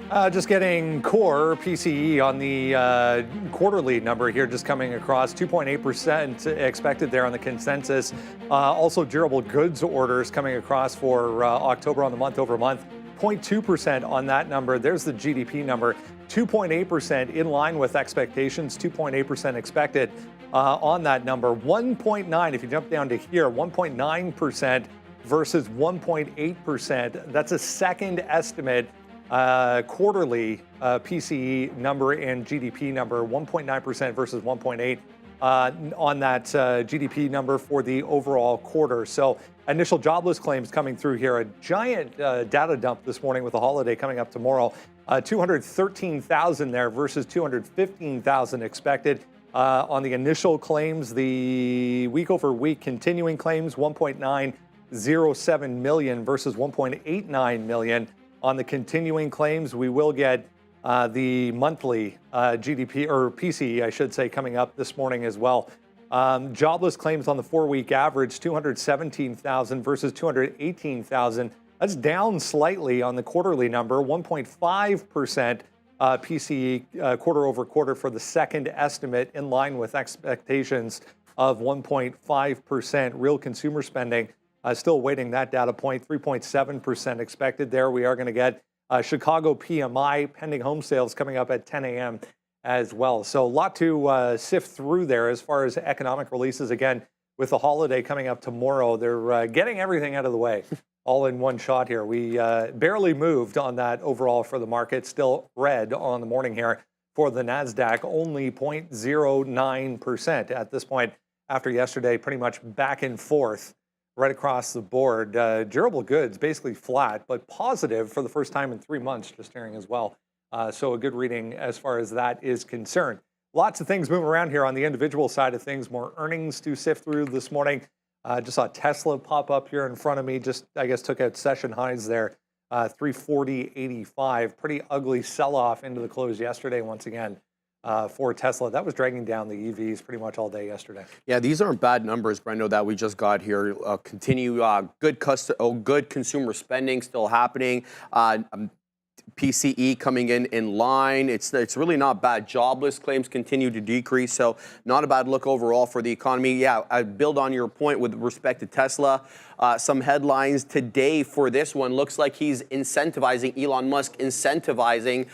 Just getting core PCE on the quarterly number here, just coming across 2.8% expected there on the consensus. Also, durable goods orders coming across for October on the month over month, 0.2% on that number. There's the GDP number, 2.8% in line with expectations, 2.8% expected on that number. 1.9, if you jump down to here, 1.9% versus 1.8%. That's a second estimate. Quarterly PCE number and GDP number, 1.9% versus 1.8 on that GDP number for the overall quarter. So initial jobless claims coming through here, a giant data dump this morning with the holiday coming up tomorrow. 213,000 there versus 215,000 expected. On the initial claims, the week over week continuing claims, 1.907 million versus 1.89 million. On the continuing claims, we will get the monthly GDP, or PCE, I should say, coming up this morning as well. Jobless claims on the 4-week average, 217,000 versus 218,000. That's down slightly on the quarterly number, 1.5% PCE quarter over quarter for the second estimate, in line with expectations of 1.5%. Real consumer spending. Still awaiting that data point, 3.7% expected there. We are going to get Chicago PMI, pending home sales, coming up at 10 a.m. as well. So a lot to sift through there as far as economic releases. Again, with the holiday coming up tomorrow, they're getting everything out of the way all in one shot here. We barely moved on that overall for the market. Still red on the morning here for the NASDAQ, only 0.09% at this point after yesterday, pretty much back and forth right across the board. Durable goods basically flat, but positive for the first time in 3 months, just hearing as well. So a good reading as far as that is concerned. Lots of things moving around here on the individual side of things. More earnings to sift through this morning. Just saw Tesla pop up here in front of me. Just, I guess, took out session highs there. 340.85. Pretty ugly sell-off into the close yesterday once again. For Tesla. That was dragging down the EVs pretty much all day yesterday. Yeah, these aren't bad numbers, Brendo, that we just got here. Good consumer spending still happening. PCE coming in line. It's really not bad. Jobless claims continue to decrease, so not a bad look overall for the economy. Yeah, I build on your point with respect to Tesla. Some headlines today for this one. Looks like he's incentivizing, Elon Musk incentivizing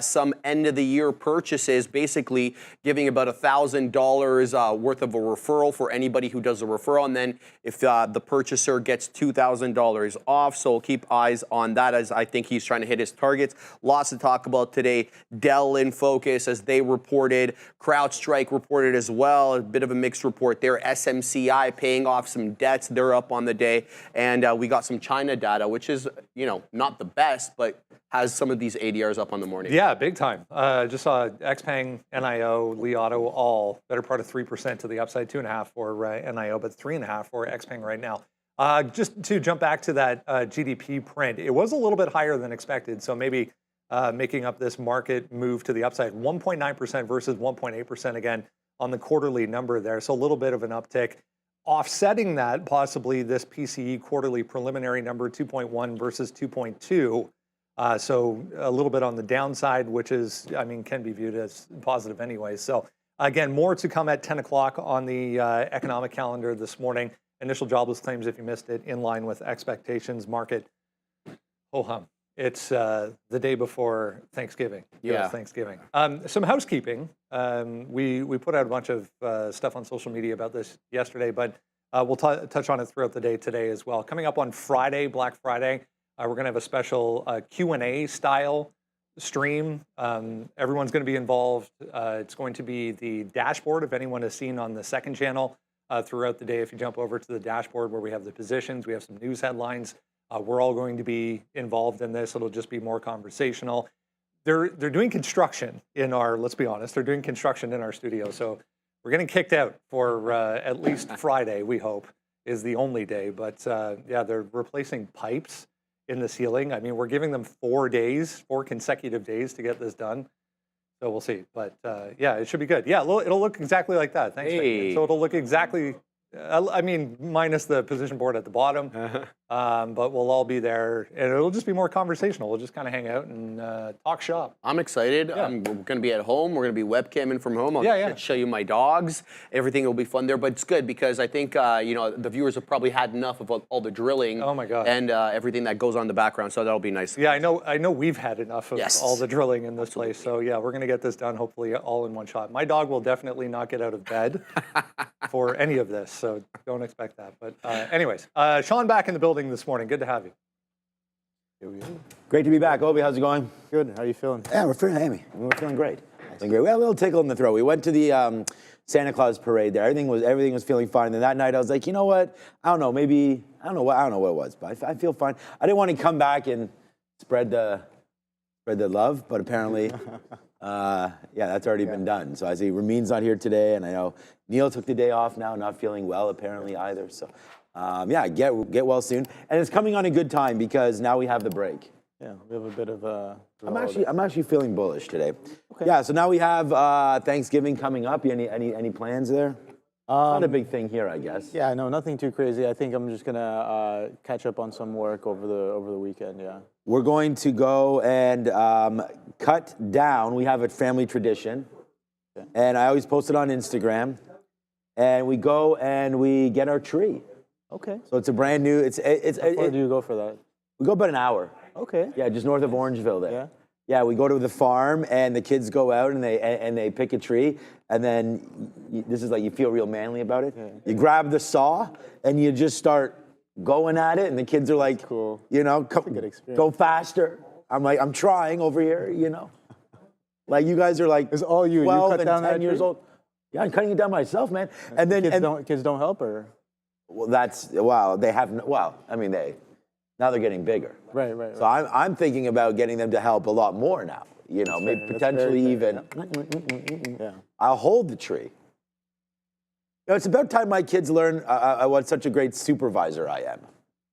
some end of the year purchases, basically giving about $1,000 worth of a referral for anybody who does a referral. And then if the purchaser gets $2,000 off, so we'll keep eyes on that, as I think he's trying to hit his targets. Lots to talk about today. Dell in focus as they reported. CrowdStrike reported as well. A bit of a mixed report there. SMCI paying off some debts. They're up on the day. And we got some China data, which is, not the best, but has some of these ADRs up on the morning. Yeah, big time. Just saw XPeng, NIO, Li Auto, all better part of 3% to the upside, 2.5 for NIO, but 3.5 for XPeng right now. Just to jump back to that GDP print, it was a little bit higher than expected, so maybe making up this market move to the upside. 1.9% versus 1.8% again on the quarterly number there, so a little bit of an uptick. Offsetting that, possibly this PCE quarterly preliminary number, 2.1 versus 2.2. So a little bit on the downside, which is, can be viewed as positive anyway. So again, more to come at 10 o'clock on the economic calendar this morning. Initial jobless claims, if you missed it, in line with expectations. Market, ho-hum. It's the day before Thanksgiving. Yeah. Thanksgiving. Some housekeeping. We put out a bunch of stuff on social media about this yesterday, but we'll touch on it throughout the day today as well. Coming up on Friday, Black Friday, we're going to have a special Q&A style stream. Everyone's going to be involved. It's going to be the dashboard, if anyone has seen on the second channel throughout the day. If you jump over to the dashboard where we have the positions, we have some news headlines. We're all going to be involved in this. It'll just be more conversational. They're doing construction in our, let's be honest, they're doing construction in our studio. So we're getting kicked out for at least Friday, we hope, is the only day. But yeah, they're replacing pipes in the ceiling. We're giving them 4 days, 4 consecutive days to get this done. So we'll see. But yeah, it should be good. Yeah, it'll look exactly like that. Thanks. Hey. So it'll look exactly I mean, minus the position board at the bottom, but we'll all be there, and it'll just be more conversational. We'll just kind of hang out and talk shop. I'm excited. Yeah. We're going to be at home. We're going to be webcamming from home. I'll show you my dogs. Everything will be fun there, but it's good because I think the viewers have probably had enough of all the drilling. Oh my God. And everything that goes on in the background, so that'll be nice. Yeah, I know we've had enough of all the drilling in this place. So yeah, we're going to get this done hopefully all in one shot. My dog will definitely not get out of bed for any of this, so don't expect that. But anyways, Sean back in the building this morning. Good to have you. Here we go. Great to be back. Obi, how's it going? Good. How are you feeling? Yeah, we're feeling great. Feeling great. We had a little tickle in the throat. We went to the Santa Claus parade there. Everything was feeling fine. And then that night I was like, you know what? I don't know. Maybe I don't know what it was, but I feel fine. I didn't want to come back and spread the love, but apparently, yeah, that's already been done. So I see Ramin's not here today, and I know Neil took the day off now, not feeling well apparently either. So. Yeah, get well soon, and it's coming on a good time because now we have the break. Yeah, we have a bit of a. I'm actually feeling bullish today. Okay. Yeah, so now we have Thanksgiving coming up. Any plans there? Not a big thing here, I guess. Yeah, no, nothing too crazy. I think I'm just gonna catch up on some work over the weekend. Yeah. We're going to go and cut down. We have a family tradition, and I always post it on Instagram. And we go and we get our tree. Okay. So it's a brand new. How far do you go for that? We go about an hour. Okay. Yeah, just north of Orangeville there. Yeah. Yeah, we go to the farm and the kids go out and they pick a tree, and then this is like you feel real manly about it. Yeah. You grab the saw and you just start going at it, and the kids are like, cool. You know, go faster. I'm like, I'm trying over here, you know. Like you guys are like, it's all you. 12 you cut and down 10 years old. Yeah, I'm cutting it down myself, man. And then kids don't help, or. Well, they have, I mean, now they're getting bigger. Right. So I'm thinking about getting them to help a lot more now, you know, maybe potentially even, yeah. I'll hold the tree. You know, it's about time my kids learn what such a great supervisor I am.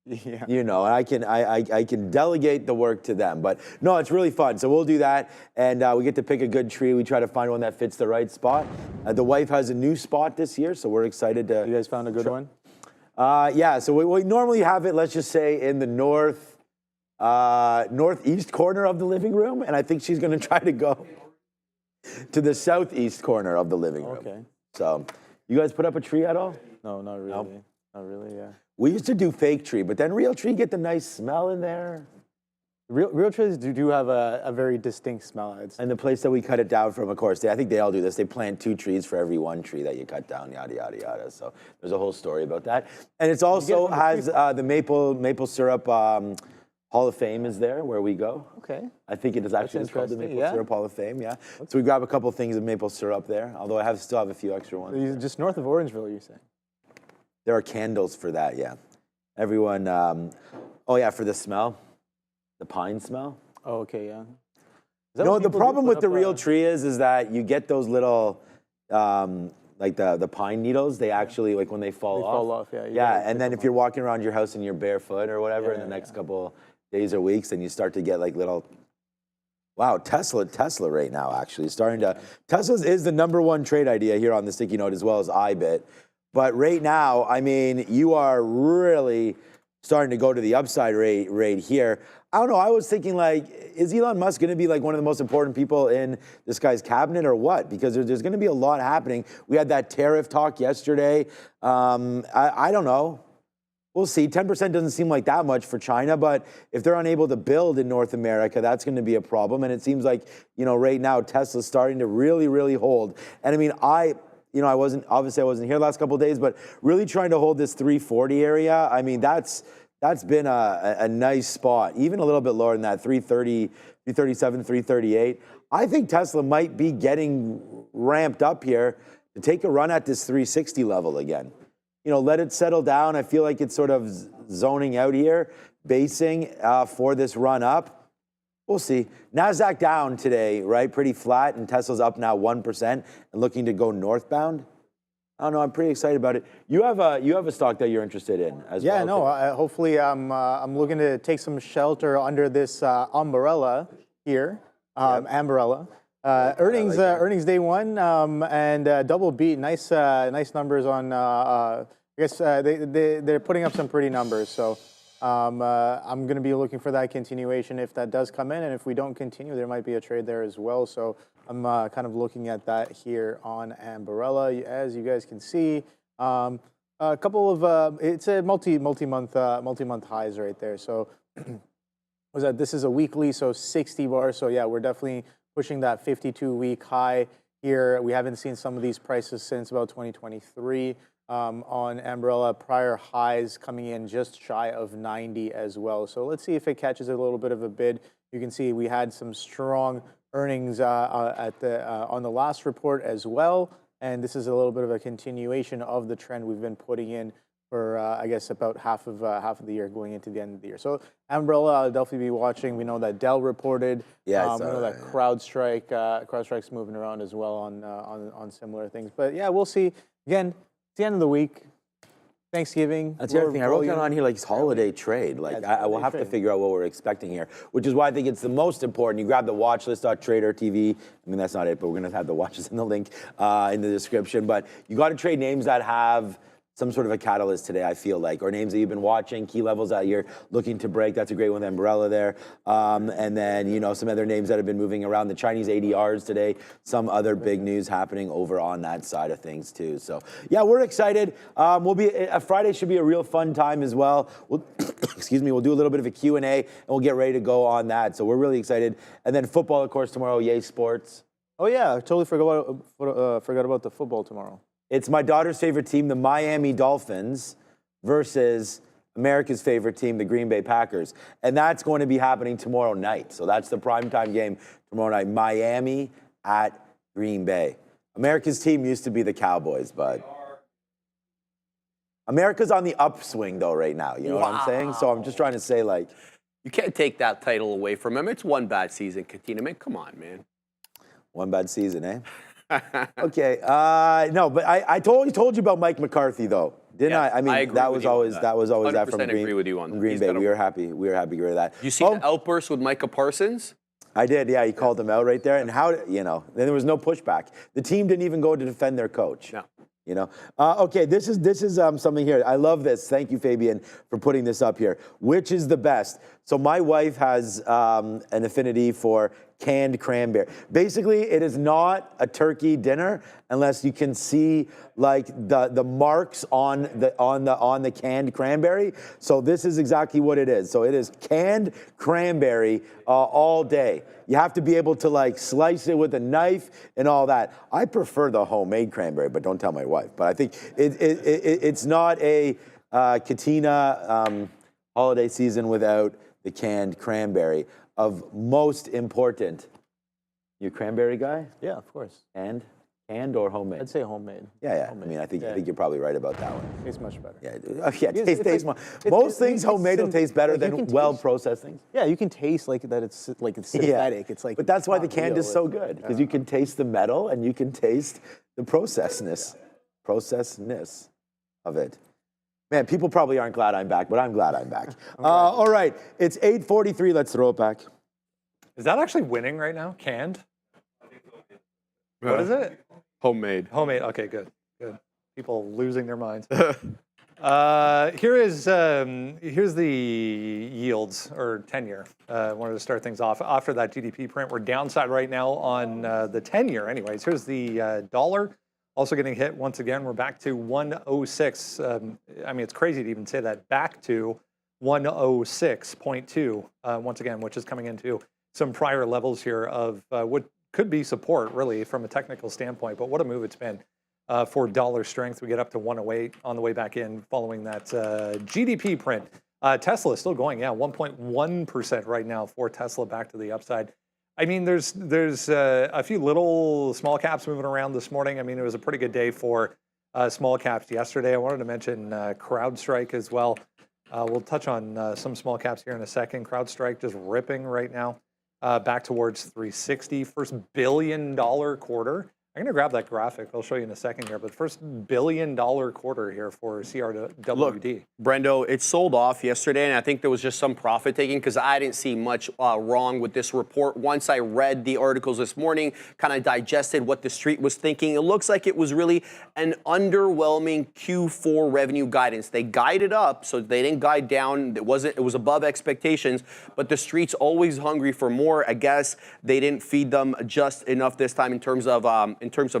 Yeah. You know, and I can delegate the work to them. But no, it's really fun. So we'll do that, and we get to pick a good tree. We try to find one that fits the right spot. The wife has a new spot this year, so we're excited to. You guys found a good one? Yeah, so we normally have it, let's just say, in the northeast corner of the living room, and I think she's going to try to go to the southeast corner of the living room. Okay. So, you guys put up a tree at all? No, not really. No? Not really, yeah. We used to do fake tree, but then real tree get the nice smell in there. Real trees do have a very distinct smell, I'd say. And the place that we cut it down from, of course, I think they all do this. They plant 2 trees for every 1 tree that you cut down, yada, yada, yada. So there's a whole story about that. And it's also has the maple syrup Hall of Fame is there where we go. Okay. I think it is actually called the Maple Syrup Hall of Fame, yeah. Okay. So we grab a couple things of maple syrup there, although I still have a few extra ones. Just north of Orangeville, you say? There are candles for that, yeah. Everyone, oh yeah, for the smell. The pine smell? Oh, okay, yeah. No, the problem with the real tree is that you get those little, like the pine needles, they actually, like when they fall off. Yeah. Yeah, and then if you're walking around your house and you're barefoot or whatever in the next couple days or weeks, then you start to get like little, wow, Tesla right now actually starting to, Tesla is the #1 trade idea here on the sticky note as well as iBit. But right now, I mean, you are really starting to go to the upside rate here. I don't know. I was thinking, like, is Elon Musk going to be like one of the most important people in this guy's cabinet or what? Because there's going to be a lot happening. We had that tariff talk yesterday. I don't know. We'll see. 10% doesn't seem like that much for China, but if they're unable to build in North America, that's going to be a problem. And it seems like, you know, right now Tesla's starting to really hold. And I mean, I wasn't here the last couple of days, but really trying to hold this 340 area. I mean, that's been a nice spot, even a little bit lower than that, 330, 337, 338. I think Tesla might be getting ramped up here to take a run at this 360 level again. You know, let it settle down. I feel like it's sort of zoning out here, basing for this run up. We'll see. NASDAQ down today, right? Pretty flat, and Tesla's up now 1% and looking to go northbound. I don't know. I'm pretty excited about it. You have a stock that you're interested in as well. Yeah, no. Hopefully, I'm looking to take some shelter under this umbrella here. Umbrella. Earnings day one and double beat. Nice numbers on I guess they're putting up some pretty numbers. So I'm going to be looking for that continuation if that does come in. And if we don't continue, there might be a trade there as well. So I'm kind of looking at that here on Umbrella. As you guys can see, a couple of, it's a multi-month highs right there. So this is a weekly, so 60 bars. So yeah, we're definitely pushing that 52-week high here. We haven't seen some of these prices since about 2023. On Umbrella, prior highs coming in just shy of 90 as well. So let's see if it catches a little bit of a bid. You can see we had some strong earnings on the last report as well. And this is a little bit of a continuation of the trend we've been putting in for, I guess, about half of the year going into the end of the year. So Umbrella, I'll definitely be watching. We know that Dell reported. Yeah, we know that CrowdStrike's moving around as well on similar things. But yeah, we'll see. Again, it's the end of the week. Thanksgiving. That's the other thing. I wrote down on here, like, it's holiday trade. Like, I will have to figure out what we're expecting here, which is why I think it's the most important. You grab the watch list.tradertv. I mean, that's not it, but we're going to have the watches in the link in the description. But you got to trade names that have some sort of a catalyst today, I feel like, or names that you've been watching, key levels that you're looking to break. That's a great one, Umbrella there. And then, you know, some other names that have been moving around. The Chinese ADRs today, some other big news happening over on that side of things too. So yeah, we're excited. Friday should be a real fun time as well. Excuse me, we'll do a little bit of a Q&A and we'll get ready to go on that. So we're really excited. And then football, of course, tomorrow, Yay Sports. Oh yeah, I totally forgot about the football tomorrow. It's my daughter's favorite team, the Miami Dolphins, versus America's favorite team, the Green Bay Packers. And that's going to be happening tomorrow night. So that's the primetime game tomorrow night. Miami at Green Bay. America's team used to be the Cowboys, but America's on the upswing, though, right now. You know what I'm saying? So I'm just trying to say, like, You can't take that title away from him. It's one bad season, Katina. Man, come on, man. one bad season, eh? Okay. No, but I told you about Mike McCarthy, though, didn't I? I mean, I agree that with was you on always that. that was always that from 100% agree with you on that. Green He's Bay. got a- We were happy to hear that. You see the outburst with Micah Parsons? I did. Yeah, he called him out right there, and how then there was no pushback. The team didn't even go to defend their coach. No. You know. Okay, this is something here. I love this. Thank you, Fabian, for putting this up here. Which is the best? So my wife has an affinity for canned cranberry. Basically, it is not a turkey dinner unless you can see like the marks on the canned cranberry. So this is exactly what it is. So it is canned cranberry all day. You have to be able to like slice it with a knife and all that. I prefer the homemade cranberry, but don't tell my wife. But I think it's not a Katina holiday season without the canned cranberry. Of most important, you a cranberry guy? Yeah, of course. And canned or homemade? I'd say homemade. Yeah. Homemade. I mean, I think you're probably right about that one. Tastes much better. Yeah. Taste most things homemade will taste better than well-processed things. Yeah, you can taste like that. It's synthetic. Yeah. It's like. But that's why the not canned real. is so good, because you can taste the metal and you can taste the processedness of it. Man, people probably aren't glad I'm back, but I'm glad I'm back. All right, it's 8:43. Let's throw it back. Is that actually winning right now? Canned? What is it? Homemade. Homemade. Okay, good. People losing their minds. Here's the yields, or 10-year. Wanted to start things off after that GDP print. We're downside right now on the 10-year. Anyways, here's the dollar. Also getting hit once again. We're back to 106. I mean, it's crazy to even say that. Back to 106.2 once again, which is coming into some prior levels here of what could be support, really, from a technical standpoint. But what a move it's been for dollar strength. We get up to 108 on the way back in following that GDP print. Tesla is still going, 1.1% right now for Tesla, back to the upside. I mean, there's a few little small caps moving around this morning. I mean, it was a pretty good day for small caps yesterday. I wanted to mention CrowdStrike as well. We'll touch on some small caps here in a second. CrowdStrike just ripping right now, back towards 360. First $1 billion quarter. I'm going to grab that graphic. I'll show you in a second here. But first $1 billion quarter here for CRWD. Look, Brendo, it sold off yesterday, and I think there was just some profit taking because I didn't see much wrong with this report. Once I read the articles this morning, kind of digested what the street was thinking, it looks like it was really an underwhelming Q4 revenue guidance. They guided up, so they didn't guide down. It was above expectations, but the street's always hungry for more. I guess they didn't feed them just enough this time in terms of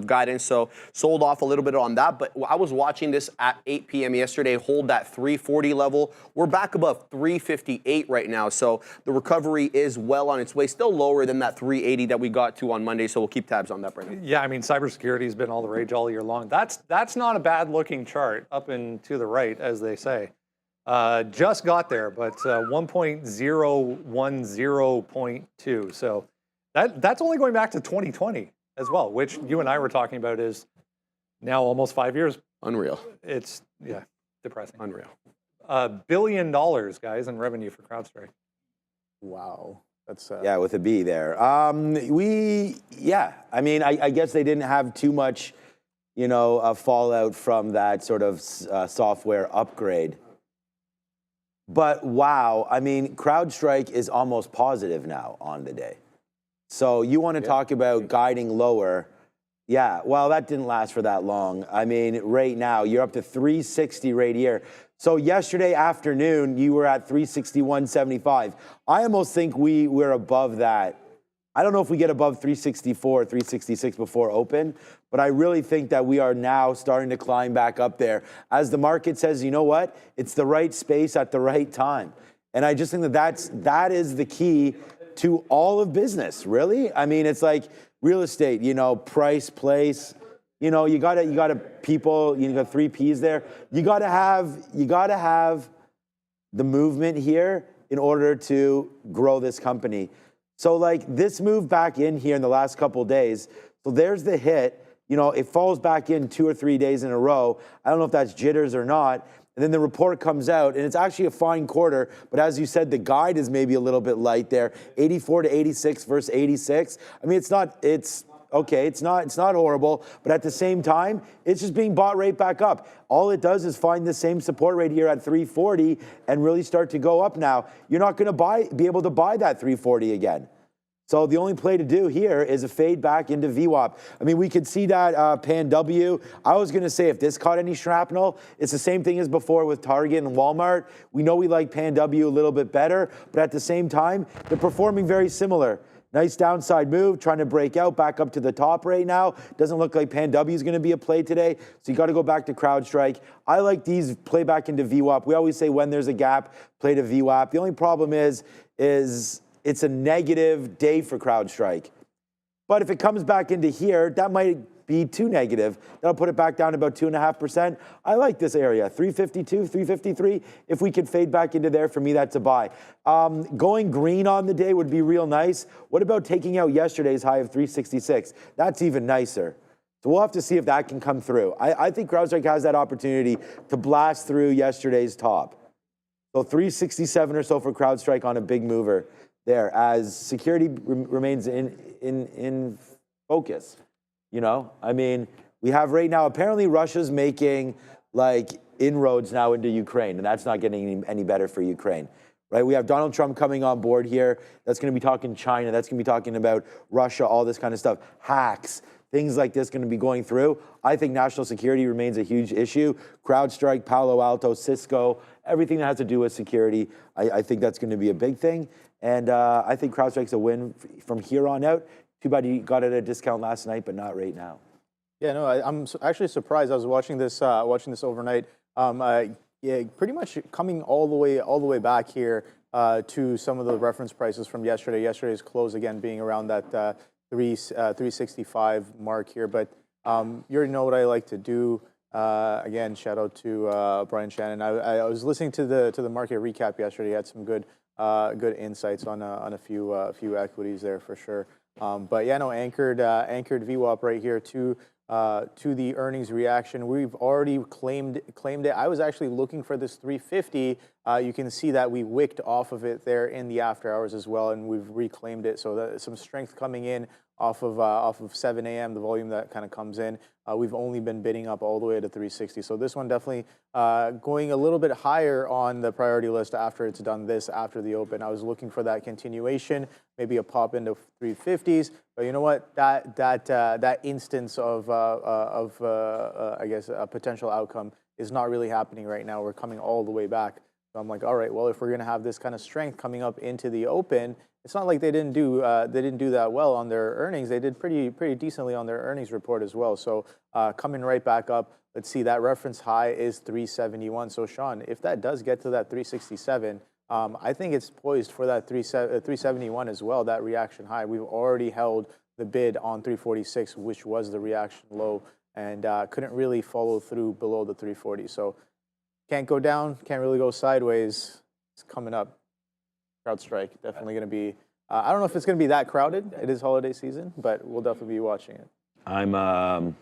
guidance, so sold off a little bit on that. But I was watching this at 8 p.m. yesterday, hold that 340 level. We're back above 358 right now, so the recovery is well on its way. Still lower than that 380 that we got to on Monday, so we'll keep tabs on that, Brendan. Yeah, I mean, cybersecurity has been all the rage all year long. That's not a bad looking chart up and to the right, as they say. Just got there, but 1.010.2. So that's only going back to 2020 as well, which you and I were talking about is now almost 5 years. Unreal. It's, yeah, depressing. Unreal. $1 billion, guys, in revenue for CrowdStrike. Wow. That's yeah, with a B there. I mean, I guess they didn't have too much, fallout from that sort of software upgrade. But wow, I mean, CrowdStrike is almost positive now on the day. So you want to talk about guiding lower. Yeah, well, that didn't last for that long. I mean, right now, you're up to 360 right here. So yesterday afternoon, you were at 361.75. I almost think we're above that. I don't know if we get above 364, 366 before open, but I really think that we are now starting to climb back up there. As the market says, you know what? It's the right space at the right time. And I just think that is the key to all of business, really. I mean, it's like real estate, price, place. You got people, you got 3 Ps there. You got to have the movement here in order to grow this company. So like this move back in here in the last couple of days. So there's the hit, it falls back in 2 or 3 days in a row. I don't know if that's jitters or not. And then the report comes out and it's actually a fine quarter. But as you said, the guide is maybe a little bit light there. 84 to 86 versus 86. I mean, it's not horrible, but at the same time, it's just being bought right back up. All it does is find the same support right here at 340 and really start to go up now. You're not going to be able to buy that 340 again. So the only play to do here is a fade back into VWAP. I mean, we could see that Pan W. I was going to say if this caught any shrapnel, it's the same thing as before with Target and Walmart. We know we like Pan W a little bit better, but at the same time, they're performing very similar. Nice downside move, trying to break out back up to the top right now. Doesn't look like Pan W is going to be a play today, so you got to go back to CrowdStrike. I like these play back into VWAP. We always say when there's a gap, play to VWAP. The only problem is it's a negative day for CrowdStrike. But if it comes back into here, that might be too negative. That'll put it back down to about 2.5%. I like this area, 352, 353. If we could fade back into there, for me, that's a buy. Going green on the day would be real nice. What about taking out yesterday's high of 366? That's even nicer. So we'll have to see if that can come through. I think CrowdStrike has that opportunity to blast through yesterday's top. So 367 or so for CrowdStrike on a big mover there as security remains in focus. I mean, we have right now, apparently Russia's making like inroads now into Ukraine, and that's not getting any better for Ukraine, right? We have Donald Trump coming on board here. That's going to be talking China. That's going to be talking about Russia, all this kind of stuff. Hacks, things like this going to be going through. I think national security remains a huge issue. CrowdStrike, Palo Alto, Cisco, everything that has to do with security, I think that's going to be a big thing. And I think CrowdStrike's a win from here on out. Too bad you got it at a discount last night, but not right now. Yeah, no, I'm actually surprised. I was watching this overnight. Yeah, pretty much coming all the way back here to some of the reference prices from yesterday. Yesterday's close again being around that 365 mark here. But you already know what I like to do. Again, shout out to Brian Shannon. I was listening to the market recap yesterday. He had some good insights on a few equities there for sure. But yeah, no, anchored VWAP right here to the earnings reaction. We've already claimed it. I was actually looking for this 350 You can see that we wicked off of it there in the after hours as well, and we've reclaimed it. So that some strength coming in off of 7 a.m., the volume that kind of comes in. We've only been bidding up all the way to 360. So this one definitely going a little bit higher on the priority list after it's done this, after the open. I was looking for that continuation, maybe a pop into 350s. But you know what? That instance of I guess, a potential outcome is not really happening right now. We're coming all the way back. So I'm like, all right, well, if we're going to have this kind of strength coming up into the open, it's not like they didn't do that well on their earnings. They did pretty decently on their earnings report as well. So coming right back up, let's see, that reference high is 371. So Sean, if that does get to that 367, I think it's poised for that 371 as well, that reaction high. We've already held the bid on 346, which was the reaction low, and couldn't really follow through below the 340. So can't go down, can't really go sideways. It's coming up. CrowdStrike, definitely going to be, I don't know if it's going to be that crowded. It is holiday season, but we'll definitely be watching it. I'm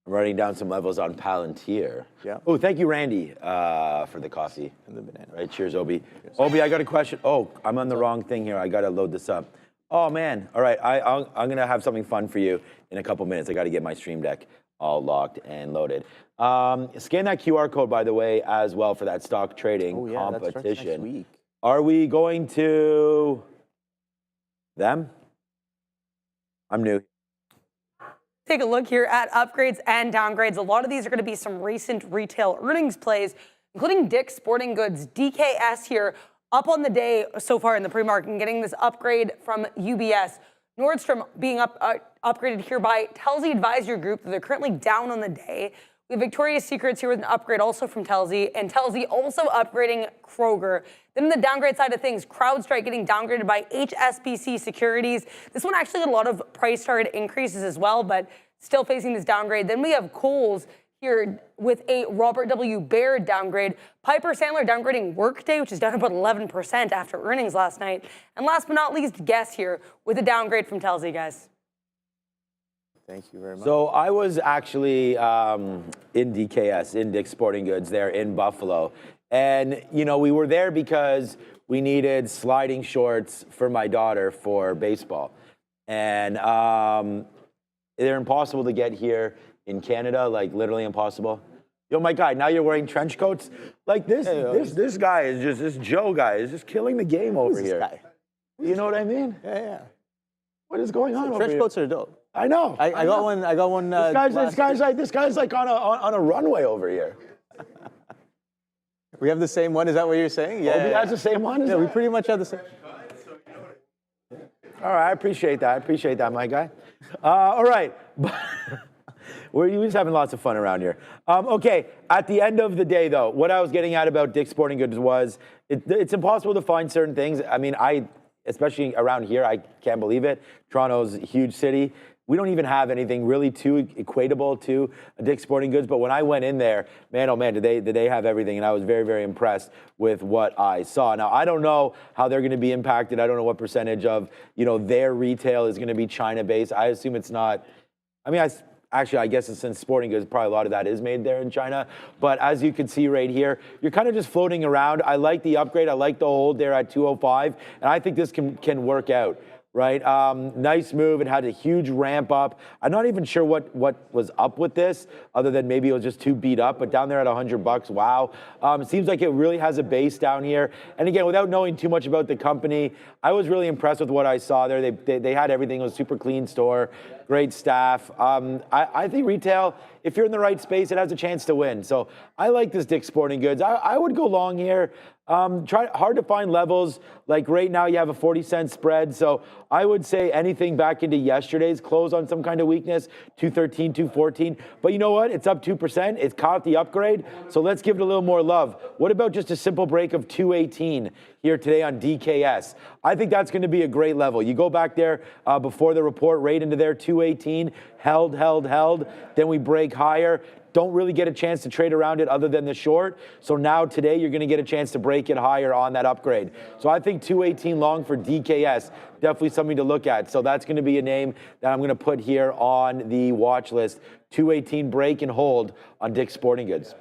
writing down some levels on Palantir. Yeah. Oh, thank you, Randy, for the coffee. And the banana. Right, cheers, Obi. Cheers. Obi, I got a question. Oh, I'm on the wrong thing here. I got to load this up. Oh, man. All right, I'm going to have something fun for you in a couple minutes. I got to get my stream deck all locked and loaded. Scan that QR code, by the way, as well for that stock trading competition. That's next week. Are we going to them? I'm new. Take a look here at upgrades and downgrades. A lot of these are going to be some recent retail earnings plays, including Dick's Sporting Goods, DKS here, up on the day so far in the pre-market and getting this upgrade from UBS. Nordstrom being upgraded here by Telsey Advisory Group. They're currently down on the day. We have Victoria's Secrets here with an upgrade also from Telsey, and Telsey also upgrading Kroger. Then on the downgrade side of things, CrowdStrike getting downgraded by HSBC Securities. This one actually had a lot of price target increases as well, but still facing this downgrade. Then we have Kohl's here with a Robert W. Baird downgrade. Piper Sandler downgrading Workday, which is down about 11% after earnings last night. And last but not least, Guess here with a downgrade from Telsey, guys. Thank you very much. So I was actually in DKS, in Dick's Sporting Goods there in Buffalo. And, you know, we were there because we needed sliding shorts for my daughter for baseball. And they're impossible to get here in Canada, like literally impossible. Yo, my guy, now you're wearing trench coats? Like this, this guy is just, this Joe guy is just killing the game over here. Guy? You know what I mean? Yeah. What is going on over Trench here? coats are dope. I know. I got one. I got one. This guy's like on a runway over here. We have the same one. Is that what you're saying? Yeah. Obi has the same one. Yeah, we pretty much have the same. All right, I appreciate that. I appreciate that, my guy. All right. We're just having lots of fun around here. Okay, at the end of the day, though, what I was getting at about Dick's Sporting Goods was it's impossible to find certain things. I mean, especially around here, I can't believe it. Toronto's a huge city. We don't even have anything really too equatable to a Dick's Sporting Goods. But when I went in there, man, oh man, did they have everything. And I was very, very impressed with what I saw. Now, I don't know how they're going to be impacted. I don't know what percentage of, their retail is going to be China-based. I assume it's not. I mean, I guess since Sporting Goods, probably a lot of that is made there in China. But as you can see right here, you're kind of just floating around. I like the upgrade. I like the hold there at 205. And I think this can work out. Right, nice move. It had a huge ramp up. I'm not even sure what was up with this, other than maybe it was just too beat up. But down there at $100, wow. It seems like it really has a base down here. And again, without knowing too much about the company, I was really impressed with what I saw there. They had everything. It was a super clean store, great staff. I think retail, if you're in the right space, it has a chance to win. So I like this Dick's Sporting Goods. I would go long here. Hard to find levels. Like right now, you have a 40-cent spread. So I would say anything back into yesterday's close on some kind of weakness, 213, 214. But you know what? It's up 2%. It's caught the upgrade. So let's give it a little more love. What about just a simple break of 218 here today on DKS? I think that's going to be a great level. You go back there before the report, right into there, 218, held. Then we break higher. Don't really get a chance to trade around it other than the short. So now today you're going to get a chance to break it higher on that upgrade. So I think 218 long for DKS, definitely something to look at. So that's going to be a name that I'm going to put here on the watch list. 218 break and hold on Dick's Sporting Goods.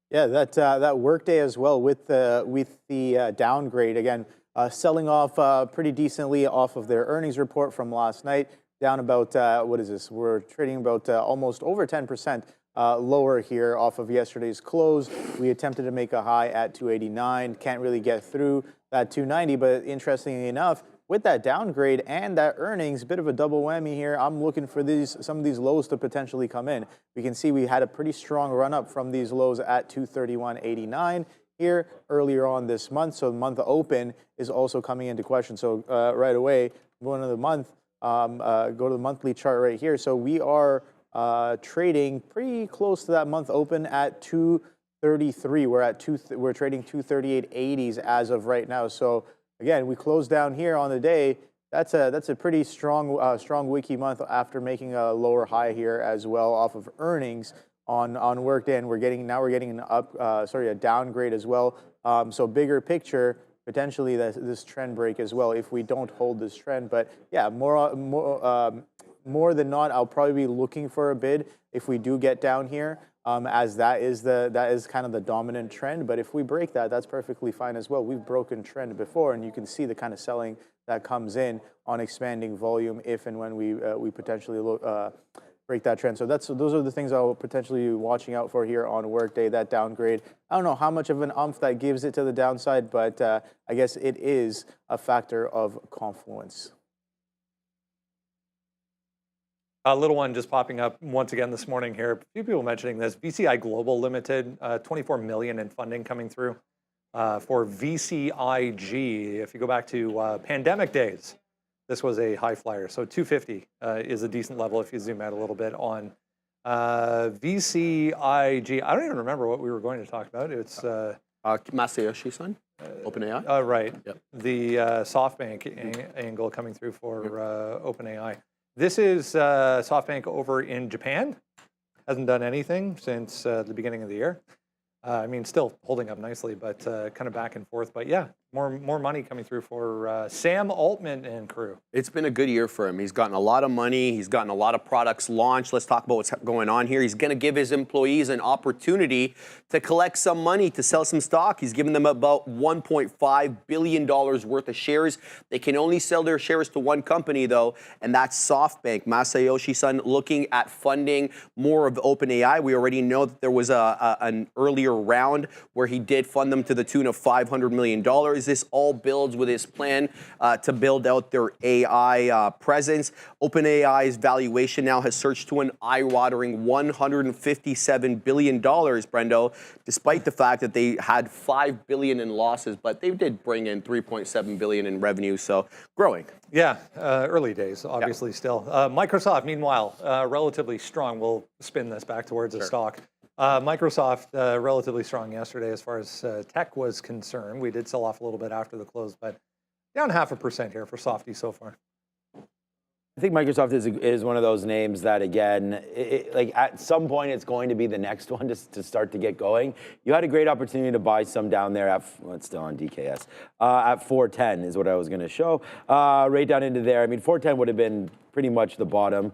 Yeah, that workday as well with the downgrade again, selling off pretty decently off of their earnings report from last night, down about what is this? We're trading about almost over 10% lower here off of yesterday's close. We attempted to make a high at 289, can't really get through that 290, but interestingly enough, with that downgrade and that earnings, bit of a double whammy here. I'm looking for some of these lows to potentially come in. We can see we had a pretty strong run up from these lows at 231.89 here earlier on this month. So the month open is also coming into question. So right away, going to the month, go to the monthly chart right here. So we are trading pretty close to that month open at 233. We're trading 238.80s as of right now. So again, we closed down here on the day. That's a pretty strong wiki month after making a lower high here as well off of earnings on workday, and we're getting a downgrade as well. So bigger picture, potentially this trend break as well if we don't hold this trend. But yeah, more than not, I'll probably be looking for a bid if we do get down here. As that is kind of the dominant trend. But if we break that, that's perfectly fine as well. We've broken trend before, and you can see the kind of selling that comes in on expanding volume if and when we potentially break that trend. So those are the things I'll potentially be watching out for here on workday. That downgrade, I don't know how much of an oomph that gives it to the downside, but I guess it is a factor of confluence. A little one just popping up once again this morning here. A few people mentioning this. VCI Global Limited, 24 million in funding coming through for VCIG. If you go back to pandemic days, this was a high flyer. So 250 is a decent level if you zoom out a little bit on VCIG. I don't even remember what we were going to talk about. It's Masayoshi-san, OpenAI. Right. Yep. The SoftBank angle coming through for OpenAI. This is SoftBank over in Japan. Hasn't done anything since the beginning of the year. I mean, still holding up nicely, but kind of back and forth. But yeah, more money coming through for Sam Altman and crew. It's been a good year for him. He's gotten a lot of money. He's gotten a lot of products launched. Let's talk about what's going on here. He's going to give his employees an opportunity to collect some money, to sell some stock. He's giving them about $1.5 billion worth of shares. They can only sell their shares to one company, though, and that's SoftBank. Masayoshi-san looking at funding more of OpenAI. We already know that there was an earlier round where he did fund them to the tune of $500 million. This all builds with his plan to build out their AI presence. OpenAI's valuation now has surged to an eye-watering $157 billion, Brendo, despite the fact that they had $5 billion in losses, but they did bring in $3.7 billion in revenue, so growing. Yeah, early days, obviously, still. Microsoft, meanwhile, relatively strong. We'll spin this back towards the stock. Microsoft, relatively strong yesterday as far as tech was concerned. We did sell off a little bit after the close, but down 0.5% here for Softy so far. I think Microsoft is one of those names that, again, like at some point it's going to be the next one to start to get going. You had a great opportunity to buy some down there at, well, it's still on DKS, at 410 is what I was going to show. Right down into there. I mean, 410 would have been pretty much the bottom.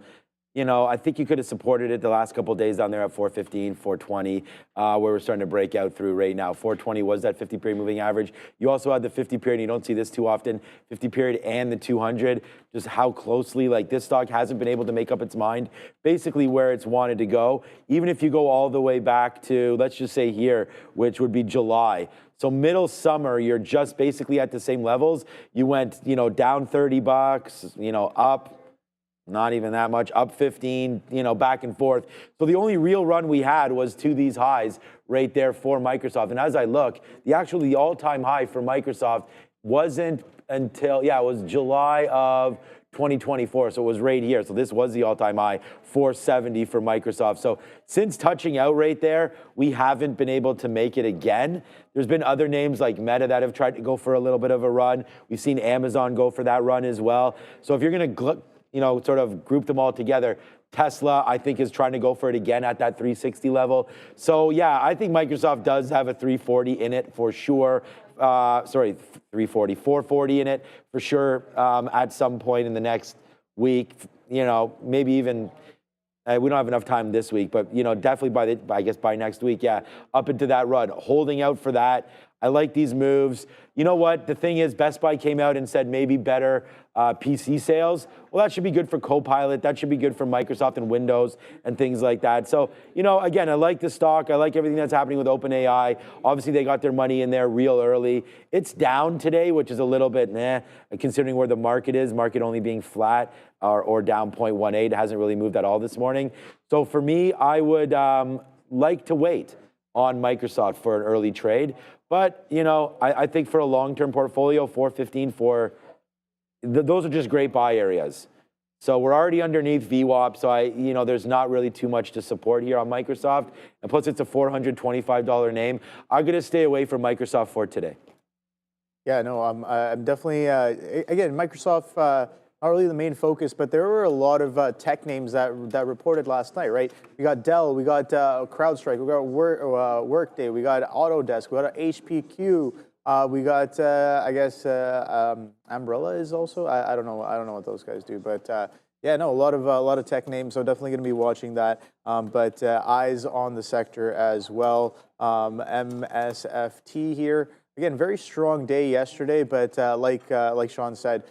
You know, I think you could have supported it the last couple of days down there at 415, 420, where we're starting to break out through right now. 420 was that 50-period moving average. You also had the 50-period, and you don't see this too often, 50-period and the 200, just how closely, like this stock hasn't been able to make up its mind, basically where it's wanted to go. Even if you go all the way back to, let's just say here, which would be July. So middle summer, you're just basically at the same levels. You went, you know, down $30, you know, up, not even that much, up 15, you know, back and forth. So the only real run we had was to these highs right there for Microsoft. And as I look, the all-time high for Microsoft wasn't until, it was July of 2024. So it was right here. So this was the all-time high, 470 for Microsoft. So since touching out right there, we haven't been able to make it again. There's been other names like Meta that have tried to go for a little bit of a run. We've seen Amazon go for that run as well. So if you're going to sort of group them all together. Tesla, I think, is trying to go for it again at that 360 level. So, yeah, I think Microsoft does have a 340 in it for sure. 440 in it for sure at some point in the next week. You know, maybe even We don't have enough time this week, but definitely by next week, yeah, up into that run, holding out for that. I like these moves. You know what? The thing is, Best Buy came out and said maybe better PC sales. Well, that should be good for Copilot. That should be good for Microsoft and Windows and things like that. So, again, I like the stock. I like everything that's happening with OpenAI. Obviously, they got their money in there real early. It's down today, which is a little bit considering where the market is, market only being flat or down 0.18. It hasn't really moved at all this morning. So for me, I would like to wait on Microsoft for an early trade. But, I think for a long-term portfolio, 415, those are just great buy areas. So we're already underneath VWAP, so there's not really too much to support here on Microsoft. And plus, it's a $425 name. I'm going to stay away from Microsoft for today. Yeah, no, I'm definitely, again, Microsoft, not really the main focus, but there were a lot of tech names that reported last night, right? We got Dell, we got CrowdStrike, we got Workday, we got Autodesk, we got HPQ, we got, I guess, Umbrella is also. I don't know what those guys do, but yeah, no, a lot of tech names. So definitely going to be watching that. But eyes on the sector as well. MSFT here again, very strong day yesterday, but like Sean said,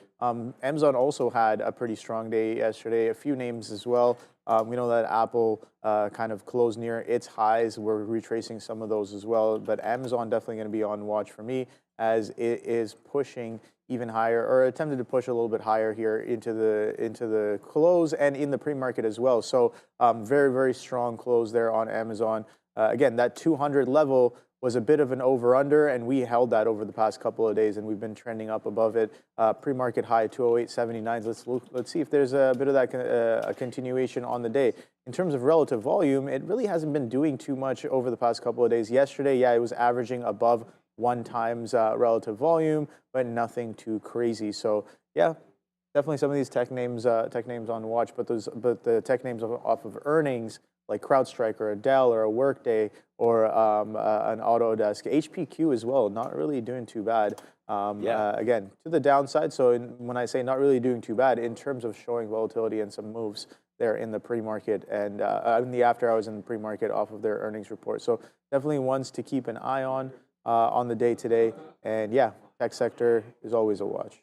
Amazon also had a pretty strong day yesterday. A few names as well. We know that Apple kind of closed near its highs. We're retracing some of those as well. But Amazon definitely going to be on watch for me as it is pushing even higher, or attempted to push a little bit higher here into the close and in the pre-market as well. So very, very strong close there on Amazon. Again, that 200 level was a bit of an over-under, and we held that over the past couple of days, and we've been trending up above it. Pre-market high 208.79. Let's see if there's a bit of that a continuation on the day. In terms of relative volume, it really hasn't been doing too much over the past couple of days. Yesterday, yeah, it was averaging above 1 times relative volume, but nothing too crazy. So yeah, definitely some of these tech names on watch, but the tech names off of earnings, like CrowdStrike or a Dell or a Workday or an Autodesk. HPQ as well, not really doing too bad. Again, to the downside. So when I say not really doing too bad, in terms of showing volatility and some moves there in the pre-market and in the after hours in the pre-market off of their earnings report. So definitely ones to keep an eye on the day today. And yeah, tech sector is always a watch.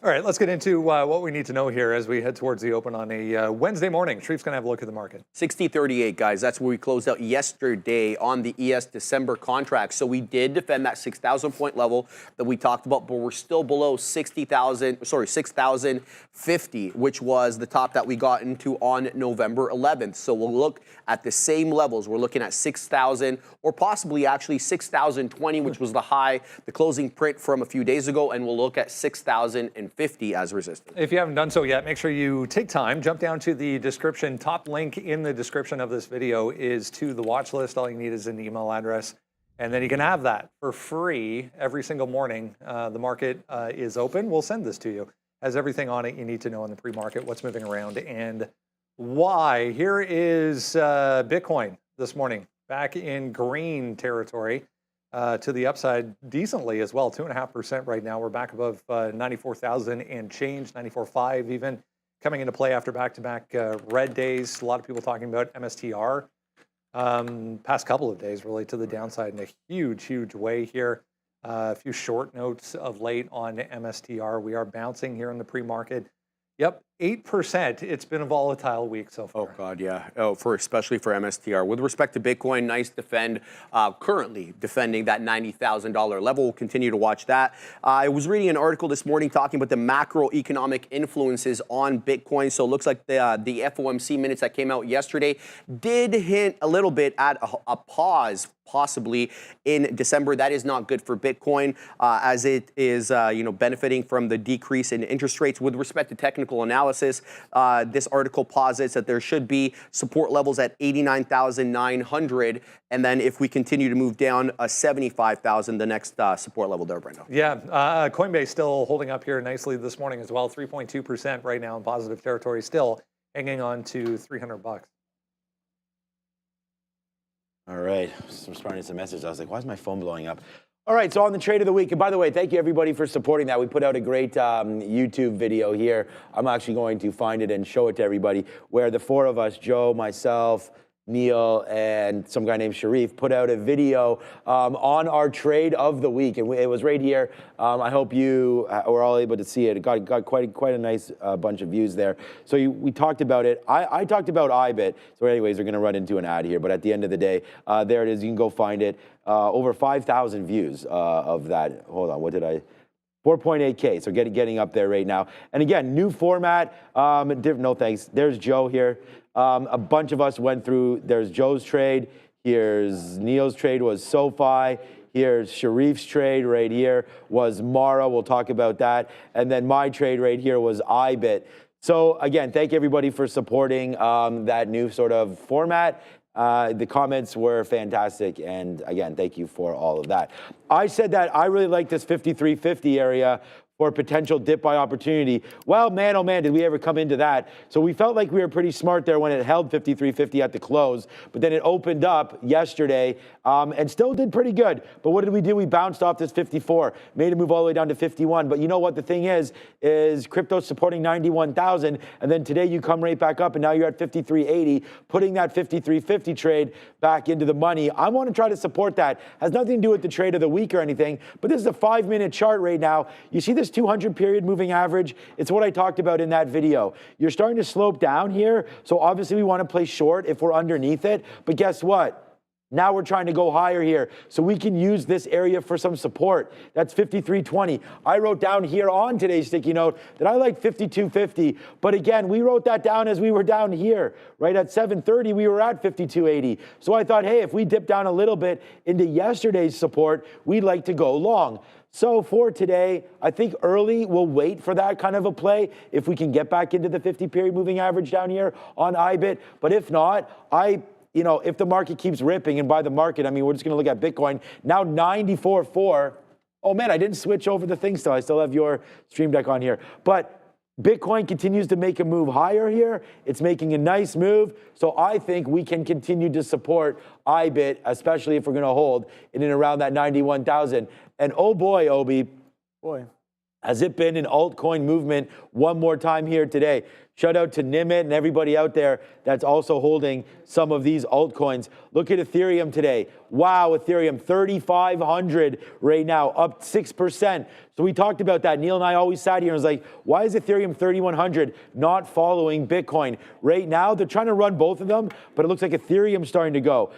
All right, let's get into what we need to know here as we head towards the open on a Wednesday morning. Sharif's going to have a look at the market. 60.38, guys. That's where we closed out yesterday on the ES December contract. So we did defend that 6,000 point level that we talked about, but we're still below 6,050, which was the top that we got into on November 11th. So we'll look at the same levels. We're looking at 6,000 or possibly actually 6,020, which was the high, the closing print from a few days ago, and we'll look at 6,050 as resistance. If you haven't done so yet, make sure you take time, jump down to the description. Top link in the description of this video is to the watch list. All you need is an email address, and then you can have that for free every single morning. The market is open. We'll send this to you. Has everything on it you need to know in the pre-market, what's moving around, and why. Here is Bitcoin this morning, back in green territory. To the upside decently as well, 2.5% right now. We're back above 94,000 and change, 94.5 even, coming into play after back-to-back red days. A lot of people talking about MSTR past couple of days really to the downside in a huge way here. A few short notes of late on MSTR. We are bouncing here in the pre-market. Yep, 8%. It's been a volatile week so far. Oh, God, yeah. Especially for MSTR. With respect to Bitcoin, nice defend. Currently defending that $90,000 level. We'll continue to watch that. I was reading an article this morning talking about the macroeconomic influences on Bitcoin. So it looks like the FOMC minutes that came out yesterday did hint a little bit at a pause possibly in December. That is not good for Bitcoin as it is benefiting from the decrease in interest rates. With respect to technical analysis, this article posits that there should be support levels at 89,900, and then if we continue to move down 75,000, the next support level there, Brendo. Yeah, Coinbase still holding up here nicely this morning as well, 3.2% right now in positive territory, still hanging on to $300. All right, responding to some messages. I was like, why is my phone blowing up? All right, so on the trade of the week, and by the way, thank you everybody for supporting that. We put out a great YouTube video here. I'm actually going to find it and show it to everybody, where the four of us, Joe, myself, Neil, and some guy named Sharif, put out a video on our trade of the week, and it was right here. I hope you were all able to see it. It got quite a nice bunch of views there. So we talked about it. I talked about IBIT. So anyways, we're going to run into an ad here, but at the end of the day, there it is. You can go find it. Over 5,000 views of that. Hold on, what did I... 4.8K, so getting up there right now. And again, new format, no thanks. There's Joe here. A bunch of us went through, there's Joe's trade, here's Neil's trade was SoFi, here's Sharif's trade right here was Mara, we'll talk about that. And then my trade right here was IBIT. So again, thank everybody for supporting that new sort of format. The comments were fantastic, and again, thank you for all of that. I said that I really like this 53.50 area for potential dip buy opportunity. Well, man, oh man, did we ever come into that. So we felt like we were pretty smart there when it held 53.50 at the close, but then it opened up yesterday and still did pretty good. But what did we do? We bounced off this 54, made a move all the way down to 51. But you know what the thing is crypto supporting 91,000, and then today you come right back up and now you're at 53.80, putting that 53.50 trade back into the money. I want to try to support that. Has nothing to do with the trade of the week or anything, but this is a 5-minute chart right now. You see this 200 period moving average? It's what I talked about in that video. You're starting to slope down here, so obviously we want to play short if we're underneath it, but guess what? Now we're trying to go higher here, so we can use this area for some support. That's 53.20. I wrote down here on today's sticky note that I like 52.50, but again, we wrote that down as we were down here, right at 7:30, we were at 52.80. So I thought, hey, if we dip down a little bit into yesterday's support, we'd like to go long. So for today, I think early we'll wait for that kind of a play if we can get back into the 50 period moving average down here on IBIT. But if not, if the market keeps ripping, and by the market, I mean, we're just going to look at Bitcoin now 94.4. Oh man, I didn't switch over the thing still. I still have your stream deck on here. But Bitcoin continues to make a move higher here. It's making a nice move. So I think we can continue to support IBIT, especially if we're going to hold in and around that 91,000. And oh boy, Obi, has it been an altcoin movement one more time here today. Shout out to Nimit and everybody out there that's also holding some of these altcoins. Look at Ethereum today. Wow, Ethereum 3,500 right now, up 6%. So we talked about that. Neil and I always sat here and was like, why is Ethereum 3,100 not following Bitcoin? Right now, they're trying to run both of them, but it looks like Ethereum's starting to go.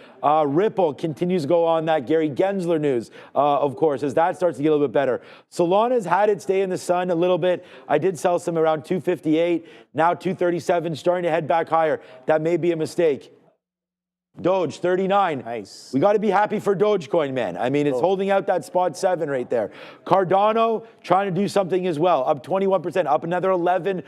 Ripple continues to go on that Gary Gensler news, of course, as that starts to get a little bit better. Solana's had its day in the sun a little bit. I did sell some around 258, now 237, starting to head back higher. That may be a mistake. Doge 39. Nice. We got to be happy for Dogecoin, man. I mean, it's holding out that spot 7 right there. Cardano trying to do something as well, up 21%, up another 11%,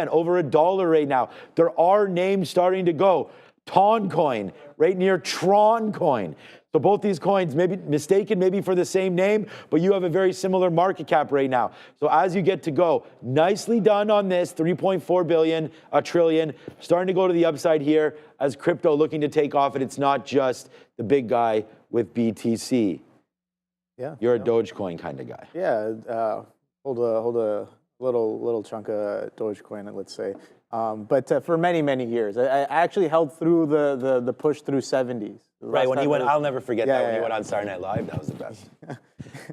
over $1 right now. There are names starting to go. Toncoin, right near Troncoin. So both these coins, maybe mistaken maybe for the same name, but you have a very similar market cap right now. So as you get to go, nicely done on this, 3.4 billion, a trillion, starting to go to the upside here as crypto looking to take off, and it's not just the big guy with BTC. Yeah. You're a Dogecoin kind of guy. Yeah, hold a little chunk of Dogecoin, let's say. But for many years, I actually held through the push through 70s. Right, when he went, I'll never forget that when he went on Saturday Night Live, that was the best.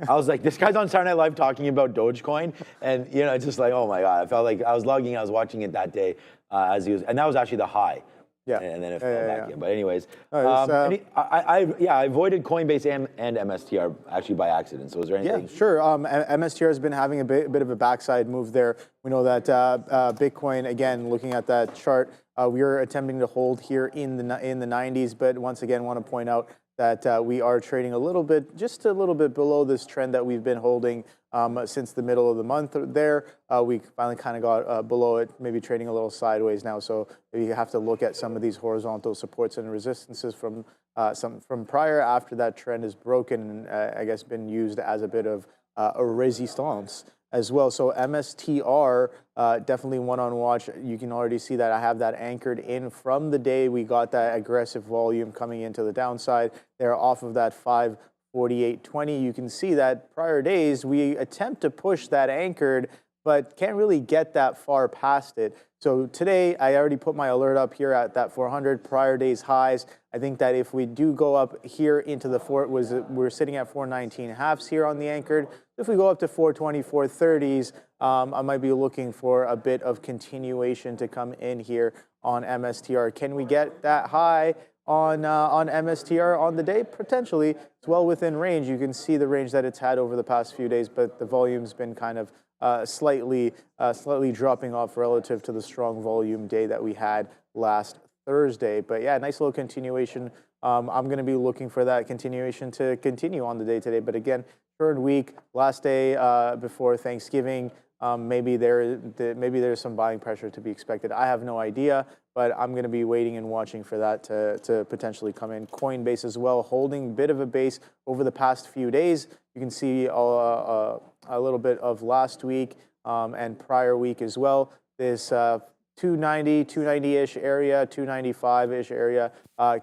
I was like, this guy's on Saturday Night Live talking about Dogecoin, and it's just like, oh my God, I felt like I was watching it that day as he was, and that was actually the high. Yeah, and then it fell back in. But anyways, I avoided Coinbase and MSTR actually by accident. So is there anything? Yeah, sure. MSTR has been having a bit of a backside move there. We know that Bitcoin, again, looking at that chart, we are attempting to hold here in the 90s, but once again, want to point out that we are trading just a little bit below this trend that we've been holding since the middle of the month there. We finally kind of got below it, maybe trading a little sideways now. So you have to look at some of these horizontal supports and resistances from prior after that trend is broken and I guess been used as a bit of a resistance as well. So MSTR, definitely one on watch. You can already see that I have that anchored in from the day we got that aggressive volume coming into the downside. They're off of that 5 48.20. You can see that prior days we attempt to push that anchored, but can't really get that far past it. So today, I already put my alert up here at that 400 prior day's highs. I think that if we do go up here into the we're sitting at 419 halves here on the anchored. If we go up to 420, 430s, I might be looking for a bit of continuation to come in here on MSTR. Can we get that high on MSTR on the day? Potentially. It's well within range. You can see the range that it's had over the past few days, but the volume's been kind of slightly dropping off relative to the strong volume day that we had last Thursday. But yeah, nice little continuation. I'm going to be looking for that continuation to continue on the day today. But again, third week, last day before Thanksgiving. Maybe there's some buying pressure to be expected. I have no idea, but I'm going to be waiting and watching for that to potentially come in. Coinbase as well, holding a bit of a base over the past few days. You can see a little bit of last week and prior week as well. This 290-ish area, 295-ish area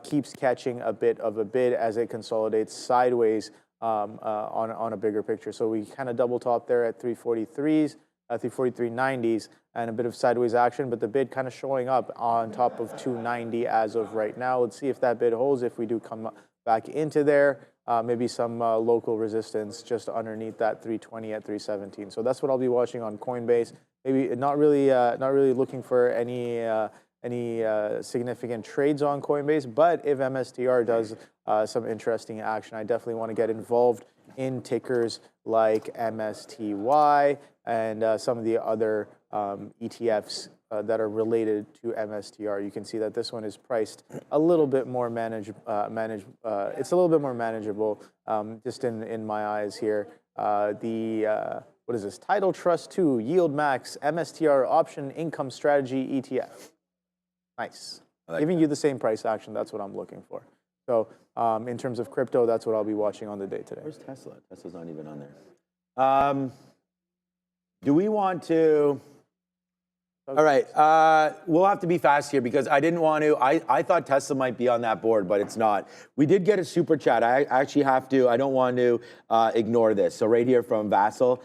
keeps catching a bit of a bid as it consolidates sideways on a bigger picture. So we kind of double top there at 343s. 343.90s and a bit of sideways action, but the bid kind of showing up on top of 290 as of right now. Let's see if that bid holds. If we do come back into there, maybe some local resistance just underneath that 320 at 317. So that's what I'll be watching on Coinbase. Maybe not really looking for any significant trades on Coinbase, but if MSTR does some interesting action, I definitely want to get involved in tickers like MSTY and some of the other ETFs that are related to MSTR. You can see that this one is priced a little bit more it's a little bit more manageable, just in my eyes here. What is this? Title Trust 2 Yield Max MSTR Option Income Strategy ETF. Nice. Giving you the same price action. That's what I'm looking for. So in terms of crypto, that's what I'll be watching on the day today. Where's Tesla? Tesla's not even on there. Do we want to? All right, we'll have to be fast here because I didn't want to. I thought Tesla might be on that board, but it's not. We did get a super chat. I actually have to. I don't want to ignore this. So right here from Vassal.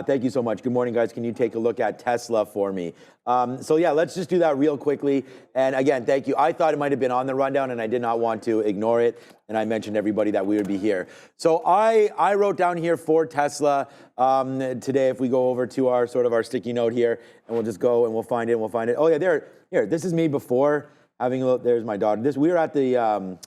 Thank you so much. Good morning, guys. Can you take a look at Tesla for me? So yeah, let's just do that real quickly. And again, thank you. I thought it might have been on the rundown and I did not want to ignore it. And I mentioned everybody that we would be here. So I wrote down here for Tesla today, if we go over to our sticky note here and we'll just go and we'll find it. Oh yeah, here, this is me before having a look. There's my daughter. We were at the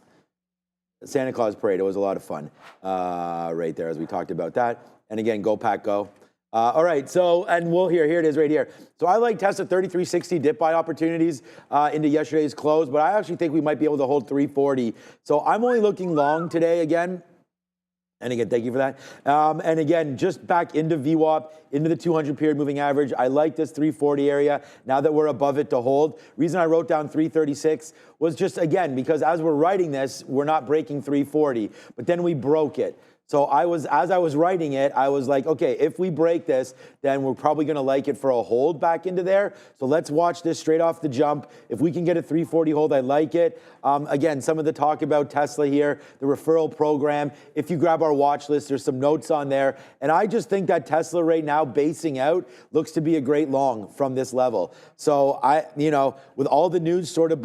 Santa Claus parade. It was a lot of fun right there as we talked about that. And again, go Pack Go. All right, so, and here it is right here. So I like Tesla 3360 dip buy opportunities into yesterday's close, but I actually think we might be able to hold 340. So I'm only looking long today again. And again, thank you for that. And again, just back into VWAP, into the 200 period moving average. I like this 340 area now that we're above it to hold. Reason I wrote down 336 was just, again, because as we're writing this, we're not breaking 340, but then we broke it. So as I was writing it, I was like, okay, if we break this, then we're probably going to like it for a hold back into there. So let's watch this straight off the jump. If we can get a 340 hold, I like it. Again, some of the talk about Tesla here, the referral program. If you grab our watch list, there's some notes on there. And I just think that Tesla right now, basing out, looks to be a great long from this level. So with all the news sort of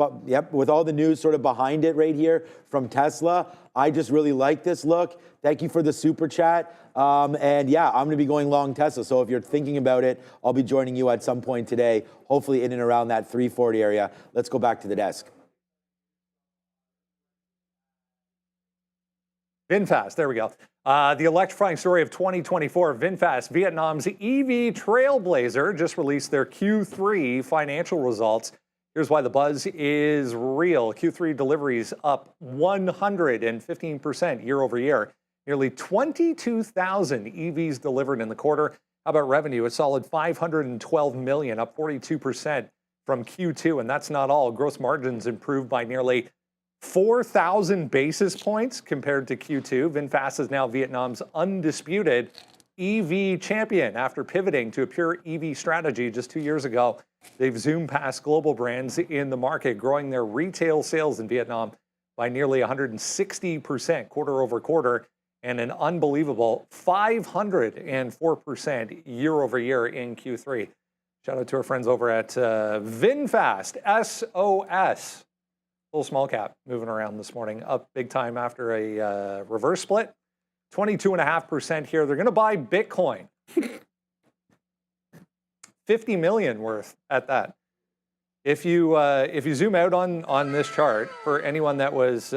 behind it right here from Tesla, I just really like this look. Thank you for the super chat. And yeah, I'm going to be going long Tesla. So if you're thinking about it, I'll be joining you at some point today, hopefully in and around that 340 area. Let's go back to the desk. Vinfast, there we go. The electrifying story of 2024, Vinfast, Vietnam's EV trailblazer, just released their Q3 financial results. Here's why the buzz is real. Q3 deliveries up 115% year over year. Nearly 22,000 EVs delivered in the quarter. How about revenue? A solid $512 million, up 42% from Q2. And that's not all. Gross margins improved by nearly 4,000 basis points compared to Q2. Vinfast is now Vietnam's undisputed EV champion after pivoting to a pure EV strategy just 2 years ago. They've zoomed past global brands in the market, growing their retail sales in Vietnam by nearly 160% quarter over quarter. and an unbelievable 504% year over year in Q3. Shout out to our friends over at Vinfast, SOS. Full small cap moving around this morning, up big time after a reverse split. 22.5% here. They're going to buy Bitcoin. 50 million worth at that. If you zoom out on this chart, for anyone that was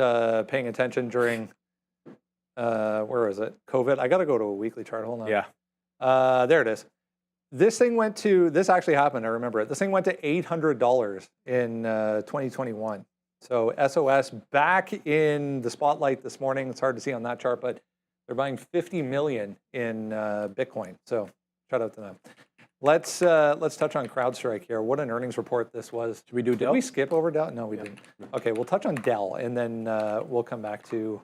paying attention during where is it? COVID. I got to go to a weekly chart. Hold on. Yeah. There it is. This actually happened. I remember it. This thing went to $800 in 2021. So SOS back in the spotlight this morning. It's hard to see on that chart, but they're buying 50 million in Bitcoin. So shout out to them. Let's touch on CrowdStrike here. What an earnings report this was. Should we do Dell? Did we skip over Dell? No, we didn't. Okay, we'll touch on Dell, and then we'll come back to.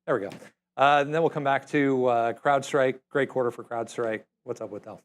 There we go. And then we'll come back to CrowdStrike. Great quarter for CrowdStrike. What's up with Dell?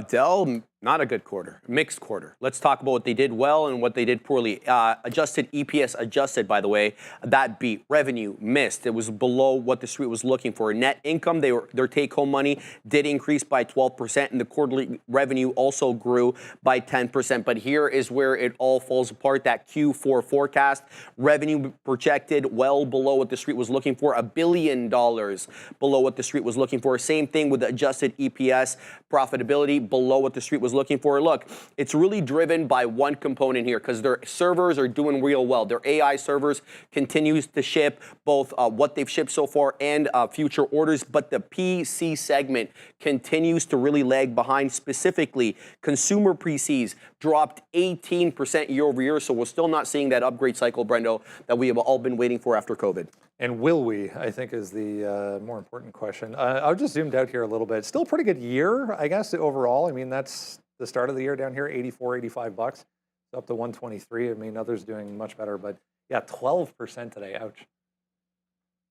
Dell, not a good quarter, mixed quarter. Let's talk about what they did well and what they did poorly. Adjusted EPS adjusted, by the way, that beat. Revenue missed. It was below what the street was looking for. Net income, their take-home money did increase by 12%, and the quarterly revenue also grew by 10%. But here is where it all falls apart. That Q4 forecast, revenue projected well below what the street was looking for, $1 billion below what the street was looking for. Same thing with the adjusted EPS. Profitability below what the street was looking for. Look, it's really driven by one component here because their servers are doing real well. Their AI servers continues to ship both what they've shipped so far and future orders, but the PC segment continues to really lag behind. Specifically, consumer PCs dropped 18% year over year, so we're still not seeing that upgrade cycle, Brendo, that we have all been waiting for after COVID. And will we, I think, is the more important question. I've just zoomed out here a little bit. Still a pretty good year, I guess, overall. I mean, that's the start of the year down here, 84, 85 bucks. It's up to 123. I mean, others doing much better, but yeah, 12% today. Ouch.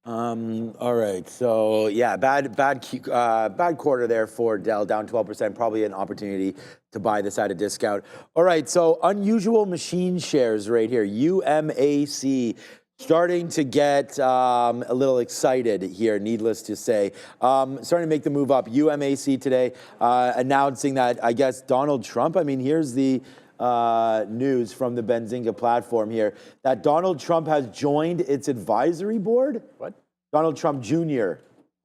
All right. So yeah, bad quarter there for Dell, down 12%. Probably an opportunity to buy this at a discount. All right. So unusual machine shares right here. UMAC. Starting to get a little excited here, needless to say. Starting to make the move up. UMAC today announcing that, I guess, Donald Trump, I mean, here's the news from the Benzinga platform here, that Donald Trump has joined its advisory board. What? Donald Trump Jr.,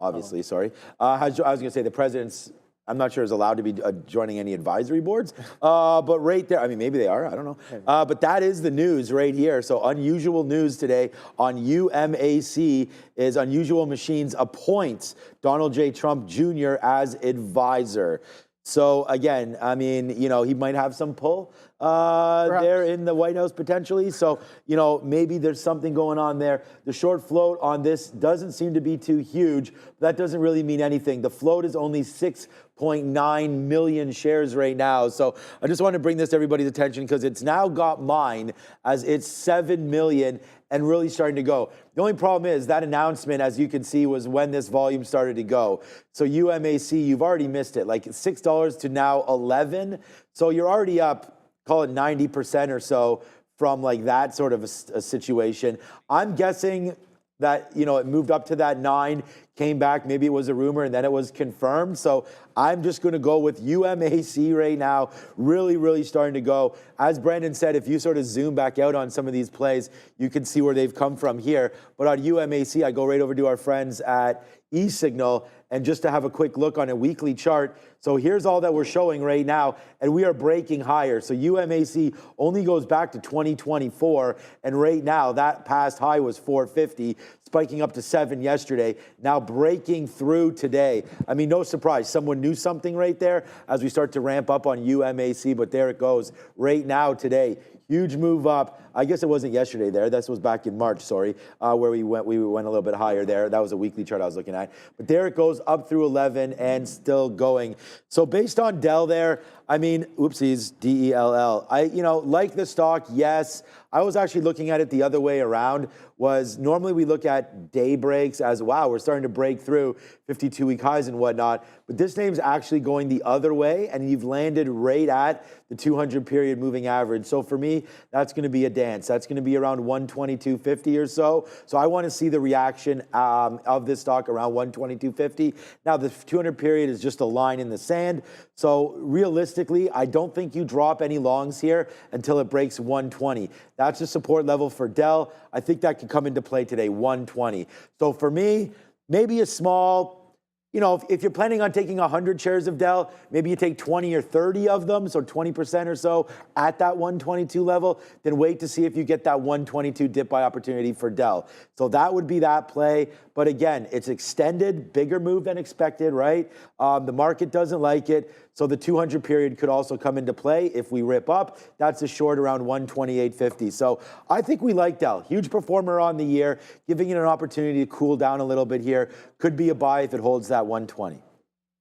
obviously, sorry. I was going to say the president's, I'm not sure is allowed to be joining any advisory boards, but right there, I mean, maybe they are, I don't know. But that is the news right here. So unusual news today on UMAC is Unusual Machines appoints Donald J. Trump Jr. as advisor. So again, I mean, you know, he might have some pull there in the White House potentially. So, you know, maybe there's something going on there. The short float on this doesn't seem to be too huge. That doesn't really mean anything. The float is only 6.9 million shares right now. So I just want to bring this to everybody's attention because it's now got mine as it's 7 million and really starting to go. The only problem is that announcement, as you can see, was when this volume started to go. So UMAC, you've already missed it, like $6 to now 11. So you're already up, call it 90% or so from like that sort of a situation. I'm guessing that, you know, it moved up to that 9, came back, maybe it was a rumor, and then it was confirmed. So I'm just going to go with UMAC right now, really, really starting to go. As Brandon said, if you sort of zoom back out on some of these plays, you can see where they've come from here. But on UMAC, I go right over to our friends at eSignal, and just to have a quick look on a weekly chart. So here's all that we're showing right now, and we are breaking higher. So UMAC only goes back to 2024, and right now that past high was 450, spiking up to 7 yesterday, now breaking through today. I mean, no surprise, someone knew something right there as we start to ramp up on UMAC, but there it goes right now today. Huge move up. I guess it wasn't yesterday there. This was back in March, sorry, where we went a little bit higher there. That was a weekly chart I was looking at. But there it goes up through 11 and still going. So based on Dell there, I mean, oopsies, DELL. You know, like the stock, yes. I was actually looking at it the other way around. Was normally we look at day breaks as, wow, we're starting to break through 52-week highs and whatnot. But this name's actually going the other way, and you've landed right at the 200 period moving average. So for me, me, that's going to be a dance. That's going to be around 122.50 or so. So I want to see the reaction of this stock around 122.50. Now, the 200 period is just a line in the sand. So realistically, I don't think you drop any longs here until it breaks 120. That's a support level for Dell. I think that could come into play today, 120. So for me, maybe a small, you know, if you're planning on taking 100 shares of Dell, maybe you take 20 or 30 of them, so 20% or so at that 122 level, then wait to see if you get that 122 dip buy opportunity for Dell. So that would be that play. But again, it's extended, bigger move than expected, right? The market doesn't like it. So the 200 period could also come into play if we rip up. That's a short around 128.50. So I think we like Dell. Huge performer on the year, giving it an opportunity to cool down a little bit here. Could be a buy if it holds that 120.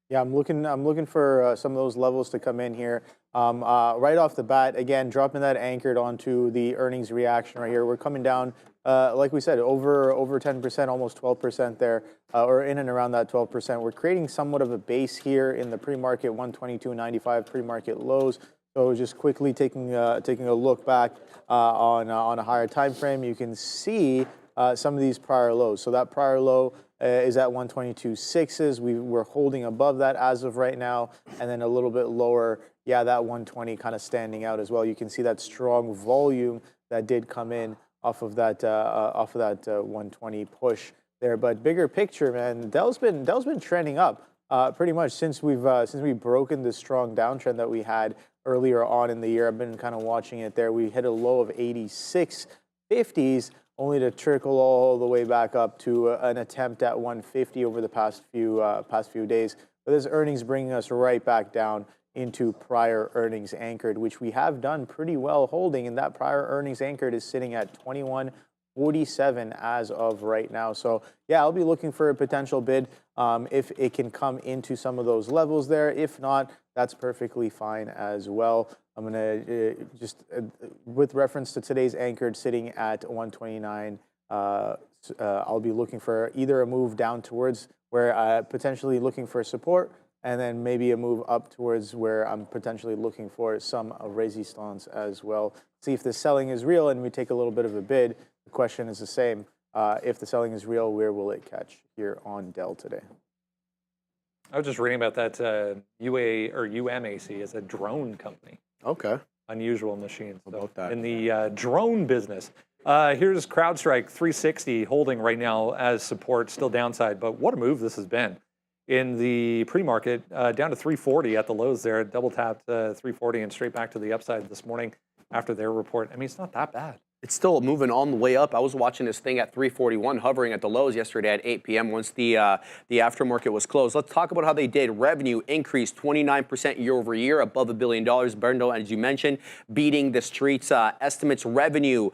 Yeah, I'm looking for some of those levels to come in here. Right off the bat, again, dropping that anchored onto the earnings reaction right here. We're coming down, like we said, over 10%, almost 12% there, or in and around that 12%. We're creating somewhat of a base here in the pre-market 122.95 pre-market lows. So just quickly taking a look back on a higher time frame, you can see some of these prior lows. So that prior low is at 122.6s. We're holding above that as of right now, and then a little bit lower. Yeah, that 120 kind of standing out as well. You can see that strong volume that did come in off of that 120 push there. But bigger picture, man, Dell's been trending up pretty much since we've broken the strong downtrend that we had earlier on in the year. I've been kind of watching it there. We hit a low of 86.50s. Only to trickle all the way back up to an attempt at 150 over the past few days. But this earnings bringing us right back down into prior earnings anchored, which we have done pretty well holding, and that prior earnings anchored is sitting at 21.47 as of right now. So yeah, I'll be looking for a potential bid if it can come into some of those levels there. If not, that's perfectly fine as well. I'm going to just, with reference to today's anchored sitting at 129, I'll be looking for either a move down towards where potentially looking for support, and then maybe a move up towards where I'm potentially looking for some resistance as well. See if the selling is real and we take a little bit of a bid. The question is the same. If the selling is real, where will it catch here on Dell today? I was just reading about that UMAC is a drone company. Okay. Unusual machines. How about that? In the drone business. Here's CrowdStrike 360 holding right now as support, still downside, but what a move this has been. In the pre-market, down to 340 at the lows there, double tapped 340 and straight back to the upside this morning after their report. I mean, it's not that bad. It's still moving on the way up. I was watching this thing at 341, hovering at the lows yesterday at 8 p.m. once the aftermarket was closed. Let's talk about how they did. Revenue increased 29% year over year, above $1 billion. Berndo, as you mentioned, beating the street's estimates. Revenue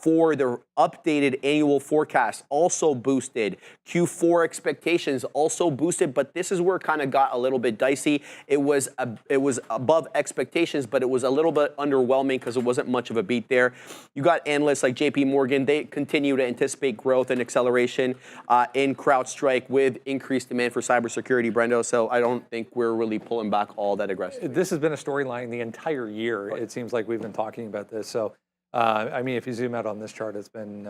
for the updated annual forecast also boosted. Q4 expectations also boosted, but this is where it kind of got a little bit dicey. It was above expectations, but it was a little bit underwhelming because it wasn't much of a beat there. You got analysts like JP Morgan, they continue to anticipate growth and acceleration in CrowdStrike with increased demand for cybersecurity, Brendo. So I don't think we're really pulling back all that aggressively. This has been a storyline the entire year. It seems like we've been talking about this. So, I mean, if you zoom out on this chart, it's been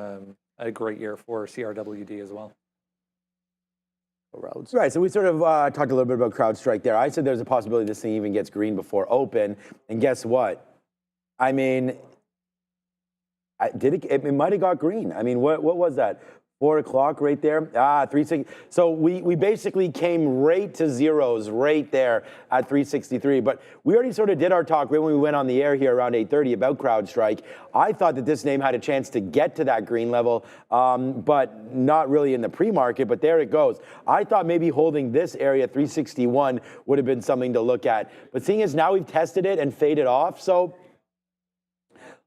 a great year for CRWD as well. Right, so we sort of talked a little bit about CrowdStrike there. I said there's a possibility this thing even gets green before open. And guess what? I mean, it might have got green. I mean, what was that? 4 o'clock right there? 360. So we basically came right to zeros right there at 363. But we already sort of did our talk right when we went on the air here around 8:30 about CrowdStrike. I thought that this name had a chance to get to that green level, but not really in the pre-market, but there it goes. I thought maybe holding this area, 361, would have been something to look at. But seeing as now we've tested it and faded off, so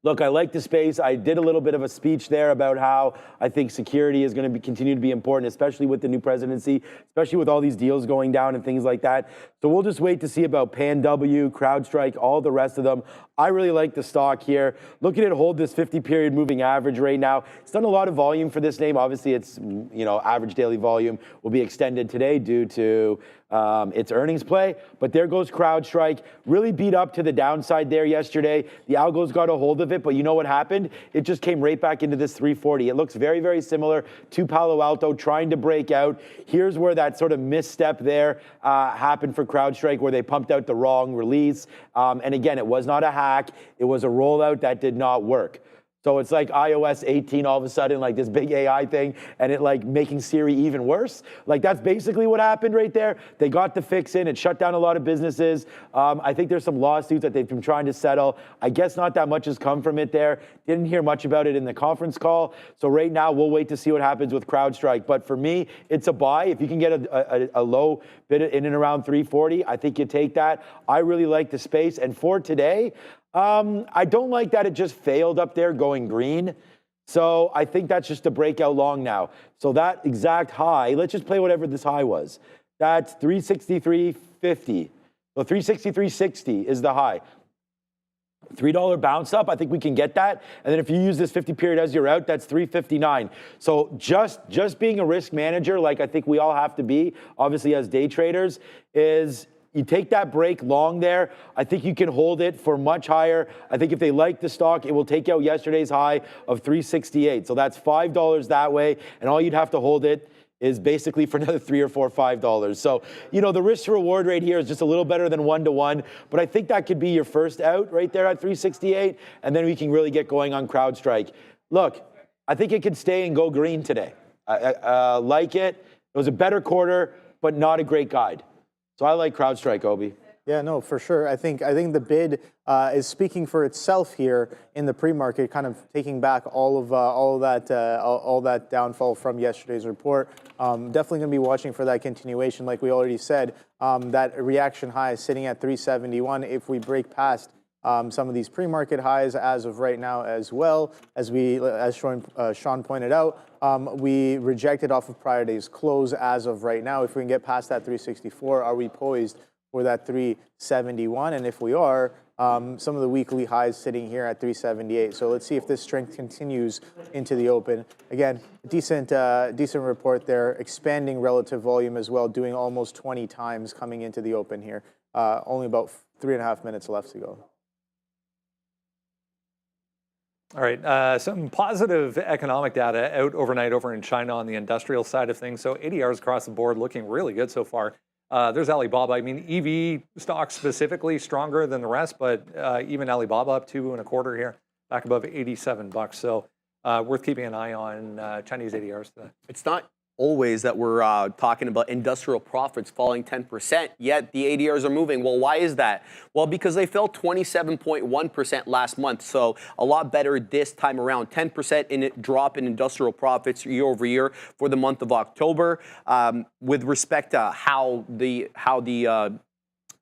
look, I like the space. I did a little bit of a speech there about how I think security is going to continue to be important, especially with the new presidency, especially with all these deals going down and things like that. So we'll just wait to see about PanW, CrowdStrike, all the rest of them. I really like the stock here. Look at it hold this 50-period moving average right now. It's done a lot of volume for this name. Obviously, it's, average daily volume will be extended today due to its earnings play. But there goes CrowdStrike, really beat up to the downside there yesterday. The algos got a hold of it, but you know what happened? It just came right back into this 340. It looks very, very similar to Palo Alto trying to break out. Here's where that sort of misstep there happened for CrowdStrike, where they pumped out the wrong release. And again, it was not a hack. It was a rollout that did not work. So it's like iOS 18 all of a sudden, like this big AI thing, and it like making Siri even worse. Like that's basically what happened right there. They got the fix in. It shut down a lot of businesses. I think there's some lawsuits that they've been trying to settle. I guess not that much has come from it there. Didn't hear much about it in the conference call. So right now we'll wait to see what happens with CrowdStrike. But for me, it's a buy. If you can get a low bid in and around 340, I think you take that. I really like the space. And for today, I don't like that it just failed up there going green. So I think that's just a breakout long now. So that exact high, let's just play whatever this high was. That's 363.50. So 363.60 is the high. $3 bounce up, I think we can get that. And then if you use this 50 period as your out, that's 359. So just being a risk manager, like I think we all have to be, obviously as day traders, is you take that break long there. I think you can hold it for much higher. I think if they like the stock, it will take out yesterday's high of 368. So that's $5 that way. And all you'd have to hold it is basically for another $3 or $4, $5. So, you know, the risk to reward rate here is just a little better than 1-to-1. But I think that could be your first out right there at 368. And then we can really get going on CrowdStrike. Look, I think it could stay and go green today. I like it. It was a better quarter, but not a great guide. So I like CrowdStrike, Obi. Yeah, no, for sure. I think the bid is speaking for itself here in the pre-market, kind of taking back all that downfall from yesterday's report. Definitely going to be watching for that continuation, like we already said. That reaction high is sitting at 371. If we break past some of these pre-market highs as of right now, as well as Sean pointed out, we rejected off of prior day's close as of right now. If we can get past that 364, are we poised for that 371? And if we are, some of the weekly highs sitting here at 378. So let's see if this strength continues into the open. Again, decent report there, expanding relative volume as well, doing almost 20 times coming into the open here. Only about 3.5 minutes left to go. All right, some positive economic data out overnight over in China on the industrial side of things. So ADRs across the board looking really good so far. There's Alibaba. I mean, EV stocks specifically stronger than the rest, but even Alibaba up 2.25 here, back above $87. So worth keeping an eye on Chinese ADRs today. It's not always that we're talking about industrial profits falling 10%, yet the ADRs are moving. Well, why is that? Well, because they fell 27.1% last month, so a lot better this time around. 10% in drop in industrial profits year over year for the month of October. With respect to how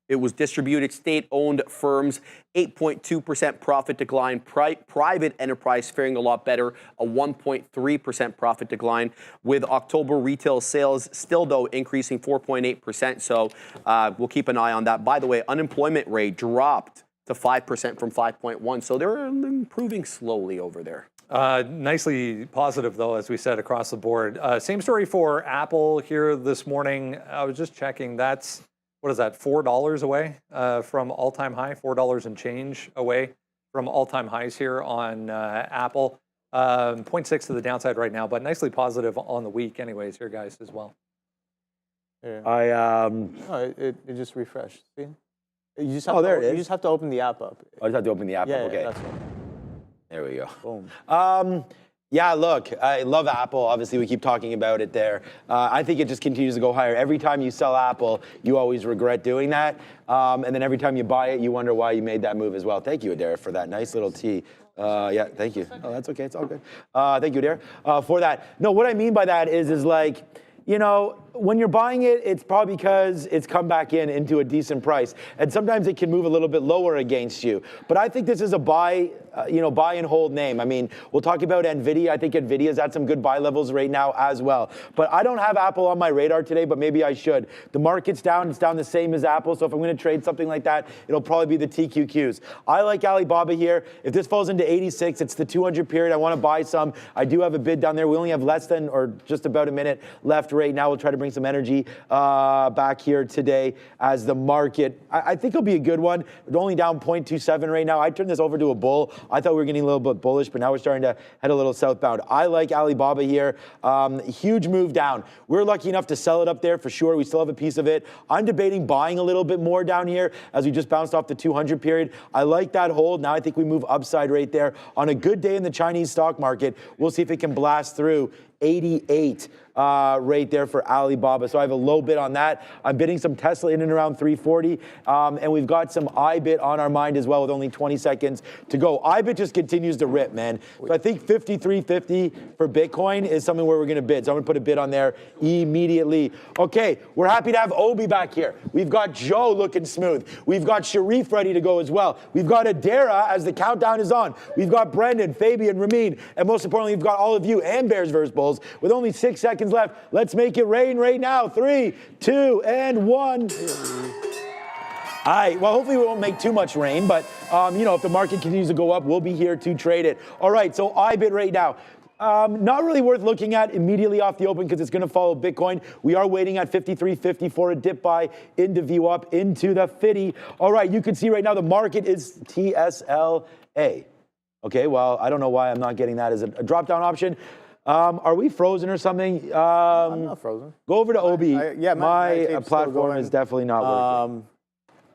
it was distributed, state-owned firms, 8.2% profit decline. Private enterprise faring a lot better, a 1.3% profit decline. With October retail sales still, though, increasing 4.8%. So we'll keep an eye on that. By the way, unemployment rate dropped to 5% from 5.1. So they're improving slowly over there. Nicely positive, though, as we said, across the board. Same story for Apple here this morning. I was just checking. That's... what is that, $4 away from all-time high, $4 and change away from all-time highs here on Apple. 0.6 to the downside right now, but nicely positive on the week anyways here, guys, as well. Yeah. It just refreshed. See? You just have there it is. You just have to open the app up. I just have to open the app up, okay. That's right. There we go. Boom. Yeah, look, I love Apple. Obviously, we keep talking about it there. I think it just continues to go higher. Every time you sell Apple, you always regret doing that. And then every time you buy it, you wonder why you made that move as well. Thank you, Adair, for that nice little tea. Yeah, thank you. Oh, that's okay. It's all good. Thank you, Adair, for that. No, what I mean by that is like, you know, when you're buying it, it's probably because it's come back into a decent price. And sometimes it can move a little bit lower against you. But I think this is a buy and hold name. I mean, we'll talk about NVIDIA. I think NVIDIA's at some good buy levels right now as well. But I don't have Apple on my radar today, but maybe I should. The market's down. It's down the same as Apple. So if I'm going to trade something like that, it'll probably be the TQQs. I like Alibaba here. If this falls into 86, it's the 200 period. I want to buy some. I do have a bid down there. We only have less than or just about a minute left right now. We'll try to bring some energy back here today as the market, I think it'll be a good one. We're only down 0.27 right now. I turned this over to a bull. I thought we were getting a little bit bullish, but now we're starting to head a little southbound. I like Alibaba here. Huge move down. We're lucky enough to sell it up there for sure. We still have a piece of it. I'm debating buying a little bit more down here as we just bounced off the 200 period. I like that hold. Now I think we move upside right there. On a good day in the Chinese stock market, we'll see if it can blast through 88 right there for Alibaba. So I have a low bid on that. I'm bidding some Tesla in and around 340. And we've got some IBIT on our mind as well with only 20 seconds to go. IBIT just continues to rip, man. So I think 53.50 for Bitcoin is something where we're going to bid. So I'm going to put a bid on there immediately. Okay, we're happy to have Obi back here. We've got Joe looking smooth. We've got Sharif ready to go as well. We've got Adara as the countdown is on. We've got Brendan, Fabian, Ramin, and most importantly, we've got all of you and Bears vs. Bulls. With only 6 seconds left, let's make it rain right now. 3, 2, and 1. All right, well, hopefully we won't make too much rain, but, you know, if the market continues to go up, we'll be here to trade it. All right, so IBIT right now. Not really worth looking at immediately off the open because it's going to follow Bitcoin. We are waiting at 53.50 for a dip buy into view up into the 50. All right, you can see right now the market is TSLA. Okay, well, I don't know why I'm not getting that as a drop-down option. Are we frozen or something? I'm not frozen. Go over to Obi. My my platform is definitely not working.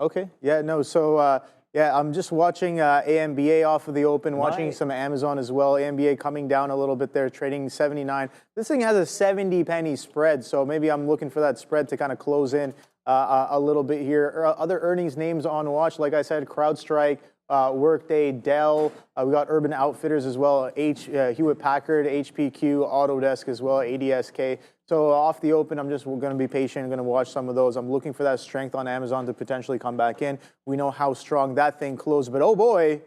Okay. Yeah, no. So, yeah, I'm just watching AMBA off of the open, watching some Amazon as well. AMBA coming down a little bit there, trading 79. This thing has a 70 penny spread, so maybe I'm looking for that spread to kind of close in a little bit here. Other earnings names on watch, like I said, CrowdStrike, Workday, Dell, we got Urban Outfitters as well, Hewlett Packard, HPQ, Autodesk as well, ADSK. So off the open, I'm just going to be patient, going to watch some of those. I'm looking for that strength on Amazon to potentially come back in. We know how strong that thing closed, but oh boy,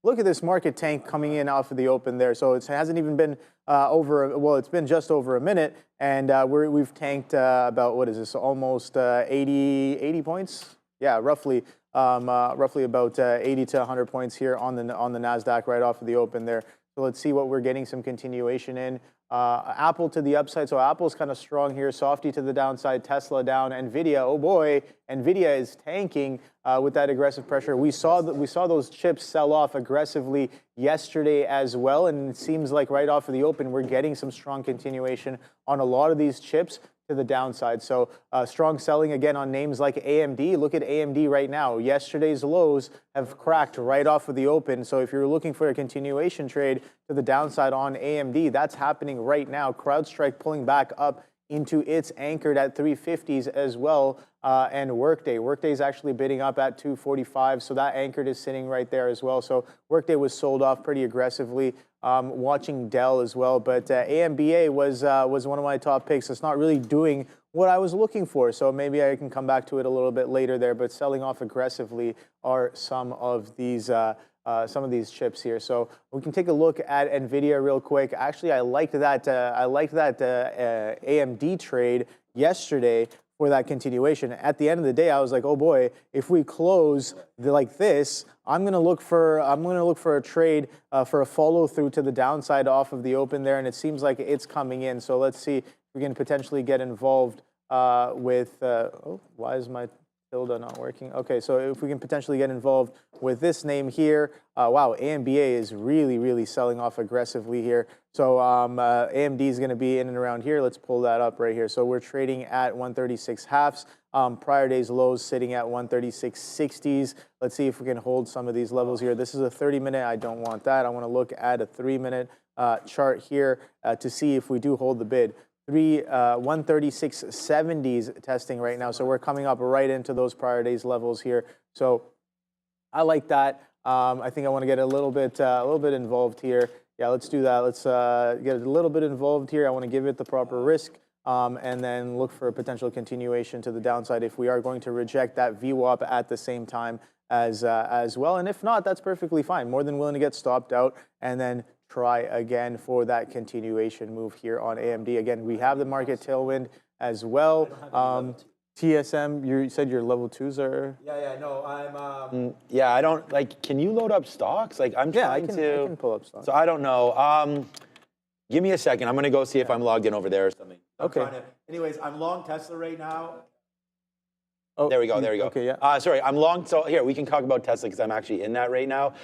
look at this market tank coming in off of the open there. So it hasn't even been it's been just over a minute, and we've tanked about, what is this, almost 80 points? Yeah, roughly about 80 to 100 points here on the NASDAQ right off of the open there. So let's see what we're getting some continuation in. Apple to the upside, so Apple's kind of strong here. Softy to the downside, Tesla down, Nvidia, oh boy, Nvidia is tanking with that aggressive pressure. We saw those chips sell off aggressively yesterday as well, and it seems like right off of the open we're getting some strong continuation on a lot of these chips to the downside. So strong selling again on names like AMD. Look at AMD right now. Yesterday's lows have cracked right off of the open. So if you're looking for a continuation trade to the downside on AMD, that's happening right now. CrowdStrike pulling back up into its anchored at 350s as well. And Workday. Workday's actually bidding up at 245. So that anchored is sitting right there as well. So Workday was sold off pretty aggressively. Watching Dell as well, but AMBA was one of my top picks. It's not really doing what I was looking for, so maybe I can come back to it a little bit later there. But selling off aggressively are some of these chips here. So we can take a look at Nvidia real quick. Actually, I liked that AMD trade yesterday for that continuation. At the end of the day, I was like, oh boy, if we close like this, I'm gonna look for a trade for a follow through to the downside off of the open there, and it seems like it's coming in. So let's see if we can potentially get involved with. Why is my tilde not working? Okay, so if we can potentially get involved with this name here. Wow, AMBA is really selling off aggressively here. So AMD is going to be in and around here. Let's pull that up right here. So we're trading at 136 halves. Prior day's lows sitting at 136.60s. Let's see if we can hold some of these levels here. This is a 30-minute. I don't want that. I want to look at a 3-minute chart here to see if we do hold the bid. 136.70s testing right now. So we're coming up right into those prior days levels here. So I like that. I think I want to get a little bit involved here. Yeah, let's do that. Let's get a little bit involved here. I want to give it the proper risk. And then look for a potential continuation to the downside if we are going to reject that VWAP at the same time as well. And if not, that's perfectly fine. More than willing to get stopped out and then try again for that continuation move here on AMD. Again, we have the market tailwind as well. TSM, you said your level 2s are? Yeah, I don't, like, can you load up stocks? Like, I'm trying to. I can pull up stocks. So I don't know. Give me a second. I'm going to go see if I'm logged in over there or something. Okay. Anyways, I'm long Tesla right now. Oh, There we go. There we go. Okay, yeah. Sorry, I'm long. So here we can talk about Tesla because I'm actually in that right now.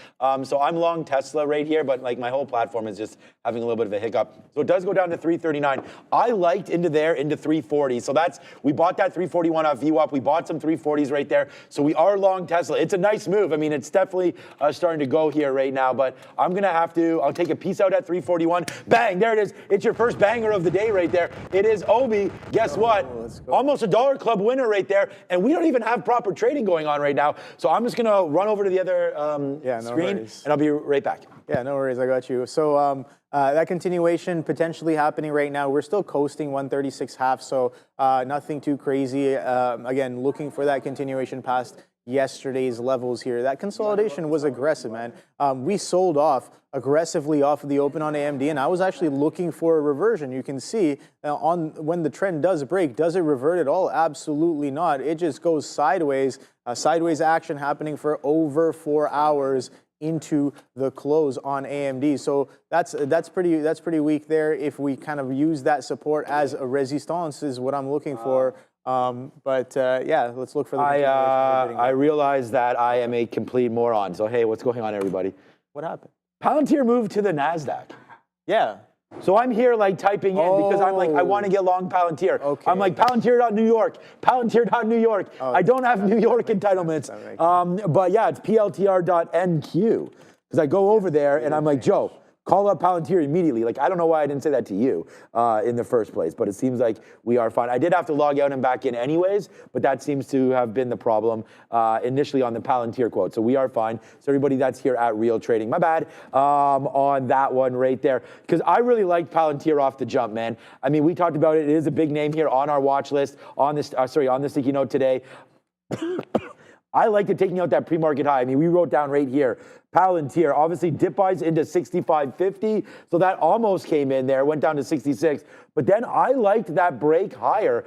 So I'm long Tesla right here, but like my whole platform is just having a little bit of a hiccup. So it does go down to 339. I liked into 340. So we bought that 341 off VWAP. We bought some 340s right there. So we are long Tesla. It's a nice move. I mean, it's definitely starting to go here right now. But I'm gonna I'll take a piece out at 341. Bang! There it is. It's your first banger of the day right there. It is Obi. Guess what? Let's go. Almost a $1 Club winner right there. And we don't even have proper trading going on right now. So I'm just going to run over to the other screen, worries. and I'll be right back. Yeah, no worries. I got you. So that continuation potentially happening right now. We're still coasting 136.5, so nothing too crazy. Again, looking for that continuation past yesterday's levels here. That consolidation was aggressive, man. We sold off aggressively off of the open on AMD, and I was actually looking for a reversion. You can see when the trend does break, does it revert at all? Absolutely not. It just goes sideways. Sideways action happening for over 4 hours into the close on AMD. So that's pretty weak there. If we kind of use that support as a resistance is what I'm looking for. Yeah, let's look for the I realize that I am a complete moron. So hey, what's going on, everybody? What happened? Palantir moved to the NASDAQ. Yeah. So I'm here like typing in because I'm like, I want to get long Palantir. Okay. I'm like, Palantir.New York, Palantir.New York. I don't have New York entitlements. But yeah, it's PLTR.NQ. Because I go over there and I'm like, Joe, call up Palantir immediately. Like, I don't know why I didn't say that to you in the first place, but it seems like we are fine. I did have to log out and back in anyways, but that seems to have been the problem initially on the Palantir quote. So we are fine. So everybody that's here at Real Trading, my bad on that one right there. Because I really liked Palantir off the jump, man. I mean, we talked about it. It is a big name here on our watch list, on this, on the sticky note today. I liked it taking out that pre-market high. I mean, we wrote down right here, Palantir, obviously dip buys into 65.50, so that almost came in there, went down to 66. But then I liked that break higher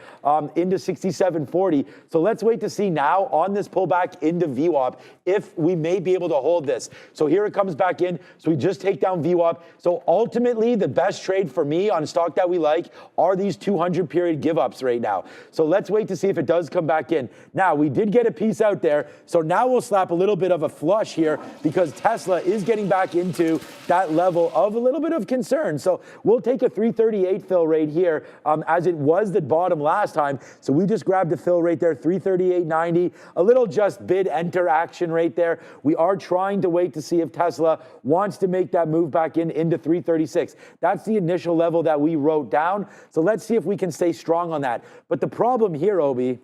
into 67.40. So let's wait to see now on this pullback into VWAP if we may be able to hold this. So here it comes back in. So we just take down VWAP. So ultimately, the best trade for me on a stock that we like are these 200 period give ups right now. So let's wait to see if it does come back in. Now, we did get a piece out there. So now we'll slap a little bit of a flush here because Tesla is getting back into that level of a little bit of concern. So we'll take a 338 fill right here as it was the bottom last time. So we just grabbed a fill right there, 338.90, a little just bid enter action right there. We are trying to wait to see if Tesla wants to make that move back into 336. That's the initial level that we wrote down. So let's see if we can stay strong on that. But the problem here, Obi,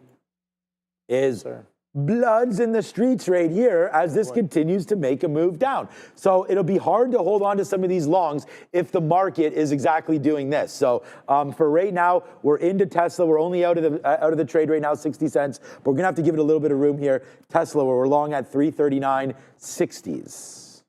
is blood's in the streets right here as this continues to make a move down. So it'll be hard to hold on to some of these longs if the market is exactly doing this. So for right now, we're into Tesla. We're only out of the trade right now, 60 cents. But we're gonna have to give it a little bit of room here. Tesla, where we're long at 339.60s.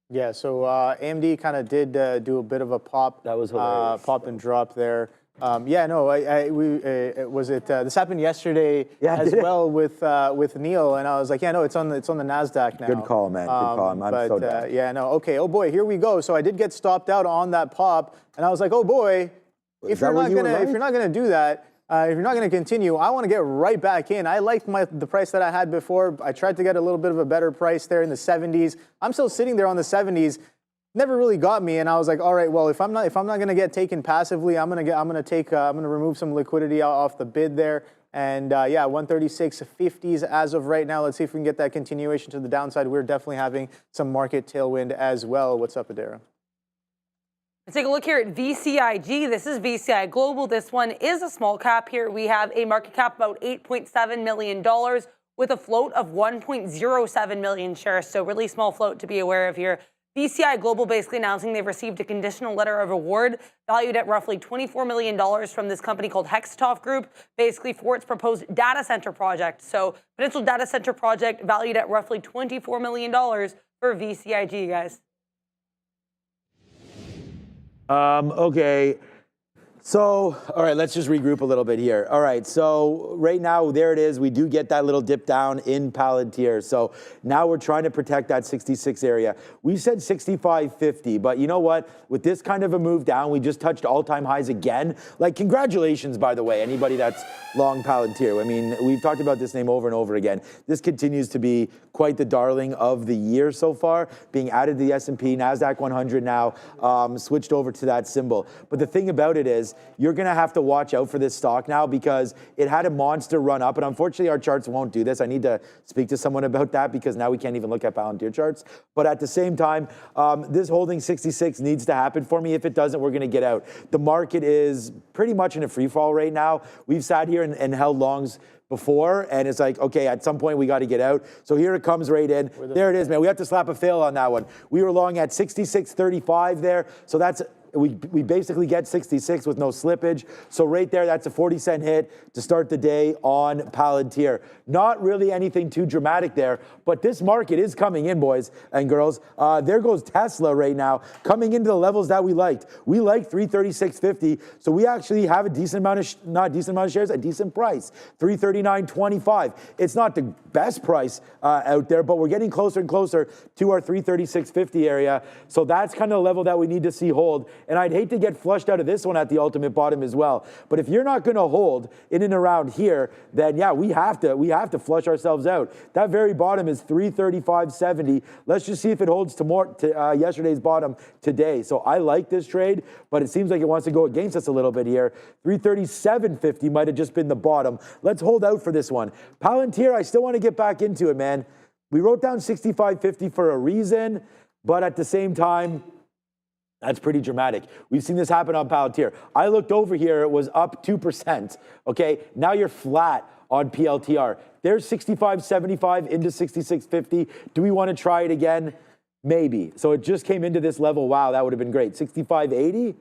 Yeah, so AMD kind of did do a bit of a pop. That was hilarious. Pop and drop there. Yeah, no, this happened yesterday as well with Neil, and I was like, yeah, no, it's on the Nasdaq now. Good call, man. Good call. I'm so down. Yeah, no, okay. Oh boy, here we go. So I did get stopped out on that pop, and I was like, oh boy, if you're not gonna do that. If you're not going to continue, I want to get right back in. I liked the price that I had before. I tried to get a little bit of a better price there in the 70s. I'm still sitting there on the 70s. Never really got me, and I was like, all right, well, if I'm not going to get taken passively, I'm going to remove some liquidity off the bid there. And yeah, 136.50s as of right now. Let's see if we can get that continuation to the downside. We're definitely having some market tailwind as well. What's up, Adara? Let's take a look here at VCIG. This is VCI Global. This one is a small cap here. We have a market cap about $8.7 million with a float of 1.07 million shares. So really small float to be aware of here. VCI Global basically announcing they've received a conditional letter of award valued at roughly $24 million from this company called Hextop Group, basically for its proposed data center project. So potential data center project valued at roughly $24 million for VCIG, guys. Okay, So, all right, let's just regroup a little bit here. All right, so right now, there it is. We do get that little dip down in Palantir. So now we're trying to protect that 66 area. We said 65.50, but you know what? With this kind of a move down, we just touched all-time highs again. Like, congratulations, by the way, anybody that's long Palantir. I mean, we've talked about this name over and over again. This continues to be quite the darling of the year so far, being added to the S&P, NASDAQ 100 now, switched over to that symbol. But the thing about it is, you're going to have to watch out for this stock now because it had a monster run up. And unfortunately, our charts won't do this. I need to speak to someone about that because now we can't even look at Palantir charts. But at the same time, this holding 66 needs to happen for me. If it doesn't, we're going to get out. The market is pretty much in a free fall right now. We've sat here and held longs before, and it's like, okay, at some point we got to get out. So here it comes right in. There it is, man. We have to slap a fail on that one. We were long at 66.35 there. So that's we basically get 66 with no slippage. So right there, that's a 40-cent hit to start the day on Palantir. Not really anything too dramatic there, but this market is coming in, boys and girls. There goes Tesla right now, coming into the levels that we liked. We like 336.50, so we actually have a decent amount of, not a decent amount of shares, a decent price, 339.25. It's not the best price out there, but we're getting closer and closer to our 336.50 area. So that's kind of the level that we need to see hold. And I'd hate to get flushed out of this one at the ultimate bottom as well. But if you're not going to hold in and around here, then yeah, we have to flush ourselves out. That very bottom is 335.70. Let's just see if it holds to yesterday's bottom today. So I like this trade, but it seems like it wants to go against us a little bit here. 337.50 might have just been the bottom. Let's hold out for this one. Palantir, I still want to get back into it, man. We wrote down 65.50 for a reason, but at the same time, that's pretty dramatic. We've seen this happen on Palantir. I looked over here, it was up 2%. Okay, now you're flat on PLTR. There's 65.75 into 66.50. Do we want to try it again? Maybe. So it just came into this level. Wow, that would have been great. 65.80?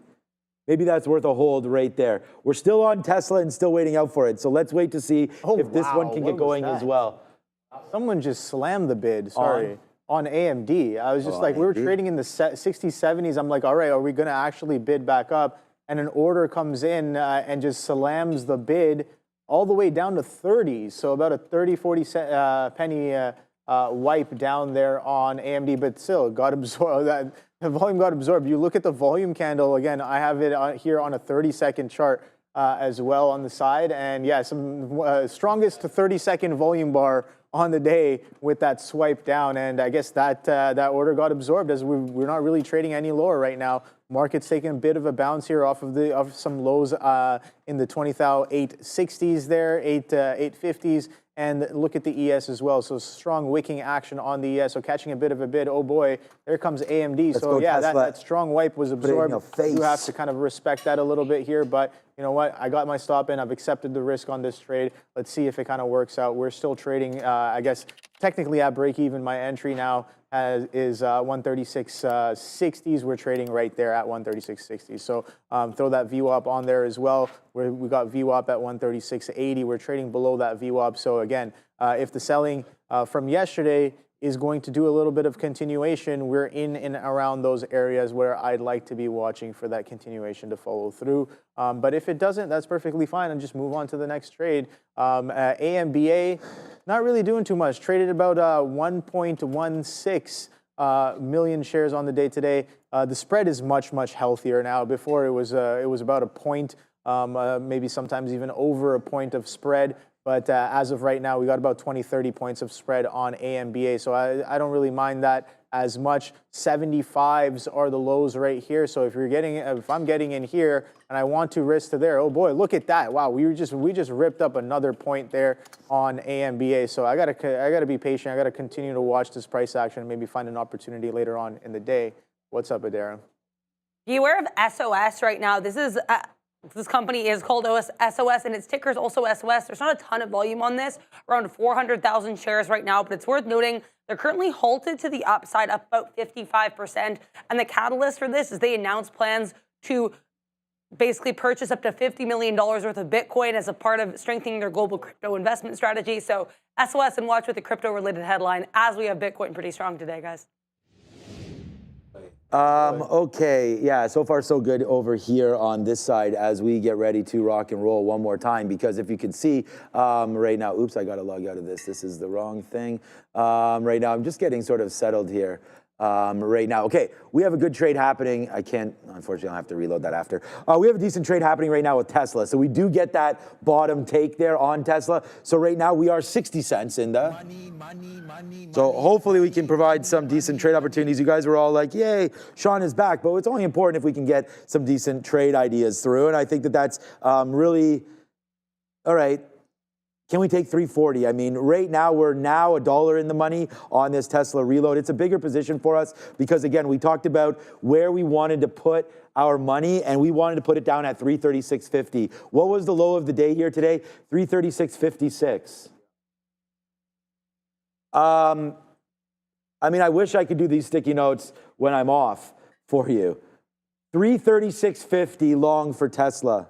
Maybe that's worth a hold right there. We're still on Tesla and still waiting out for it. So let's wait to see if this one can get going as well. Someone just slammed the bid, sorry. On AMD. I was just like, we were trading in the 60s, 70s. I'm like, all right, are we going to actually bid back up? And an order comes in and just slams the bid all the way down to 30s. So about a 30, 40 penny wipe down there on AMD, but still got absorbed. The volume got absorbed. You look at the volume candle, again, I have it here on a 30-second chart as well on the side. And yeah, some strongest 30-second volume bar on the day with that swipe down, and I guess that order got absorbed as we're not really trading any lower right now. Market's taking a bit of a bounce here off of some lows in the 20,860s there, 850s, and look at the ES as well. So strong wicking action on the ES. So catching a bit of a bid. Oh boy, there comes AMD. Let's so yeah, that strong wipe was absorbed. You have to kind of respect that a little bit here, but you know what? I got my stop in. I've accepted the risk on this trade. Let's see if it kind of works out. We're still trading, I guess, technically at break even. My entry now is 136.60s. We're trading right there at 136.60. So throw that VWAP on there as well. We got VWAP at 136.80. We're trading below that VWAP. So again, if the selling from yesterday is going to do a little bit of continuation, we're in and around those areas where I'd like to be watching for that continuation to follow through. But if it doesn't, that's perfectly fine and just move on to the next trade. AMBA, not really doing too much. Traded about 1.16 million shares on the day today. The spread is much, much healthier now. Before it was about a point, maybe sometimes even over a point of spread. But as of right now, we got about 20, 30 points of spread on AMBA. So I don't really mind that as much. 75s are the lows right here. So if I'm getting in here and I want to risk to there, oh boy, look at that. Wow, we just ripped up another point there on AMBA. So I gotta be patient. I gotta continue to watch this price action and maybe find an opportunity later on in the day. What's up, Adara? Be aware of SOS right now. This company is called SOS, and its ticker is also SOS. There's not a ton of volume on this, around 400,000 shares right now, but it's worth noting they're currently halted to the upside, up about 55%. And the catalyst for this is they announced plans to basically purchase up to $50 million worth of Bitcoin as a part of strengthening their global crypto investment strategy. So SOS, and watch with the crypto-related headline as we have Bitcoin pretty strong today, guys. Okay, yeah, so far so good over here on this side as we get ready to rock and roll one more time, because if you can see right now, oops, I gotta log out of this. This is the wrong thing. Right now, I'm just getting sort of settled here. Right now. Okay, we have a good trade happening. I can't, unfortunately, I'll have to reload that after. We have a decent trade happening right now with Tesla. So we do get that bottom take there on Tesla. So right now we are 60 cents in the. So hopefully we can provide some decent trade opportunities. You guys were all like, yay, Sean is back. But it's only important if we can get some decent trade ideas through. And I think that that's really, all right. Can we take 340? I mean, right now, we're now $1 in the money on this Tesla reload. It's a bigger position for us because, again, we talked about where we wanted to put our money, and we wanted to put it down at 336.50. What was the low of the day here today? 336.56. I mean, I wish I could do these sticky notes when I'm off for you. 336.50 long for Tesla.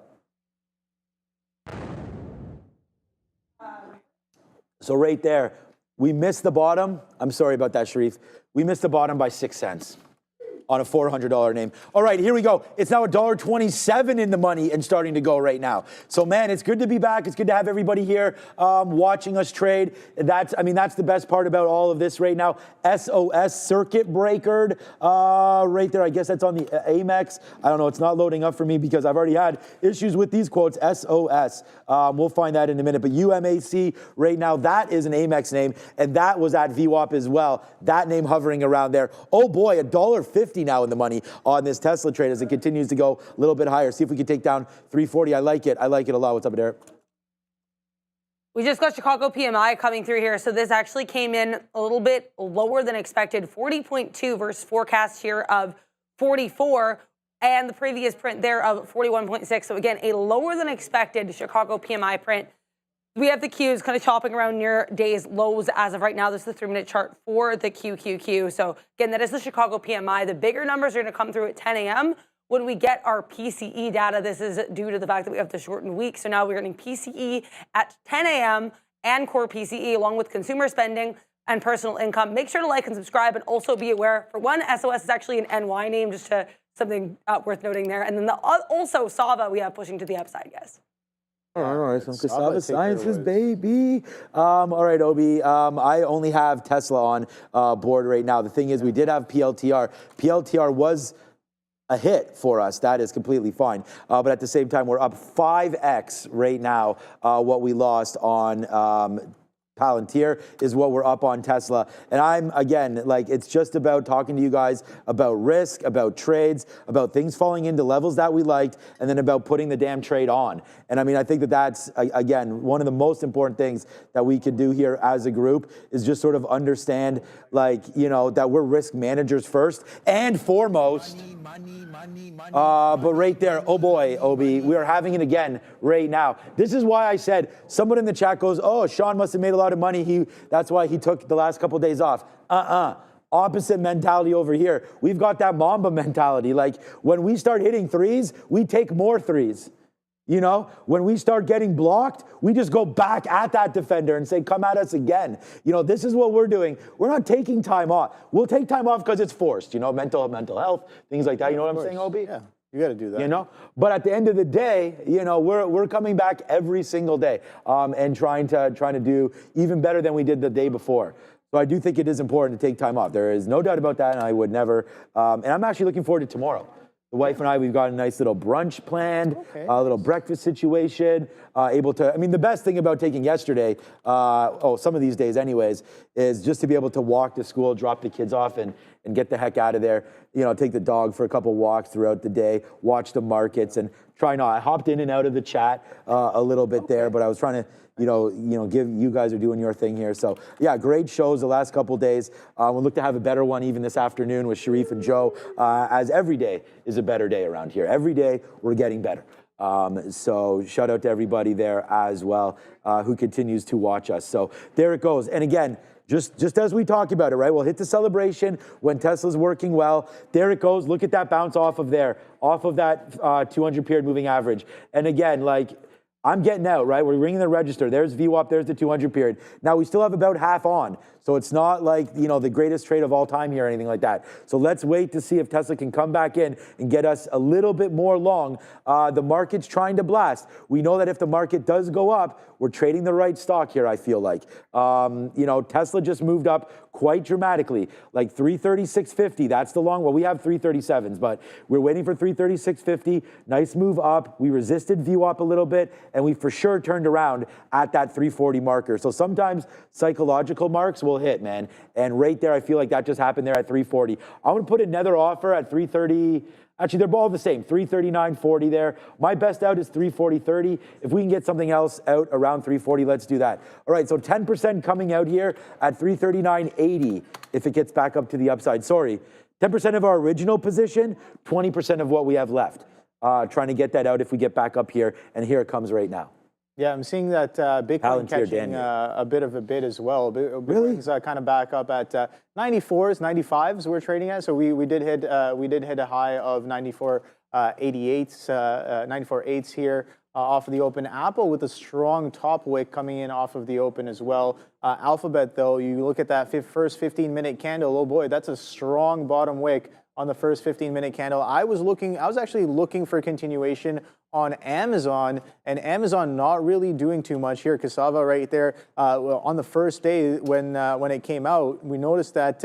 So right there, we missed the bottom. I'm sorry about that, Sharif. We missed the bottom by 6 cents on a $400 name. All right, here we go. It's now $1.27 in the money and starting to go right now. So man, it's good to be back. It's good to have everybody here watching us trade. That's the best part about all of this right now. SOS circuit breakered right there. I guess that's on the Amex. I don't know. It's not loading up for me because I've already had issues with these quotes. SOS. We'll find that in a minute. But UMAC right now, that is an Amex name, and that was at VWAP as well. That name hovering around there. Oh boy, $1.50 now in the money on this Tesla trade as it continues to go a little bit higher. See if we can take down 340. I like it. I like it a lot. What's up, Derek? We just got Chicago PMI coming through here. So this actually came in a little bit lower than expected, 40.2 versus forecast here of 44, and the previous print there of 41.6. So again, a lower than expected Chicago PMI print. We have the Qs kind of chopping around near day's lows as of right now. This is the 3-minute chart for the QQQ. So again, that is the Chicago PMI. The bigger numbers are going to come through at 10 a.m. when we get our PCE data. This is due to the fact that we have the shortened week. So now we're getting PCE at 10 a.m. and core PCE along with consumer spending and personal income. Make sure to like and subscribe, and also be aware, for one, SOS is actually an NY name, just to something worth noting there. And then also Sava we have pushing to the upside, guys. All right, some cassava sciences, baby. All right, Obi, I only have Tesla on board right now. The thing is, we did have PLTR. PLTR was a hit for us. That is completely fine. But at the same time, we're up 5x right now. What we lost on Palantir is what we're up on Tesla. And I'm, again, like, it's just about talking to you guys about risk, about trades, about things falling into levels that we liked, and then about putting the damn trade on. And I mean, I think that that's, again, one of the most important things that we could do here as a group is just sort of understand, like, you know, that we're risk managers first and foremost. But right there, oh boy, Obi, we are having it again right now. This is why I said, someone in the chat goes, oh, Sean must have made a lot of money. That's why he took the last couple of days off. Opposite mentality over here. We've got that Mamba mentality. Like, when we start hitting threes, we take more threes. You know, when we start getting blocked, we just go back at that defender and say, come at us again. You know, this is what we're doing. We're not taking time off. We'll take time off because it's forced, you know, mental health, things like that. You know what I'm saying, Obi? Yeah, you got to do that. You know, but at the end of the day, you know, we're coming back every single day and trying to do even better than we did the day before. So I do think it is important to take time off. There is no doubt about that, and I would never. And I'm actually looking forward to tomorrow. The wife and I, we've got a nice little brunch planned, a little breakfast situation, able to, I mean, the best thing about taking yesterday, some of these days anyways, is just to be able to walk to school, drop the kids off and get the heck out of there, you know, take the dog for a couple walks throughout the day, watch the markets and I hopped in and out of the chat a little bit there, but I was trying to, you know, give you guys are doing your thing here. So yeah, great shows the last couple days. We'll look to have a better one even this afternoon with Sharif and Joe, as every day is a better day around here. Every day we're getting better. So shout out to everybody there as well, who continues to watch us. So there it goes. And again, just as we talked about it, right? We'll hit the celebration when Tesla's working well. There it goes. Look at that bounce off of there, off of that 200 period moving average. And again, like, I'm getting out, right? We're ringing the register. There's VWAP, there's the 200 period. Now we still have about half on. So it's not like, you know, the greatest trade of all time here or anything like that. So let's wait to see if Tesla can come back in and get us a little bit more long. The market's trying to blast. We know that if the market does go up, we're trading the right stock here, I feel like. You know, Tesla just moved up quite dramatically, like 336.50. That's the long, well, we have 337s, but we're waiting for 336.50. Nice move up. We resisted VWAP a little bit, and we for sure turned around at that 340 marker. So sometimes psychological marks will hit, man. And right there, I feel like that just happened there at 340. I'm gonna put another offer at 330. Actually, they're all the same, 339.40 there. My best out is 340.30. If we can get something else out around 340, let's do that. All right, so 10% coming out here at 339.80 if it gets back up to the upside. Sorry, 10% of our original position, 20% of what we have left. Trying to get that out if we get back up here, and here it comes right now. Yeah, I'm seeing that Bitcoin Palantir, catching a bit of a bid as well. Really? Bitcoin's kind of back up at 94s, 95s we're trading at. So we did hit a high of 94.88s here off of the open. Apple with a strong top wick coming in off of the open as well. Alphabet though, you look at that first 15-minute candle. Oh boy, that's a strong bottom wick on the first 15-minute candle. I was actually looking for continuation on Amazon, and Amazon not really doing too much here. Cassava right there on the first day when it came out, we noticed that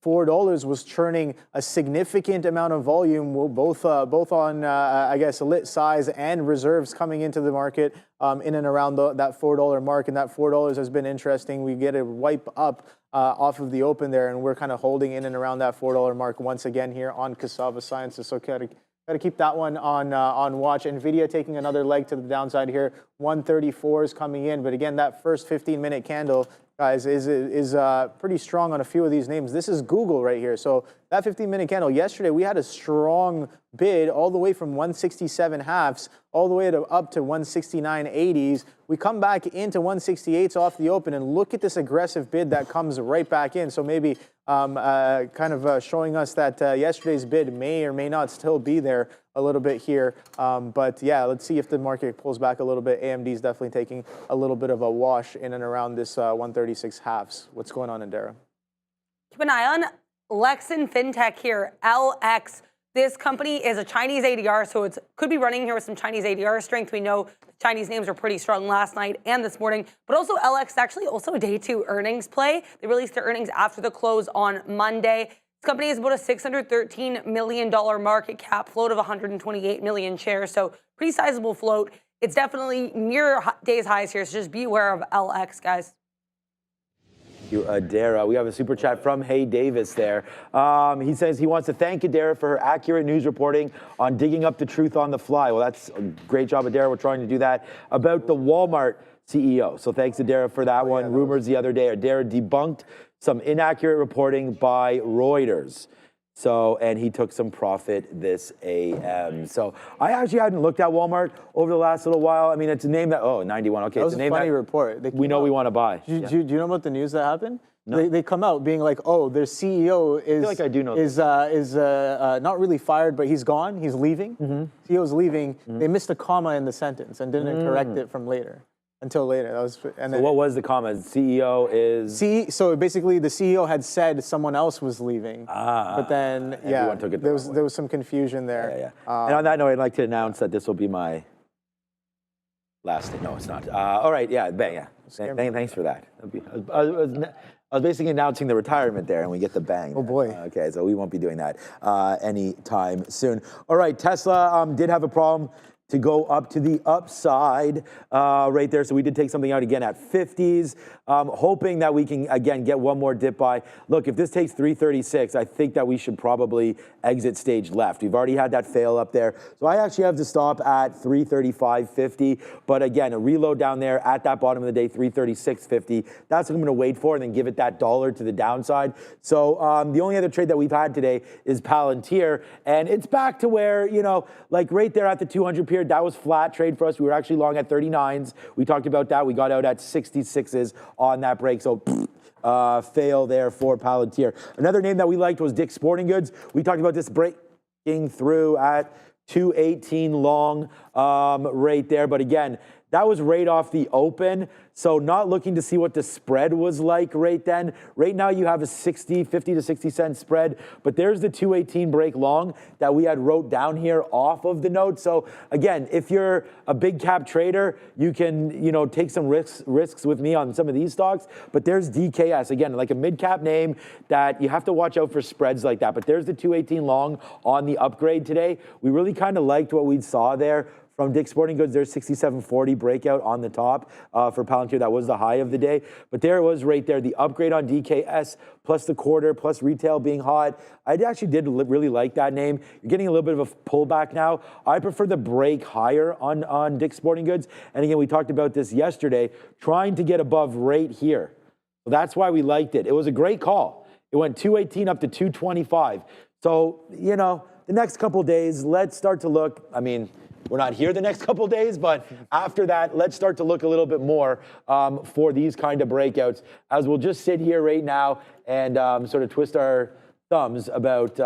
$4 was churning a significant amount of volume, both on I guess lit size and reserves coming into the market in and around that $4 mark, and that $4 has been interesting. We get a wipe up off of the open there, and we're kind of holding in and around that $4 mark once again here on Cassava Sciences. So got to keep that one on watch. NVIDIA taking another leg to the downside here. 134 is coming in, but again, that first 15-minute candle, guys, is pretty strong on a few of these names. This is Google right here. So that 15-minute candle yesterday, we had a strong bid all the way from 167 halves all the way up to 169 80s. We come back into 168s off the open, and look at this aggressive bid that comes right back in. So maybe kind of showing us that yesterday's bid may or may not still be there a little bit here. But yeah, let's see if the market pulls back a little bit. AMD is definitely taking a little bit of a wash in and around this 136 halves. What's going on in Dara? Keep an eye on Lexin FinTech here, LX. This company is a Chinese ADR, so it could be running here with some Chinese ADR strength. We know Chinese names were pretty strong last night and this morning, but also LX actually also a day two earnings play. They released their earnings after the close on Monday. This company is about a $613 million market cap, float of 128 million shares, so pretty sizable float. It's definitely near day's highs here, so just be aware of LX, guys. You, Adara. We have a super chat from Hey Davis there. He says he wants to thank Adara for her accurate news reporting on digging up the truth on the fly. Well, that's a great job, Adara. We're trying to do that about the Walmart CEO. So thanks, Adara, for that one. Rumors the other day, Adara debunked some inaccurate reporting by Reuters. So, and he took some profit this AM. So I actually hadn't looked at Walmart over the last little while. I mean, it's a name that, 91, okay. That was it's a name funny that report. We know we want to buy. Do you know about the news that happened? No. They come out being like, oh, their CEO is, I feel like I do know is not really fired, but he's gone. He's leaving. CEO's leaving. They missed a comma in the sentence and didn't correct it until later. That was, and So what was the comment? CEO is... So basically, the CEO had said someone else was leaving, but then took it there was some confusion there. And on that note, I'd like to announce that this will be my last day. No, it's not. All right, bang, yeah. Thanks for that. I was basically announcing the retirement there, and we get the bang. Oh boy. Okay, so we won't be doing that anytime soon. All right, Tesla did have a problem to go up to the upside right there. So we did take something out again at 50s, hoping that we can, again, get one more dip buy. Look, if this takes 336, I think that we should probably exit stage left. We've already had that fail up there. So I actually have to stop at 335.50. But again, a reload down there at that bottom of the day, 336.50. That's what I'm going to wait for, and then give it that dollar to the downside. So the only other trade that we've had today is Palantir. And it's back to where, you know, like right there at the 200 period, that was flat trade for us. We were actually long at 39s. We talked about that. We got out at 66s on that break. So fail there for Palantir. Another name that we liked was Dick's Sporting Goods. We talked about this breaking through at 218 long right there. But again, that was right off the open. So not looking to see what the spread was like right then. Right now you have a 50 to 60 cent spread, but there's the 218 break long that we had wrote down here off of the note. So again, if you're a big cap trader, you can, you know, take some risks with me on some of these stocks, but there's DKS, again, like a mid cap name that you have to watch out for spreads like that. But there's the 218 long on the upgrade today. We really kind of liked what we saw there. From Dick's Sporting Goods, there's 67.40 breakout on the top for Palantir. That was the high of the day. But there it was right there, the upgrade on DKS, plus the quarter, plus retail being hot. I actually did really like that name. You're getting a little bit of a pullback now. I prefer the break higher on Dick's Sporting Goods. And again, we talked about this yesterday, trying to get above right here. So that's why we liked it. It was a great call. It went 218 up to 225. So, you know, the next couple of days, let's start to look. I mean, we're not here the next couple of days, but after that, let's start to look a little bit more for these kind of breakouts, as we'll just sit here right now and sort of twist our thumbs about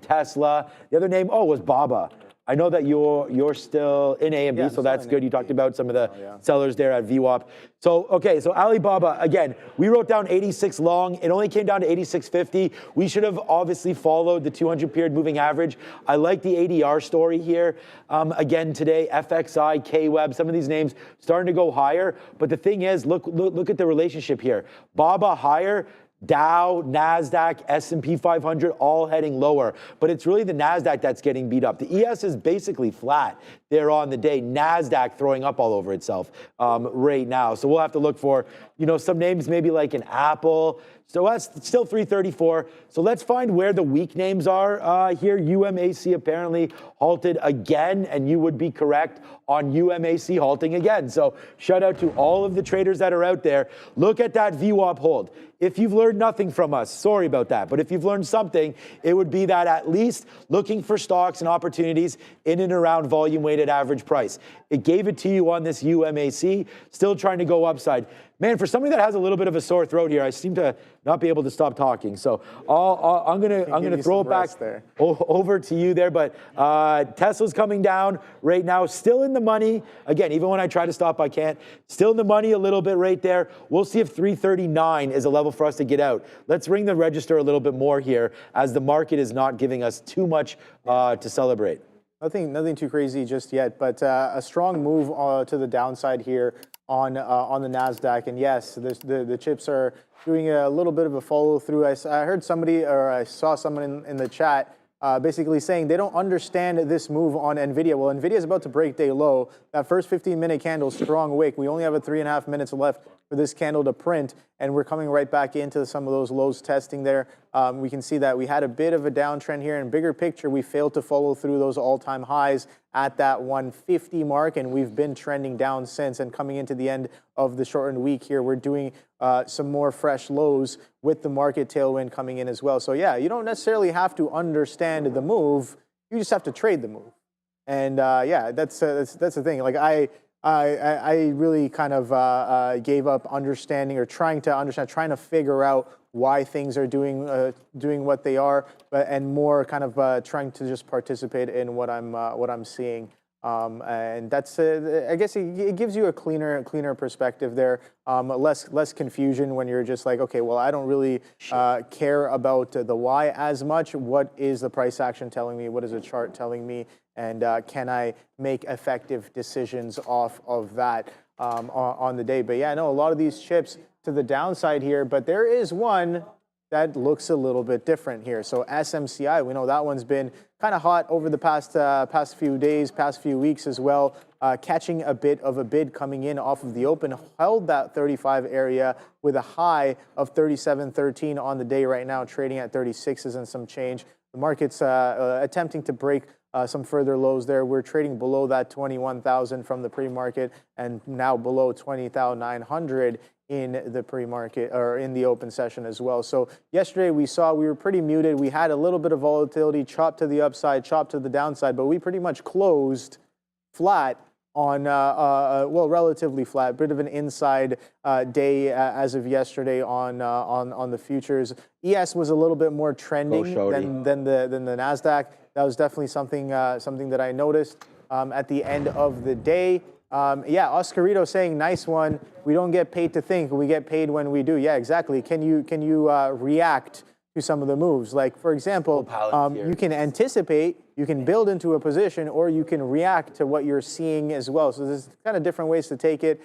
Tesla. The other name, was Baba. I know that you're still in AMD, so that's good. You talked about some of the sellers there at VWAP. So, okay, so Alibaba, again, we wrote down 86 long. It only came down to 86.50. We should have obviously followed the 200-period moving average. I like the ADR story here. Again, today, FXI, KWeb, some of these names starting to go higher. But the thing is, look at the relationship here. Baba higher, Dow, NASDAQ, S&P 500, all heading lower. But it's really the NASDAQ that's getting beat up. The ES is basically flat there on the day. NASDAQ throwing up all over itself right now. So we'll have to look for, you know, some names maybe like an Apple. So that's still 334. So let's find where the weak names are here. UMAC apparently halted again, and you would be correct on UMAC halting again. So shout out to all of the traders that are out there. Look at that VWAP hold. If you've learned nothing from us, sorry about that. But if you've learned something, it would be that at least looking for stocks and opportunities in and around volume weighted average price. It gave it to you on this UMAC, still trying to go upside. Man, for somebody that has a little bit of a sore throat here, I seem to not be able to stop talking. So I'm gonna throw it back over to you there. But Tesla's coming down right now, still in the money. Again, even when I try to stop, I can't. Still in the money a little bit right there. We'll see if 339 is a level for us to get out. Let's ring the register a little bit more here, as the market is not giving us too much to celebrate. Nothing too crazy just yet, but a strong move to the downside here on the Nasdaq. And yes, the chips are doing a little bit of a follow through. I heard somebody, or I saw someone in the chat basically saying they don't understand this move on NVIDIA. Well, NVIDIA is about to break day low. That first 15-minute candle, strong wick. We only have 3.5 minutes left for this candle to print, and we're coming right back into some of those lows testing there. We can see that we had a bit of a downtrend here. In bigger picture, we failed to follow through those all-time highs at that 150 mark, and we've been trending down since. And coming into the end of the shortened week here, we're doing some more fresh lows with the market tailwind coming in as well. So yeah, you don't necessarily have to understand the move. You just have to trade the move. And yeah, that's the thing. Like I really kind of gave up understanding, or trying to figure out why things are doing what they are, and more kind of trying to just participate in what I'm seeing. And that's I guess it gives you a cleaner perspective there, less confusion when you're just like, okay, well, I don't really care about the why as much. What is the price action telling me? What is the chart telling me? And can I make effective decisions off of that on the day? But yeah, I know a lot of these chips to the downside here, but there is one that looks a little bit different here. So SMCI, we know that one's been kind of hot over the past few days, past few weeks as well, catching a bit of a bid coming in off of the open, held that 35 area with a high of 37.13 on the day right now, trading at 36s and some change. The market's attempting to break some further lows there. We're trading below that 21,000 from the pre-market, and now below 20,900 in the pre-market, or in the open session as well. So yesterday we were pretty muted. We had a little bit of volatility, chopped to the upside, chopped to the downside, but we pretty much closed flat on, well, relatively flat, bit of an inside day as of yesterday on the futures. ES was a little bit more trending than the Nasdaq. that was definitely something that I noticed at the end of the day. Yeah, Oscarito saying, nice one. We don't get paid to think, we get paid when we do. Yeah, exactly. Can you react to some of the moves? Like, for example, you can anticipate, you can build into a position, or you can react to what you're seeing as well. So there's kind of different ways to take it.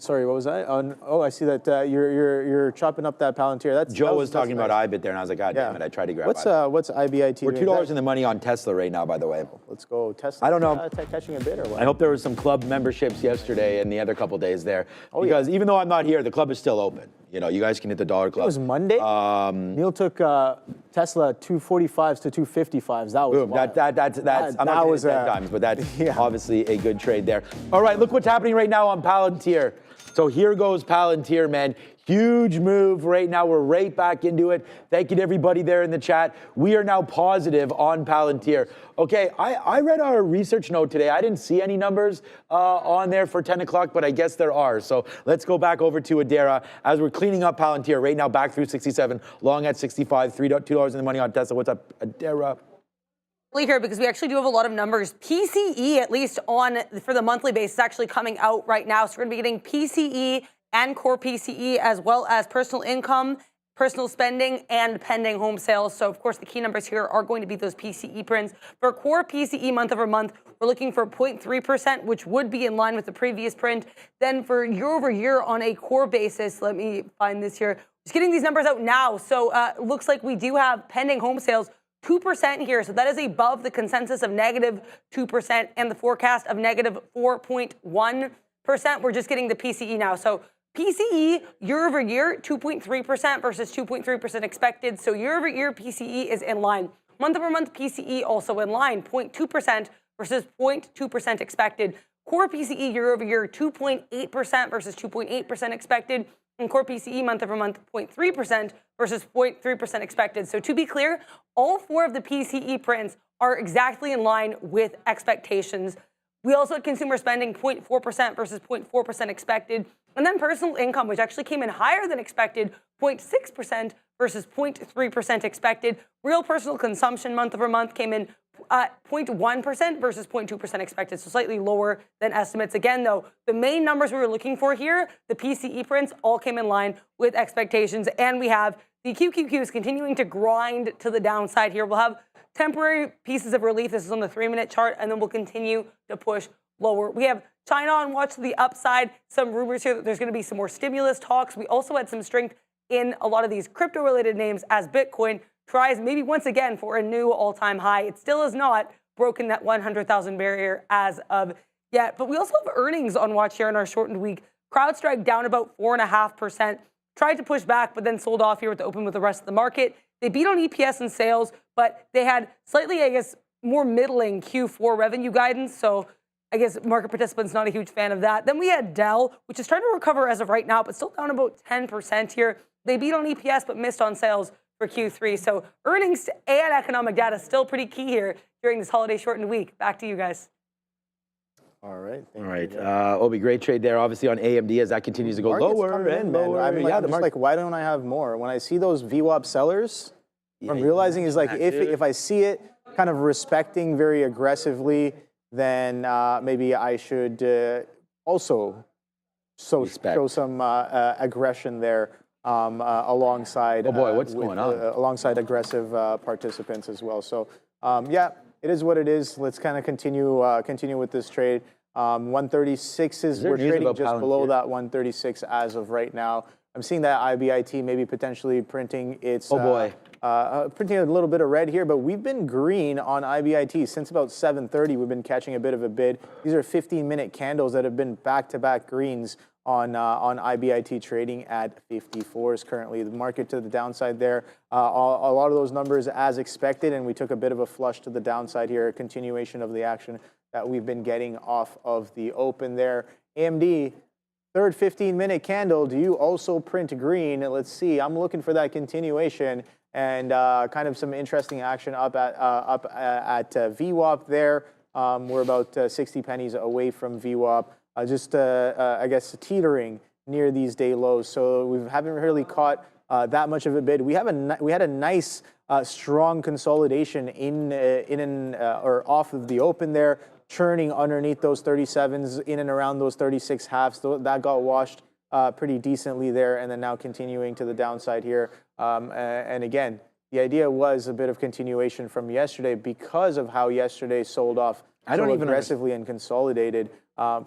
Sorry, what was that? Oh, I see that you're chopping up that Palantir. Joe was talking about IBIT there, and I was like, God damn it, I tried to grab IBIT. What's IBIT? We're $2 in the money on Tesla right now, by the way. Let's go Tesla. I don't know. Catching a bid or what? I hope there was some club memberships yesterday and the other couple days there. Because even though I'm not here, the club is still open. You know, you guys can hit the dollar club. It was Monday. Neil took Tesla 245s to 255s. That was wild. That's I'm not going to 10 times, but that's obviously a good trade there. All right, look what's happening right now on Palantir. So here goes Palantir, man. Huge move right now. We're right back into it. Thank you to everybody there in the chat. We are now positive on Palantir. Okay, I read our research note today. I didn't see any numbers on there for 10 o'clock, but I guess there are. So let's go back over to Adara as we're cleaning up Palantir right now, back through 67, long at 65, $2 in the money on Tesla. What's up, Adara? Here, because we actually do have a lot of numbers. PCE, at least for the monthly basis, is actually coming out right now. So we're going to be getting PCE and core PCE, as well as personal income, personal spending, and pending home sales. So, of course, the key numbers here are going to be those PCE prints. For core PCE month over month, we're looking for 0.3%, which would be in line with the previous print. Then for year over year on a core basis, let me find this here. Just getting these numbers out now. So it looks like we do have pending home sales 2% here. So that is above the consensus of negative 2% and the forecast of negative 4.1%. We're just getting the PCE now. So PCE year over year, 2.3% versus 2.3% expected. So year over year PCE is in line. Month over month PCE also in line, 0.2% versus 0.2% expected. Core PCE year over year, 2.8% versus 2.8% expected. And core PCE month over month, 0.3% versus 0.3% expected. So to be clear, all four of the PCE prints are exactly in line with expectations. We also had consumer spending 0.4% versus 0.4% expected. And then personal income, which actually came in higher than expected, 0.6% versus 0.3% expected. Real personal consumption month over month came in 0.1% versus 0.2% expected, so slightly lower than estimates. Again, though, the main numbers we were looking for here, the PCE prints, all came in line with expectations. And we have the QQQs continuing to grind to the downside here. We'll have temporary pieces of relief. This is on the 3-minute chart, and then we'll continue to push lower. We have China on watch to the upside. Some rumors here that there's going to be some more stimulus talks. We also had some strength in a lot of these crypto-related names as Bitcoin tries maybe once again for a new all-time high. It still has not broken that 100,000 barrier as of yet. But we also have earnings on watch here in our shortened week. CrowdStrike down about 4.5%. Tried to push back, but then sold off here with the open with the rest of the market. They beat on EPS and sales, but they had slightly, I guess, more middling Q4 revenue guidance. So I guess market participants not a huge fan of that. Then we had Dell, which is trying to recover as of right now, but still down about 10% here. They beat on EPS, but missed on sales for Q3. So earnings and economic data still pretty key here during this holiday shortened week. Back to you guys. All right. All right. Obi, great trade there. Obviously on AMD as that continues to go lower and lower. I'm just like, why don't I have more? When I see those VWAP sellers, what I'm realizing is like if I see it kind of respecting very aggressively, then maybe I should also show some aggression there alongside. Oh boy, what's going on? Alongside aggressive participants as well. So yeah, it is what it is. Let's kind of continue with this trade. 136 we're trading just below that 136 as of right now. I'm seeing that IBIT maybe potentially printing its printing a little bit of red here, but we've been green on IBIT since about 7:30. We've been catching a bit of a bid. These are 15-minute candles that have been back-to-back greens on IBIT trading at 54s currently. The market to the downside there. A lot of those numbers as expected, and we took a bit of a flush to the downside here, a continuation of the action that we've been getting off of the open there. AMD, third 15-minute candle. Do you also print green? Let's see. I'm looking for that continuation and kind of some interesting action up at VWAP there. We're about 60 pennies away from VWAP. I guess, teetering near these day lows. So we haven't really caught that much of a bid. We had a nice strong consolidation or off of the open there, churning underneath those 37s, in and around those 36 halves. That got washed pretty decently there, and then now continuing to the downside here. And again, the idea was a bit of continuation from yesterday because of how yesterday sold off so aggressively and consolidated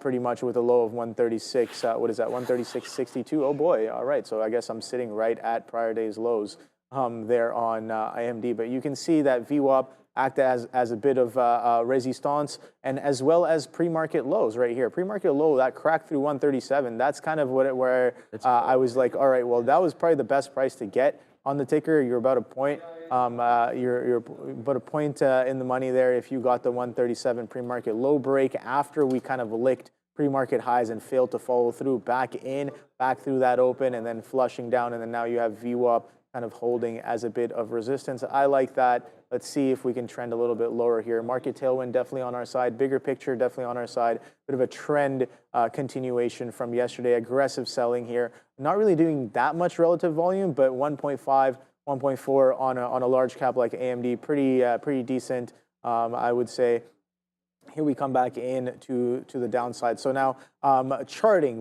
pretty much with a low of 136. What is that? 136.62. Oh boy. All right. So I guess I'm sitting right at prior day's lows there on IMD. But you can see that VWAP act as a bit of resistance, and as well as pre-market lows right here. Pre-market low that cracked through 137. That's kind of where I was like, all right, well, that was probably the best price to get on the ticker. You're about a point. You're about a point in the money there if you got the 137 pre-market low break after we kind of licked pre-market highs and failed to follow through back through that open, and then flushing down, and then now you have VWAP kind of holding as a bit of resistance. I like that. Let's see if we can trend a little bit lower here. Market tailwind definitely on our side. Bigger picture definitely on our side. Bit of a trend continuation from yesterday. Aggressive selling here. Not really doing that much relative volume, but 1.5, 1.4 on a large cap like AMD. Pretty decent, I would say. Here we come back in to the downside. So now charting.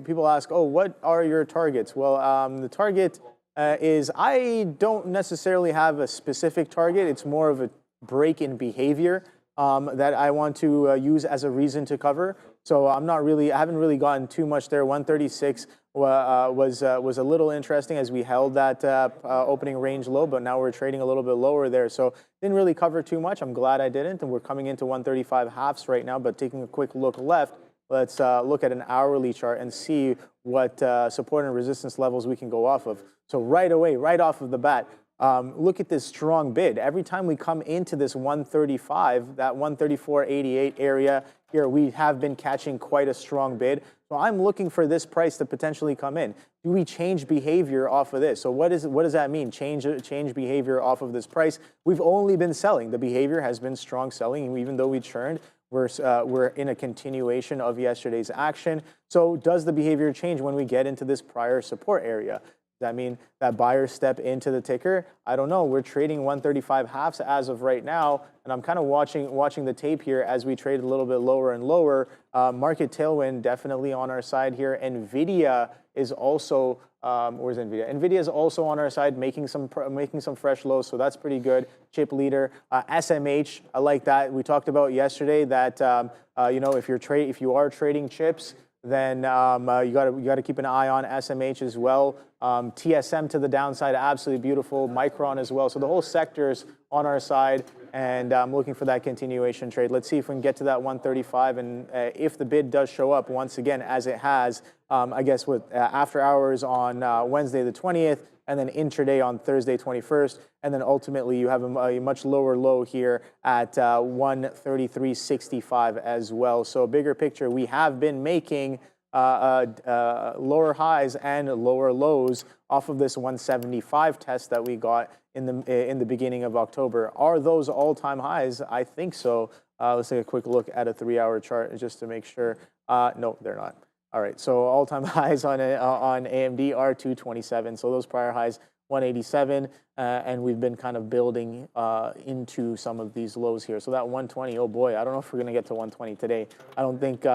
People ask, oh, what are your targets? Well, the target is I don't necessarily have a specific target. It's more of a break in behavior that I want to use as a reason to cover. So I haven't really gotten too much there. 136 was a little interesting as we held that opening range low, but now we're trading a little bit lower there. So didn't really cover too much. I'm glad I didn't. And we're coming into 135 halves right now, but taking a quick look left, let's look at an hourly chart and see what support and resistance levels we can go off of. So right away, right off of the bat, look at this strong bid. Every time we come into this 135, that 134.88 area here, we have been catching quite a strong bid. So I'm looking for this price to potentially come in. Do we change behavior off of this? So what does that mean? Change behavior off of this price? We've only been selling. The behavior has been strong selling, even though we churned. We're in a continuation of yesterday's action. So does the behavior change when we get into this prior support area? Does that mean that buyers step into the ticker? I don't know. We're trading 135 halves as of right now, and I'm kind of watching the tape here as we trade a little bit lower and lower. Market tailwind definitely on our side here. NVIDIA is also where's NVIDIA? NVIDIA is also on our side, making some fresh lows, so that's pretty good. Chip leader, SMH, I like that. We talked about yesterday that if you are trading chips, then you got to keep an eye on SMH as well. TSM to the downside, absolutely beautiful. Micron as well. So the whole sector's on our side, and I'm looking for that continuation trade. Let's see if we can get to that 135, and if the bid does show up once again, as it has, I guess with after hours on Wednesday the 20th, and then intraday on Thursday 21st, and then ultimately you have a much lower low here at 133.65 as well. So bigger picture, we have been making lower highs and lower lows off of this 175 test that we got in the beginning of October. Are those all-time highs? I think so. Let's take a quick look at a 3-hour chart just to make sure. No, they're not. All right, so all-time highs on AMD are 227. So those prior highs, 187, and we've been kind of building into some of these lows here. So that 120, oh boy, I don't know if we're going to get to 120 today. I don't think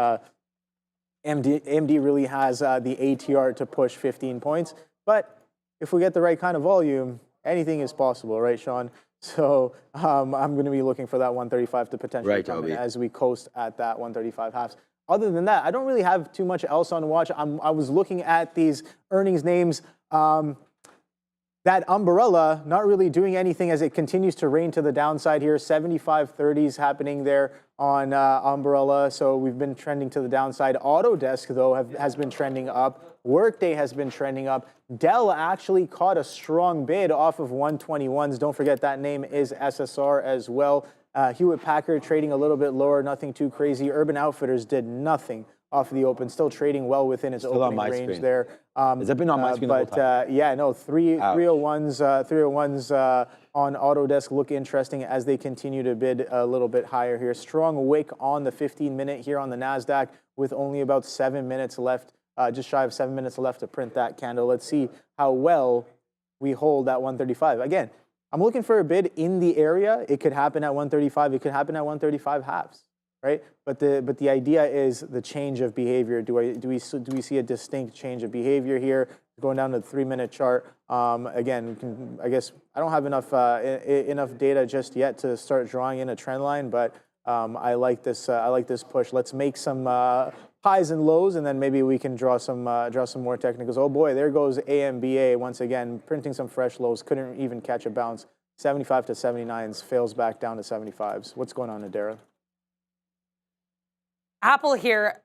AMD really has the ATR to push 15 points. But if we get the right kind of volume, anything is possible, right, Sean? So I'm going to be looking for that 135 to potentially come in as we coast at that 135 halves. Other than that, I don't really have too much else on watch. I was looking at these earnings names. That umbrella not really doing anything as it continues to rain to the downside here. 75.30s happening there on umbrella. So we've been trending to the downside. Autodesk, though, has been trending up. Workday has been trending up. Dell actually caught a strong bid off of 121s. Don't forget that name is SSR as well. Hewlett Packard trading a little bit lower, nothing too crazy. Urban Outfitters did nothing off the open, still trading well within its opening range there. Has that been on my screen the whole time? Yeah, no, 301s on Autodesk look interesting as they continue to bid a little bit higher here. Strong wick on the 15-minute here on the NASDAQ with only about 7 minutes left, just shy of 7 minutes left to print that candle. Let's see how well we hold that 135. Again, I'm looking for a bid in the area. It could happen at 135. It could happen at 135 halves, right? But the idea is the change of behavior. Do we see a distinct change of behavior here? Going down to the 3-minute chart. Again, I guess I don't have enough enough data just yet to start drawing in a trend line, but I like this. I like this push. Let's make some highs and lows, and then maybe we can draw some more technicals. Oh boy, there goes AMBA once again, printing some fresh lows. Couldn't even catch a bounce. 75 to 79s, fails back down to 75s. What's going on, Adara? Apple here,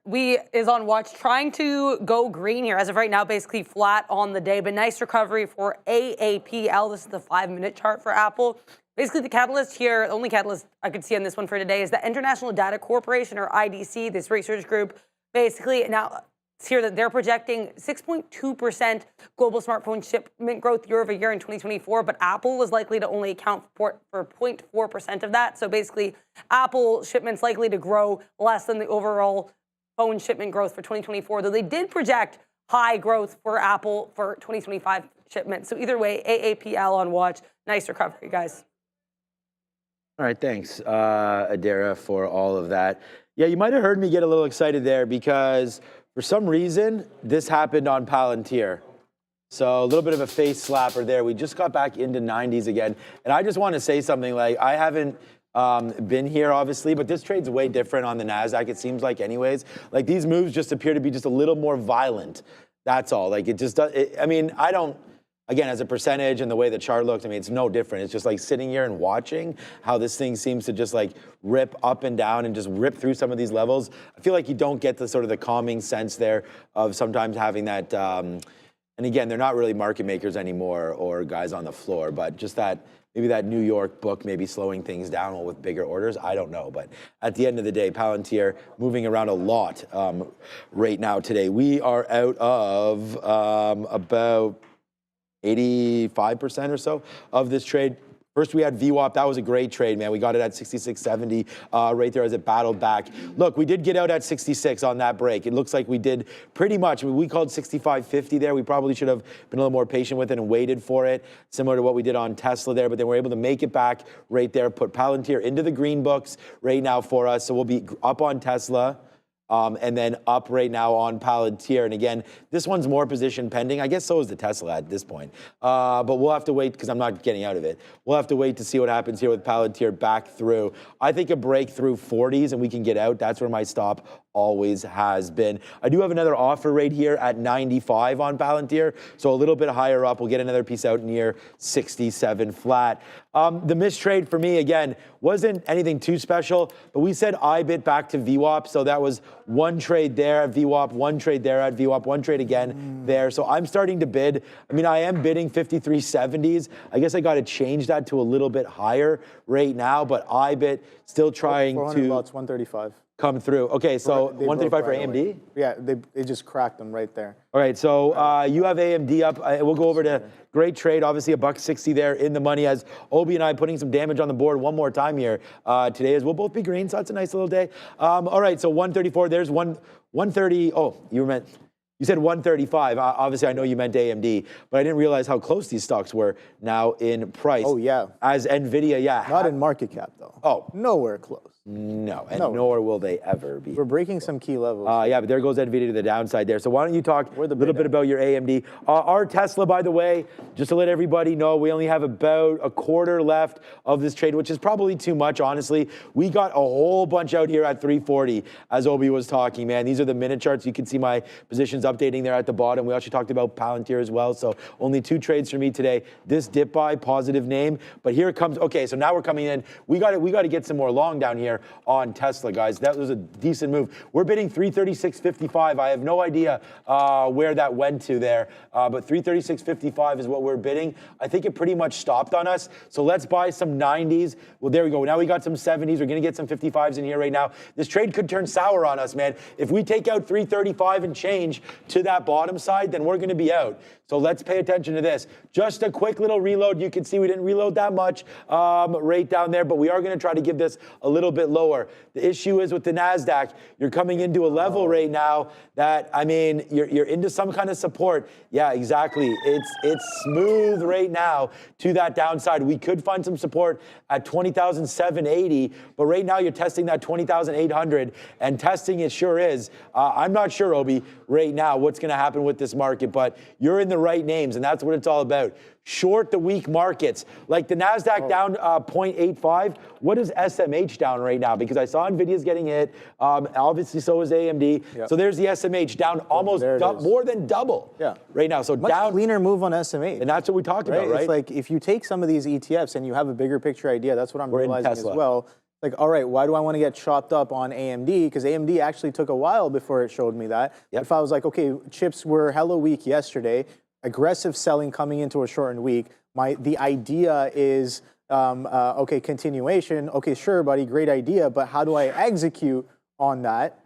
is on watch, trying to go green here. As of right now, basically flat on the day, but nice recovery for AAPL. This is the 5-minute chart for Apple. Basically, the catalyst here, the only catalyst I could see on this one for today is the International Data Corporation, or IDC, this research group. Basically, now it's here that they're projecting 6.2% global smartphone shipment growth year over year in 2024, but Apple is likely to only account for 0.4% of that. So basically, Apple shipments likely to grow less than the overall phone shipment growth for 2024, though they did project high growth for Apple for 2025 shipments. So either way, AAPL on watch. Nice recovery, guys. All right, thanks, Adara, for all of that. Yeah, you might have heard me get a little excited there because for some reason, this happened on Palantir. So a little bit of a face slapper there. We just got back into 90s again. And I just want to say something, like, I haven't been here, obviously, but this trade's way different on the NASDAQ, it seems like, anyways. Like, these moves just appear to be just a little more violent. That's all. Like, it just does, I mean, I don't, again, as a percentage and the way the chart looks, I mean, it's no different. It's just like sitting here and watching how this thing seems to just like rip up and down and just rip through some of these levels. I feel like you don't get the sort of the calming sense there of sometimes having that, and again, they're not really market makers anymore or guys on the floor, but just that, maybe that New York book maybe slowing things down with bigger orders. I don't know. But at the end of the day, Palantir moving around a lot right now today. We are out of about 85% or so of this trade. First, we had VWAP. That was a great trade, man. We got it at 66.70 right there as it battled back. Look, we did get out at 66 on that break. It looks like we did pretty much. I mean, we called 65.50 there. We probably should have been a little more patient with it and waited for it, similar to what we did on Tesla there. But then we're able to make it back right there, put Palantir into the green books right now for us. So we'll be up on Tesla. And then up right now on Palantir. And again, this one's more position pending. I guess so is the Tesla at this point. But we'll have to wait because I'm not getting out of it. We'll have to wait to see what happens here with Palantir back through. I think a break through 40s and we can get out. That's where my stop always has been. I do have another offer right here at 95 on Palantir. So a little bit higher up. We'll get another piece out near 67 flat. The mistrade for me, again, wasn't anything too special, but we said IBIT back to VWAP. So that was one trade there at VWAP, one trade there at VWAP, one trade again there. So I'm starting to bid. I mean, I am bidding 53.70s. I guess I got to change that to a little bit higher right now, but IBIT still trying 400 to lots, 135. Come through. Okay, so They 135 for broke right AMD? away. Yeah, they just cracked them right there. All right, so you have AMD up. We'll go over to great trade, obviously $1.60 there in the money as Obi and I putting some damage on the board one more time here today as we'll both be green, so that's a nice little day. All right, so 134, there's 130. Oh, you said 135. Obviously, I know you meant AMD, but I didn't realize how close these stocks were now in price. Oh, yeah. As NVIDIA, yeah. Not in market cap, though. Oh. Nowhere close. No, and nor will they ever be. We're breaking some key levels. Yeah, but there goes NVIDIA to the downside there. So why don't you talk a little bit about your AMD. Our Tesla, by the way, just to let everybody know, we only have about a quarter left of this trade, which is probably too much, honestly. We got a whole bunch out here at 340, as Obi was talking, man. These are the minute charts. You can see my positions updating there at the bottom. We actually talked about Palantir as well. So only 2 trades for me today. This dip buy, positive name. But here it comes. Okay, so now we're coming in. We got to get some more long down here on Tesla, guys. That was a decent move. We're bidding 336.55. I have no idea where that went to there, but 336.55 is what we're bidding. I think it pretty much stopped on us. So let's buy some 90s. Well, there we go. Now we got some 70s. We're going to get some 55s in here right now. This trade could turn sour on us, man. If we take out 335 and change, to that bottom side, then we're going to be out. So let's pay attention to this. Just a quick little reload. You can see we didn't reload that much right down there, but we are going to try to give this a little bit lower. The issue is with the NASDAQ, you're coming into a level right now that, I mean, you're into some kind of support. Yeah, exactly. It's smooth right now to that downside. We could find some support at 20,780, but right now you're testing that 20,800, and testing it sure is. I'm not sure, Obi, right now what's going to happen with this market, but you're in the right names, and that's what it's all about. Short the weak markets. Like the NASDAQ down 0.85. What is SMH down right now? Because I saw NVIDIA's getting hit. Obviously, so is AMD. Yep. So there's the SMH down almost more than double right now. So much down. Cleaner move on SMH. And that's what we talked about, right? It's like if you take some of these ETFs and you have a bigger picture idea, that's what I'm realizing as well. Like, all right, why do I want to get chopped up on AMD? Because AMD actually took a while before it showed me that. Yep. If I was like, okay, chips were hella weak yesterday, aggressive selling coming into a shortened week. The idea is, okay, continuation. Okay, sure, buddy, great idea, but how do I execute on that?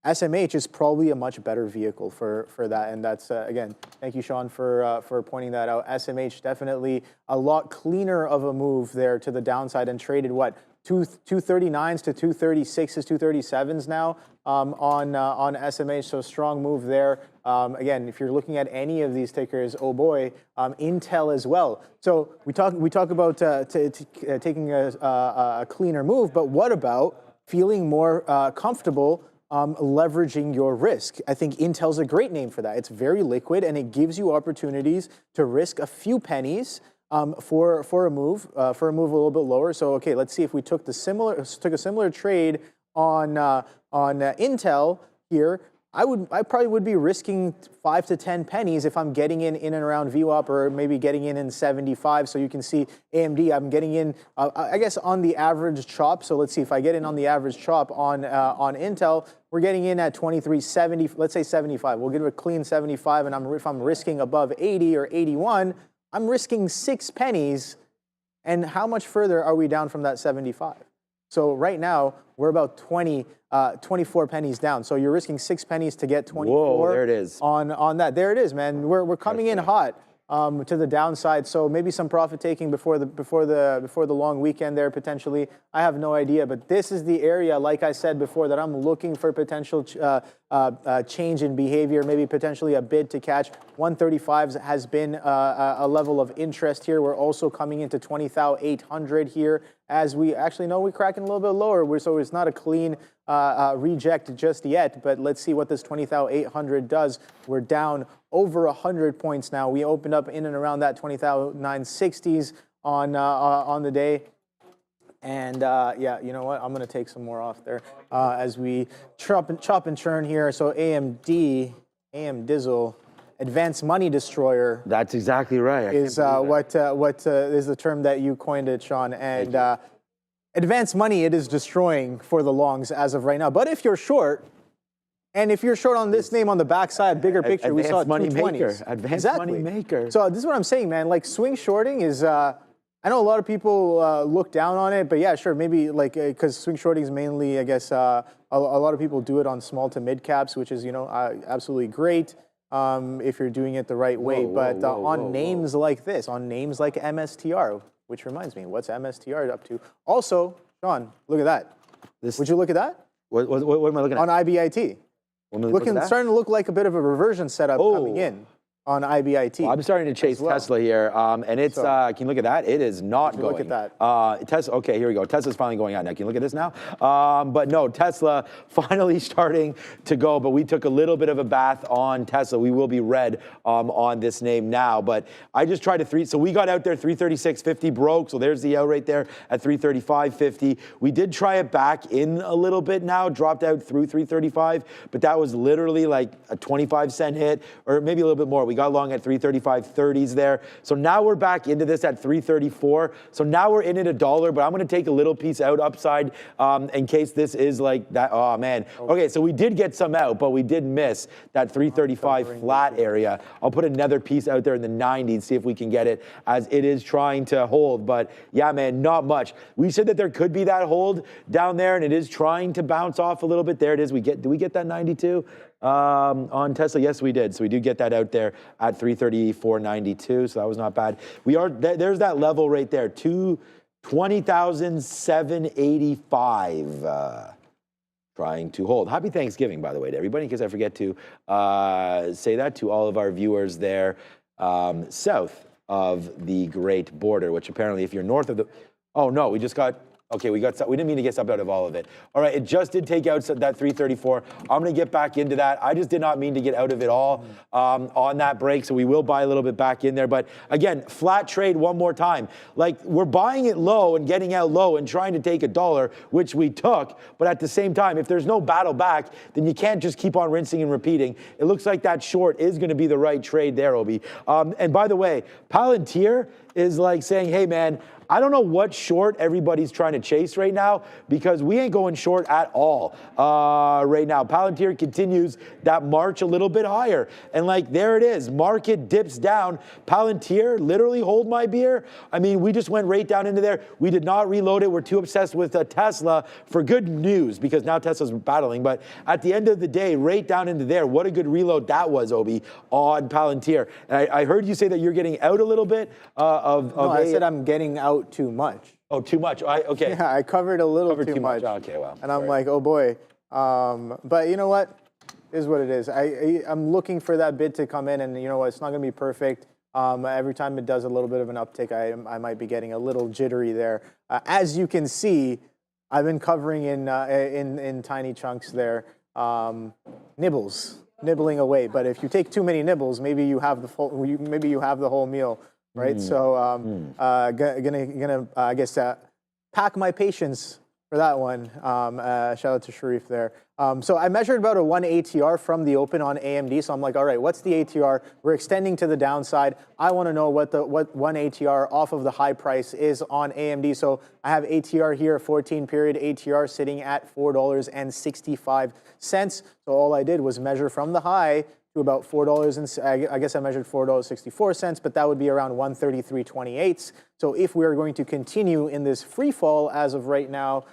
SMH is probably a much better vehicle for that, and that's again, thank you, Sean, for pointing that out. SMH definitely a lot cleaner of a move there to the downside, and traded what 239s to 236s, 237s now on SMH. So strong move there. Again, if you're looking at any of these tickers, oh boy, Intel as well. So we talk about taking a cleaner move, but what about feeling more comfortable leveraging your risk? I think Intel's a great name for that. It's very liquid, and it gives you opportunities to risk a few pennies for a move a little bit lower. So okay, let's see if we took a similar trade on Intel here. I probably would be risking 5 to 10 pennies if I'm getting in and around VWAP, or maybe getting in 75. So you can see AMD, I'm getting in, I guess, on the average chop. So let's see if I get in on the average chop on Intel, we're getting in at 23.70, let's say 75. We'll give it a clean 75, and if I'm risking above 80 or 81, I'm risking 6 pennies. And how much further are we down from that 75? So right now, we're about 24 pennies down. So you're risking 6 pennies to get 24. Whoa, there it is. On that. There it is, man. We're coming in hot to the downside. So maybe some profit taking before the long weekend there potentially. I have no idea, but this is the area, like I said before, that I'm looking for potential change in behavior, maybe potentially a bid to catch. 135 has been a level of interest here. We're also coming into 20,800 here, as we actually know we're cracking a little bit lower. So it's not a clean reject just yet, but let's see what this 20,800 does. We're down over 100 points now. We opened up in and around that 20,960s on the day. And yeah, you know what? I'm going to take some more off there as we chop and churn here. So AM Dizzle, Advanced Money Destroyer. That's exactly right. Is what is the term that you coined it, Sean? And Advanced Money, it is destroying for the longs as of right now. But if you're short, and if you're short on this name on the backside, bigger picture, we saw 220s. Advanced Money Maker. So this is what I'm saying, man. Like swing shorting is. I know a lot of people look down on it, but yeah, sure, maybe like because swing shorting is mainly, I guess, a lot of people do it on small to mid caps, which is absolutely great if you're doing it the right way. But on names like this, on names like MSTR, which reminds me, what's MSTR up to? Also, Sean, look at that. Would you look at that? What am I looking at? On IBIT. Starting to look like a bit of a reversion setup coming in on IBIT. Well, I'm starting to chase Tesla here, and it's, can you look at that? It is not going. Look at that. Tesla, okay, here we go. Tesla's finally going out now. Can you look at this now? But no, Tesla finally starting to go, but we took a little bit of a bath on Tesla. We will be red on this name now, but I just tried to so we got out there 336.50 broke, so there's the out right there at 335.50. We did try it back in a little bit now, dropped out through 335, but that was literally like a 25-cent hit, or maybe a little bit more. We got long at 335.30s there. So now we're back into this at 334. So now we're in at $1, but I'm going to take a little piece out upside in case this is like that. Oh, man. Okay, so we did get some out, but we did miss that 335 flat area. I'll put another piece out there in the 90s, see if we can get it, as it is trying to hold. But yeah, man, not much. We said that there could be that hold down there, and it is trying to bounce off a little bit. There it is. Do we get that 92? on Tesla? Yes, we did. So we do get that out there at 334.92. So that was not bad. We are there's that level right there, 20,785. Trying to hold. Happy Thanksgiving, by the way, to everybody, because I forget to say that to all of our viewers there south of the Great Border, which apparently, if you're north of the, oh no, we just got. Okay, we didn't mean to get something out of all of it. All right, it just did take out that 334. I'm going to get back into that. I just did not mean to get out of it all on that break, so we will buy a little bit back in there. But again, flat trade one more time. Like, we're buying it low and getting out low and trying to take $1, which we took. But at the same time, if there's no battle back, then you can't just keep on rinsing and repeating. It looks like that short is going to be the right trade there, Obi. And by the way, Palantir is like saying, hey, man, I don't know what short everybody's trying to chase right now, because we ain't going short at all right now. Palantir continues that march a little bit higher. And like, there it is. Market dips down. Palantir, literally hold my beer. I mean, we just went right down into there. We did not reload it. We're too obsessed with Tesla for good news, because now Tesla's battling. But at the end of the day, right down into there, what a good reload that was, Obi, on Palantir. And I heard you say that you're getting out a little bit No, I said I'm getting out too much. Oh, too much. Okay. Yeah, I covered a little too much. Okay, well. And I'm like, oh boy. But you know what? It is what it is. I'm looking for that bid to come in, and you know what? It's not going to be perfect. Every time it does a little bit of an uptick, I might be getting a little jittery there. As you can see, I've been covering in tiny chunks there, nibbling away. But if you take too many nibbles, maybe you have the whole meal. Right, so gonna I guess pack my patience for that one. Shout out to Sharif there. So I measured about a 1 ATR from the open on AMD. So I'm like, all right, what's the ATR? We're extending to the downside. I want to know what 1 ATR off of the high price is on AMD. So I have ATR here, 14-period ATR sitting at $4.65. So all I did was measure from the high to about $4, and I guess I measured $4.64, but that would be around 133.28. So if we are going to continue in this free fall as of right now,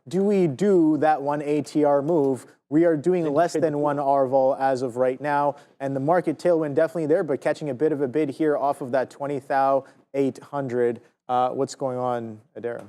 do we do that 1 ATR move? We are doing less than 1 RVOL as of right now, and the market tailwind definitely there, but catching a bit of a bid here off of that 20,800. What's going on, Adara?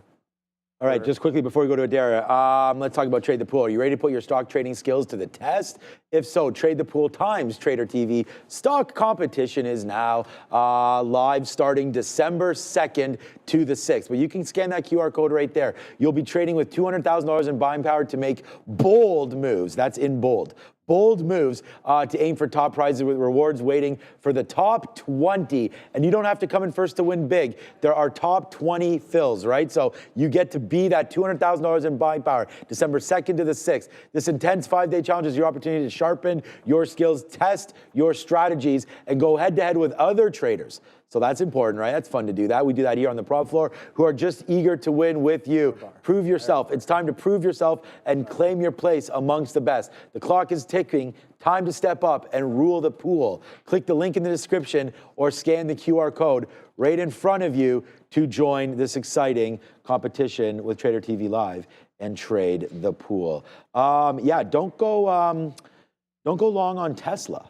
All right, just quickly before we go to Adara, let's talk about Trade the Pool. Are you ready to put your stock trading skills to the test? If so, Trade the Pool times Trader TV stock competition is now live starting December 2nd to the 6th. But you can scan that QR code right there. You'll be trading with $200,000 in buying power to make bold moves. That's in bold. Bold moves to aim for top prizes with rewards waiting for the top 20. And you don't have to come in first to win big. There are top 20 fills, right? So you get to be that $200,000 in buying power December 2nd to the 6th. This intense 5-day challenge is your opportunity to sharpen your skills, test your strategies, and go head-to-head with other traders. So that's important, right? That's fun to do that. We do that here on the prop floor, who are just eager to win with you. Prove yourself. It's time to prove yourself and claim your place amongst the best. The clock is ticking. Time to step up and rule the pool. Click the link in the description or scan the QR code right in front of you to join this exciting competition with Trader TV Live and trade the pool. Yeah, don't go long on Tesla.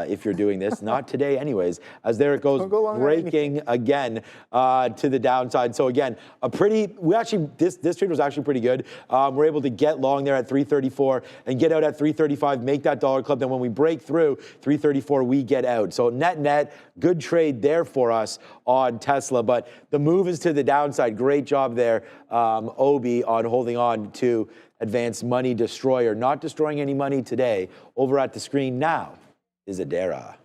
If you're doing this, not today anyways, as there it goes, breaking again to the downside. So again, this trade was actually pretty good. We're able to get long there at 334 and get out at 335, make that dollar club. Then when we break through 334, we get out. So net, good trade there for us on Tesla, but the move is to the downside. Great job there, Obi, on holding on to Advanced Money Destroyer. Not destroying any money today. Over at the screen now is Adara.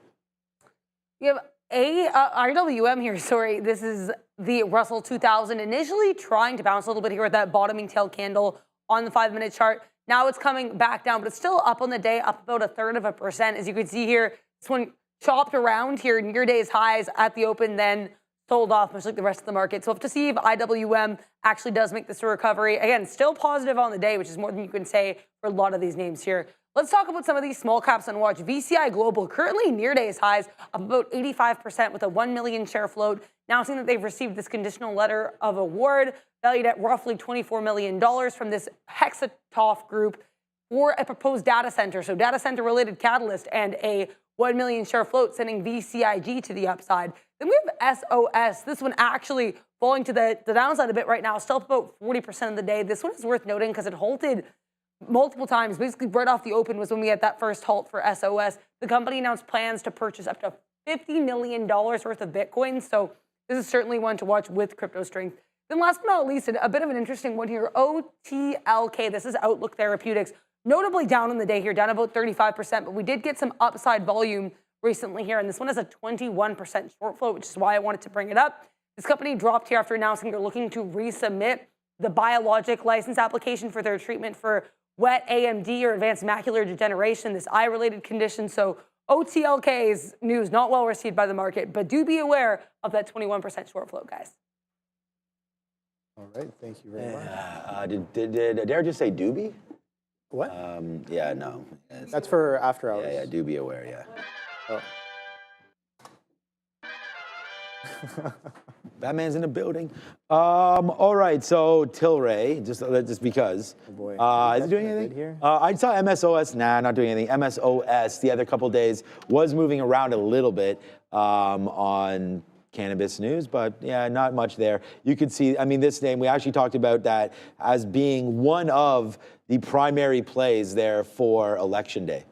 We have RWM here, sorry. This is the Russell 2000, initially trying to bounce a little bit here with that bottoming tail candle on the 5-minute chart. Now it's coming back down, but it's still up on the day, up about 1/3%. As you can see here, this one chopped around here near day's highs at the open, then sold off, much like the rest of the market. So we'll have to see if IWM actually does make this a recovery. Again, still positive on the day, which is more than you can say for a lot of these names here. Let's talk about some of these small caps on watch. VCI Global currently near day's highs, up about 85% with a 1 million share float. Now seeing that they've received this conditional letter of award valued at roughly $24 million from this Hexatoph group for a proposed data center. So data center related catalyst and a 1 million share float sending VCIG to the upside. Then we have SOS. This one actually falling to the downside a bit right now, still up about 40% of the day. This one is worth noting because it halted multiple times. Basically right off the open was when we had that first halt for SOS. The company announced plans to purchase up to $50 million worth of Bitcoin. So this is certainly one to watch with crypto strength. Then last but not least, a bit of an interesting one here, OTLK. This is Outlook Therapeutics. Notably down on the day here, down about 35%, but we did get some upside volume recently here, and this one has a 21% short flow, which is why I wanted to bring it up. This company dropped here after announcing they're looking to resubmit the biologic license application for their treatment for wet AMD or advanced macular degeneration, this eye-related condition. So OTLK's news not well received by the market, but do be aware of that 21% short flow, guys. All right, thank you very much. Did Adair just say doobie? What? Yeah, no. That's for after hours. Yeah, do be aware, yeah. Oh. Batman's in the building. All right, so Tilray, just because. Oh boy. Is it doing anything? Here? I saw MSOS, not doing anything. MSOS the other couple days was moving around a little bit on cannabis news, but yeah, not much there. You could see, I mean, this name, we actually talked about that as being one of the primary plays there for Election Day,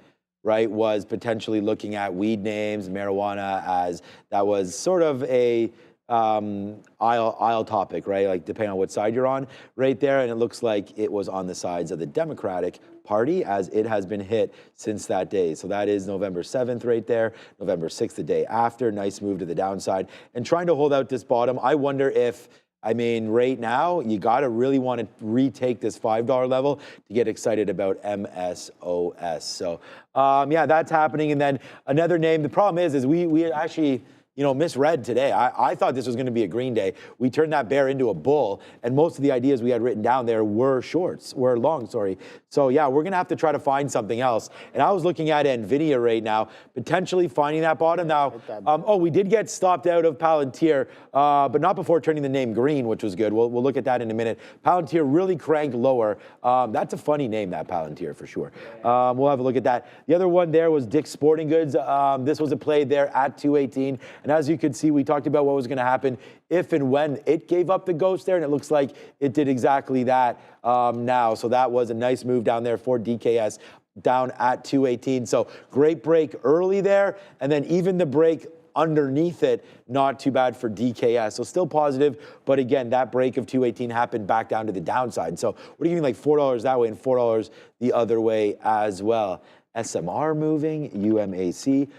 right? Was potentially looking at weed names, marijuana, as that was sort of a aisle topic, right? Like depending on what side you're on right there. And it looks like it was on the sides of the Democratic Party as it has been hit since that day. So that is November 7th right there, November 6th, the day after. Nice move to the downside and trying to hold out this bottom. I wonder if, I mean, right now, you got to really want to retake this $5 level to get excited about MSOS. So, yeah, that's happening. And then another name, the problem is we actually, misread today. I thought this was going to be a green day. We turned that bear into a bull, and most of the ideas we had written down there were long. So yeah, we're going to have to try to find something else. And I was looking at NVIDIA right now, potentially finding that bottom. Now, we did get stopped out of Palantir, but not before turning the name green, which was good. We'll look at that in a minute. Palantir really cranked lower. That's a funny name, that Palantir, for sure. We'll have a look at that. The other one there was Dick's Sporting Goods. This was a play there at 218. And as you could see, we talked about what was going to happen if and when it gave up the ghost there, and it looks like it did exactly that now. So that was a nice move down there for DKS, down at 218. So great break early there, and then even the break underneath it, not too bad for DKS. So still positive, but again, that break of 218 happened back down to the downside. So we're giving like $4 that way and $4 the other way as well. SMR moving, UMAC.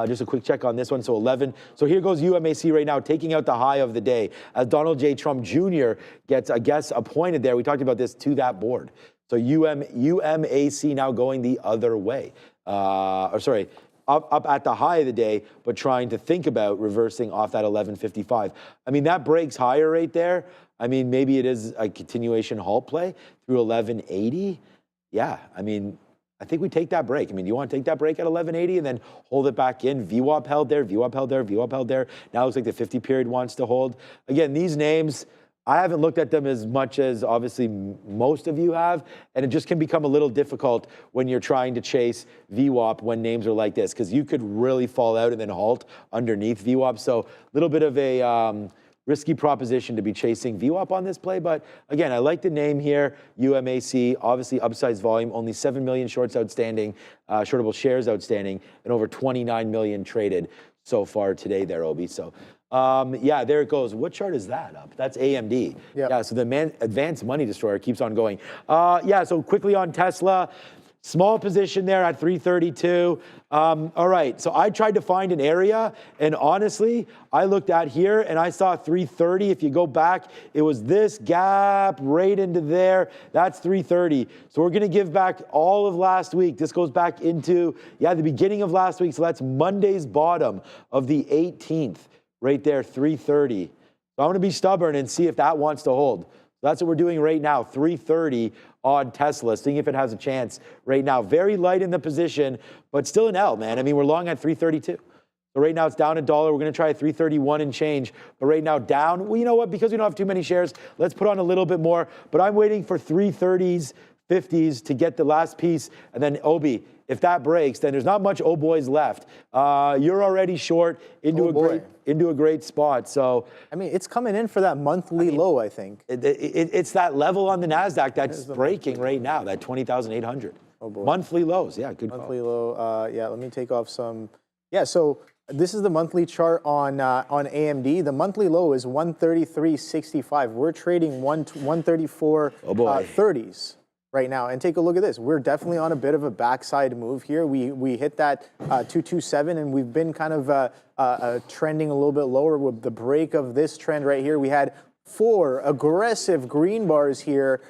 Just a quick check on this one. So 11. So here goes UMAC right now, taking out the high of the day as Donald J. Trump Jr. gets, I guess, appointed there. We talked about this to that board. So UMAC now going the other way. Up at the high of the day, but trying to think about reversing off that 1155. I mean, that breaks higher right there. I mean, maybe it is a continuation halt play through 1180. Yeah, I mean, I think we take that break. I mean, do you want to take that break at 1180 and then hold it back in? VWAP held there, VWAP held there, VWAP held there. Now it looks like the 50 period wants to hold. Again, these names, I haven't looked at them as much as obviously most of you have, and it just can become a little difficult when you're trying to chase VWAP when names are like this, because you could really fall out and then halt underneath VWAP. So a little bit of a risky proposition to be chasing VWAP on this play, but again, I like the name here, UMAC, obviously upsized volume, only 7 million shorts outstanding, shortable shares outstanding, and over 29 million traded so far today there, Obi. So yeah, there it goes. What chart is that up? That's AMD. Yep. Yeah, so the advanced money destroyer keeps on going. Yeah, so quickly on Tesla, small position there at 332. All right, so I tried to find an area, and honestly, I looked at here and I saw 330. If you go back, it was this gap right into there. That's 330. So we're gonna give back all of last week. This goes back into, the beginning of last week. So that's Monday's bottom of the 18th, right there, 330. So I'm gonna be stubborn and see if that wants to hold. That's what we're doing right now, 330 on Tesla, seeing if it has a chance right now. Very light in the position, but still an L, man. I mean, we're long at 332. So right now it's down $1. We're going to try 331 and change, but right now down. Well, you know what? Because we don't have too many shares, let's put on a little bit more, but I'm waiting for 330s 50s to get the last piece, and then Obi, if that breaks, then there's not much oh boys left. You're already short into a great spot. So I mean, it's coming in for that monthly low, I think. it's that level on the Nasdaq that's breaking right now, that 20,800. Oh boy. Monthly lows, yeah, good Monthly call. low. Yeah, let me take off some. Yeah, so this is the monthly chart on AMD. The monthly low is 133.65. We're trading 134 30s right now. And take a look at this. We're definitely on a bit of a backside move here. We hit that 227, and we've been kind of trending a little bit lower with the break of this trend right here. We had 4 aggressive green bars here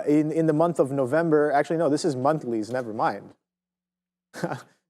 in the month of November. Actually, no, this is monthlies. Never mind.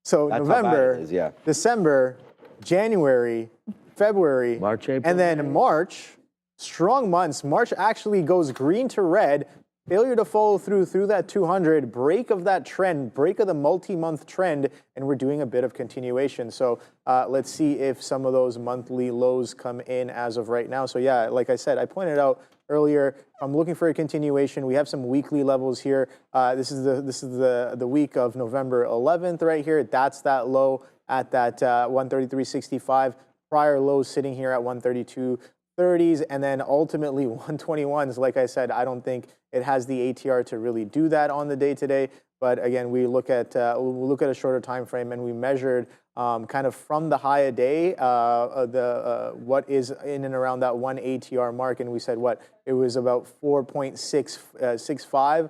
So That's November, yeah. December, January, February, March, April, and then March. Strong months. March actually goes green to red. Failure to follow through that 200, break of that trend, break of the multi-month trend, and we're doing a bit of continuation. So let's see if some of those monthly lows come in as of right now. So yeah, like I said, I pointed out earlier, I'm looking for a continuation. We have some weekly levels here. This is the week of November 11th right here. That's that low at that 133.65. Prior lows sitting here at 132.30s, and then ultimately 121s. Like I said, I don't think it has the ATR to really do that on the day today. But again, we look at a shorter time frame, and we measured kind of from the high a day what is in and around that 1 ATR mark, and we said what it was about 4.65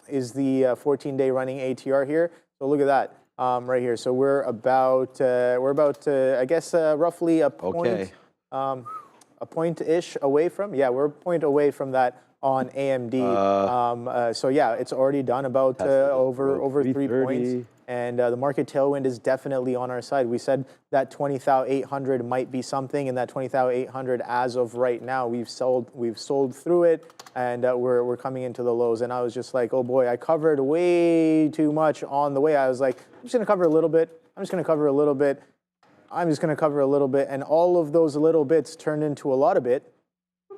is the 14-day running ATR here. So look at that right here. So we're about I guess roughly a point. A point-ish away from, we're a point away from that on AMD. So yeah, it's already done about over 3 points, and the market tailwind is definitely on our side. We said that 20,800 might be something, and that 20,800 as of right now, we've sold through it, and we're coming into the lows. And I was just like, oh boy, I covered way too much on the way. I was like, I'm just gonna cover a little bit. I'm just gonna cover a little bit. I'm just going to cover a little bit, and all of those little bits turned into a lot of bit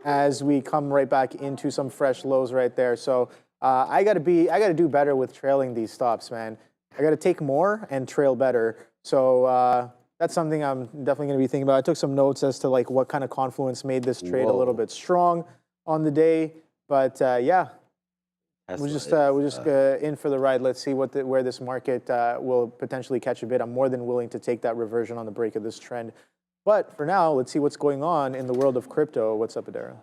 as we come right back into some fresh lows right there. So I got to do better with trailing these stops, man. I got to take more and trail better. So that's something I'm definitely going to be thinking about. I took some notes as to like what kind of confluence made this trade a little bit strong on the day, but yeah. We're just in for the ride. Let's see where this market will potentially catch a bit. I'm more than willing to take that reversion on the break of this trend. But for now, let's see what's going on in the world of crypto. What's up, Adara?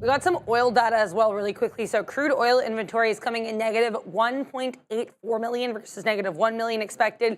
We got some oil data as well really quickly. So crude oil inventory is coming in negative 1.84 million versus negative 1 million expected.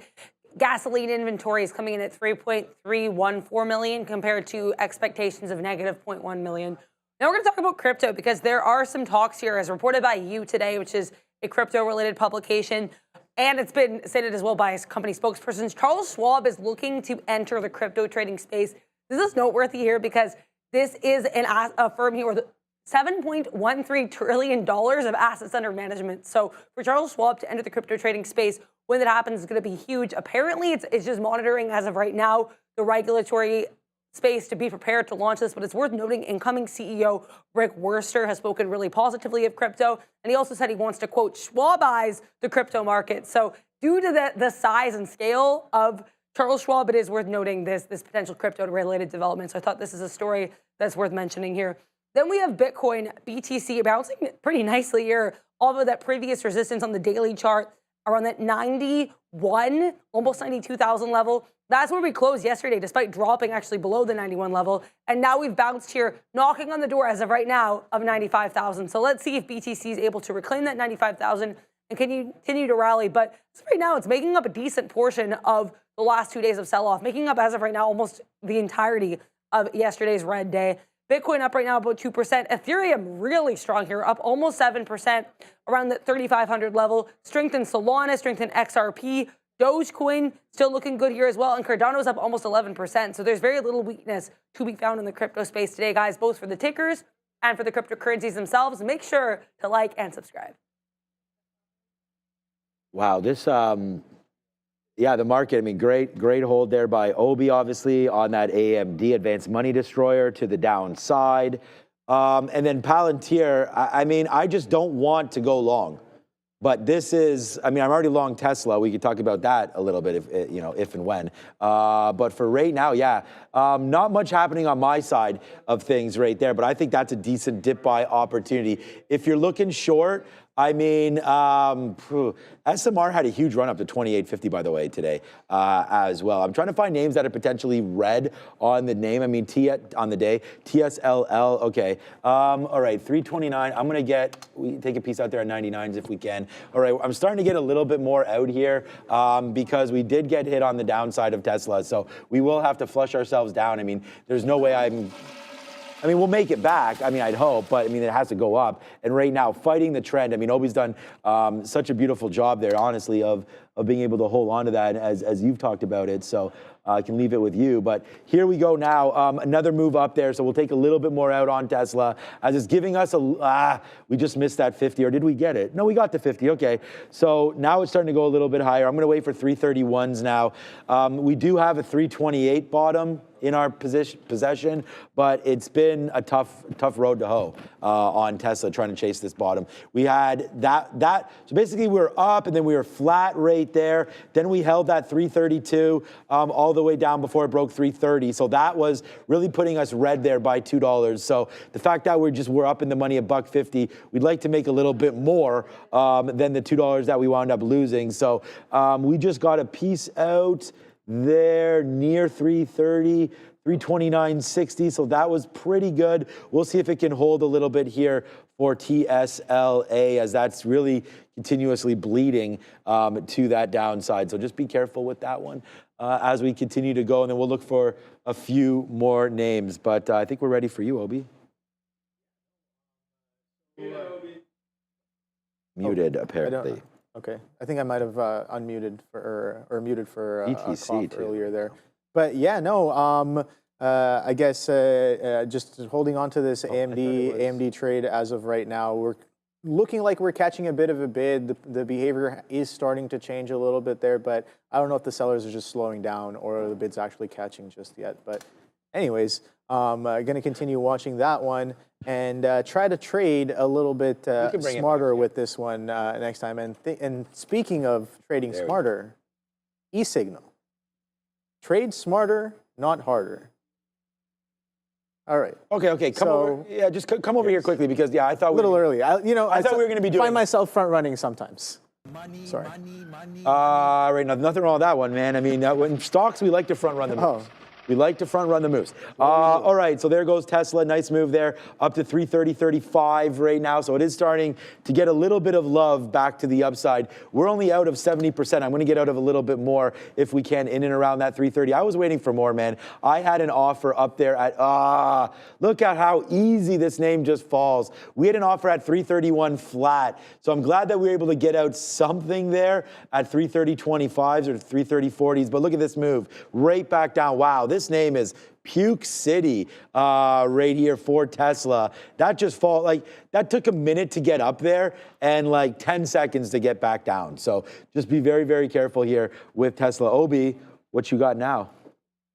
Gasoline inventory is coming in at 3.314 million compared to expectations of negative 0.1 million. Now we're going to talk about crypto because there are some talks here as reported by You Today, which is a crypto-related publication. And it's been stated as well by his company spokespersons. Charles Schwab is looking to enter the crypto trading space. This is noteworthy here because this is a firm here with $7.13 trillion of assets under management. So for Charles Schwab to enter the crypto trading space, when that happens, it's going to be huge. Apparently, it's just monitoring as of right now the regulatory space to be prepared to launch this. But it's worth noting incoming CEO Rick Wurster has spoken really positively of crypto. And he also said he wants to, quote, Schwabize the crypto market. So due to the size and scale of Charles Schwab, it is worth noting this potential crypto-related development. So I thought this is a story that's worth mentioning here. Then we have Bitcoin, BTC, bouncing pretty nicely here off of that previous resistance on the daily chart around that 91, almost 92,000 level. That's where we closed yesterday, despite dropping actually below the 91 level. And now we've bounced here, knocking on the door as of right now of 95,000. So let's see if BTC is able to reclaim that 95,000 and continue to rally. But right now, it's making up a decent portion of the last 2 days of sell-off, making up as of right now almost the entirety of yesterday's red day. Bitcoin up right now about 2%. Ethereum really strong here, up almost 7% around the 3,500 level. Strength in Solana, strength in XRP. Dogecoin still looking good here as well. And Cardano's up almost 11%. So there's very little weakness to be found in the crypto space today, guys, both for the tickers and for the cryptocurrencies themselves. Make sure to like and subscribe. Wow, this Yeah, the market, I mean, great hold there by Obi, obviously, on that AMD Advanced Money Destroyer to the downside. And then Palantir, I mean, I just don't want to go long. But this is, I mean, I'm already long Tesla. We could talk about that a little bit, if and when. But for right now, yeah, not much happening on my side of things right there. But I think that's a decent dip buy opportunity. If you're looking short, I mean, SMR had a huge run up to 28.50, by the way, today as well. I'm trying to find names that are potentially red on the name. I mean, on the day, TSLA, okay. All right, 329. I'm going to we take a piece out there at 99s if we can. All right, I'm starting to get a little bit more out here because we did get hit on the downside of Tesla. So we will have to flush ourselves down. I mean, there's no way I mean, we'll make it back. I mean, I'd hope, but I mean, it has to go up. And right now, fighting the trend. I mean, Obi's done such a beautiful job there, honestly, of being able to hold on to that as you've talked about it. So I can leave it with you. But here we go now. Another move up there. So we'll take a little bit more out on Tesla as it's giving us we just missed that 50, or did we get it? No, we got the 50. Okay. So now it's starting to go a little bit higher. I'm going to wait for 331s now. We do have a 328 bottom in our possession, but it's been a tough road to hoe on Tesla trying to chase this bottom. We had that. So basically we were up and then we were flat right there. Then we held that 332 all the way down before it broke 330. So that was really putting us red there by $2. So the fact that we're up in the money at $1.50, we'd like to make a little bit more than the $2 that we wound up losing. So we just got a piece out there near 330, 329.60. So that was pretty good. We'll see if it can hold a little bit here for TSLA, as that's really continuously bleeding to that downside. So just be careful with that one as we continue to go. And then we'll look for a few more names. But I think we're ready for you, Obi. Muted, apparently. Okay, I think I might have unmuted or muted for a BTC cough earlier there. But yeah, no, I guess just holding on to this AMD trade as of right now, we're looking like we're catching a bit of a bid. The behavior is starting to change a little bit there, but I don't know if the sellers are just slowing down or the bid's actually catching just yet. But anyways, going to continue watching that one and try to trade a little bit smarter with this one next time. And speaking of trading smarter, eSignal. Trade smarter, not harder. All right. Okay. Come over. Yeah, just come over here quickly because I thought a little early. I thought we were going to be doing. Find myself front running sometimes. Sorry. Right, nothing wrong with that one, man. I mean, when stocks, we like to front run the moves. We like to front run the moves. All right, so there goes Tesla. Nice move there, up to 330.35 right now. So it is starting to get a little bit of love back to the upside. We're only out of 70%. I'm going to get out of a little bit more if we can, in and around that 330. I was waiting for more, man. I had an offer up there at, look at how easy this name just falls. We had an offer at 331 flat. So I'm glad that we were able to get out something there at 330.25s or 330.40s. But look at this move, right back down. Wow, this name is Puke City right here for Tesla. That just that took a minute to get up there and like 10 seconds to get back down. So just be very, very careful here with Tesla. Obi, what you got now?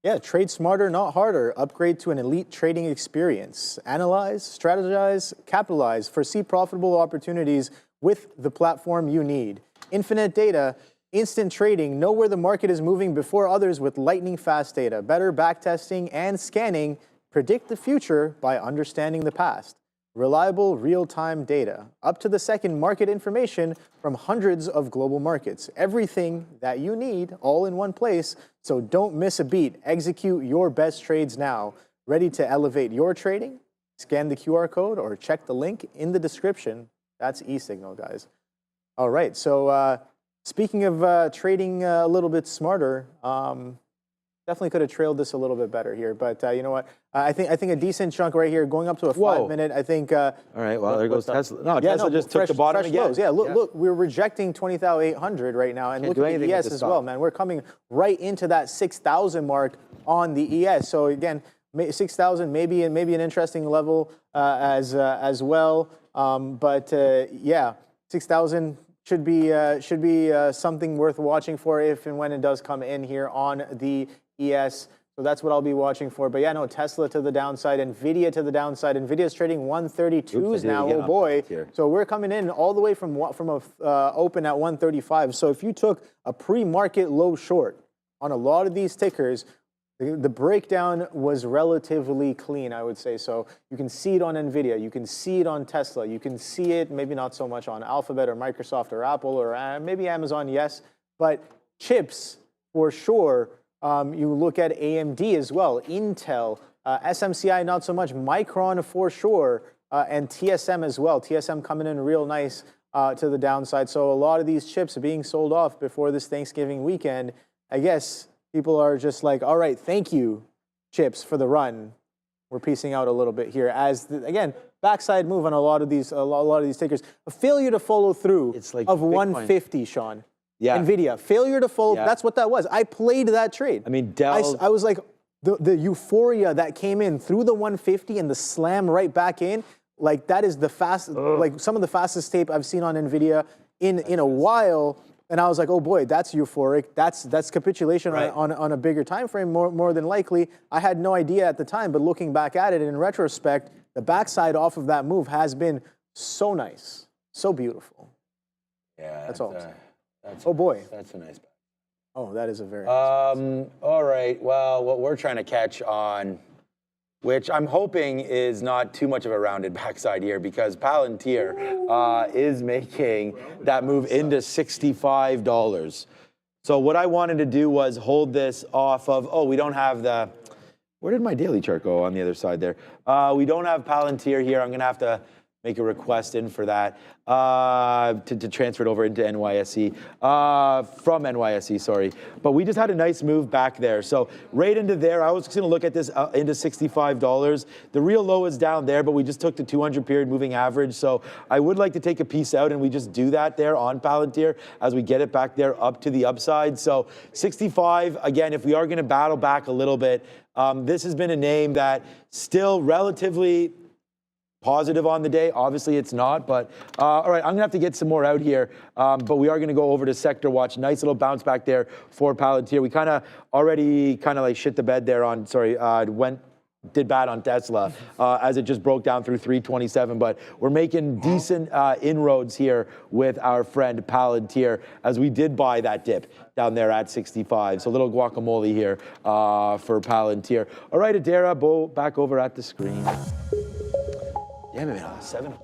Yeah, trade smarter, not harder. Upgrade to an elite trading experience. Analyze, strategize, capitalize, foresee profitable opportunities with the platform you need. Infinite data, instant trading, know where the market is moving before others with lightning fast data, better backtesting and scanning, predict the future by understanding the past. Reliable real-time data, up to the second market information from hundreds of global markets. Everything that you need all in one place, so don't miss a beat. Execute your best trades now. Ready to elevate your trading? Scan the QR code or check the link in the description. That's eSignal, guys. All right, so speaking of trading a little bit smarter, definitely could have trailed this a little bit better here, but you know what? I think a decent chunk right here, going up to a 5 minute. I think. All right, well there goes Tesla. No, Tesla just took the bottom again. Lows. Yeah, look, we're rejecting 20,800 right now, and look at the ES as well, man. We're coming right into that 6,000 mark on the ES. So again, 6,000 maybe an interesting level as well. But yeah, 6,000. should be something worth watching for if and when it does come in here on the ES. So that's what I'll be watching for. But yeah, no, Tesla to the downside, Nvidia to the downside. Nvidia's trading 132s now. Oh boy! So we're coming in all the way from a open at 135. So if you took a pre-market low short on a lot of these tickers, the breakdown was relatively clean, I would say. So you can see it on Nvidia, you can see it on Tesla, you can see it maybe not so much on Alphabet or Microsoft or Apple or maybe Amazon, yes, but chips for sure. You look at AMD as well, Intel, SMCI not so much, Micron for sure, and TSM as well. TSM coming in real nice to the downside. So a lot of these chips are being sold off before this Thanksgiving weekend. I guess people are just like, all right, thank you, chips, for the run. We're piecing out a little bit here. As again, backside move on a lot of these tickers. A failure to follow through like of Bitcoin. 150, Sean. Yeah. Nvidia, failure to follow. Yeah. That's what that was. I played that trade. I mean, Dell. I was like, the euphoria that came in through the 150 and the slam right back in, like that is the like some of the fastest tape I've seen on Nvidia in a while. And I was like, oh boy, that's euphoric. That's capitulation on a bigger time frame, more than likely. I had no idea at the time, but looking back at it in retrospect, the backside off of that move has been so nice, so beautiful. Yeah, that's all. Oh boy, that's a nice. Oh, that is a very nice. All right. Well, what we're trying to catch on, which I'm hoping is not too much of a rounded backside here, because Palantir is making that move into $65. So what I wanted to do was hold this off of. Oh, we don't have the. Where did my daily chart go on the other side there? We don't have Palantir here. I'm gonna have to make a request in for that to transfer it over into NYSE, from NYSE, sorry. But we just had a nice move back there. So right into there, I was just gonna look at this into $65. The real low is down there, but we just took the 200 period moving average. So I would like to take a piece out, and we just do that there on Palantir as we get it back there up to the upside. So 65, again, if we are gonna battle back a little bit, this has been a name that still relatively positive on the day. Obviously it's not, but all right, I'm gonna have to get some more out here, but we are gonna go over to sector watch. Nice little bounce back there for Palantir. We kind of already like shit the bed there on, did bad on Tesla as it just broke down through 327, but we're making decent inroads here with our friend Palantir as we did buy that dip down there at 65. So a little guacamole here for Palantir. All right, Adara, Bo, back over at the screen. Damn it, man, 7.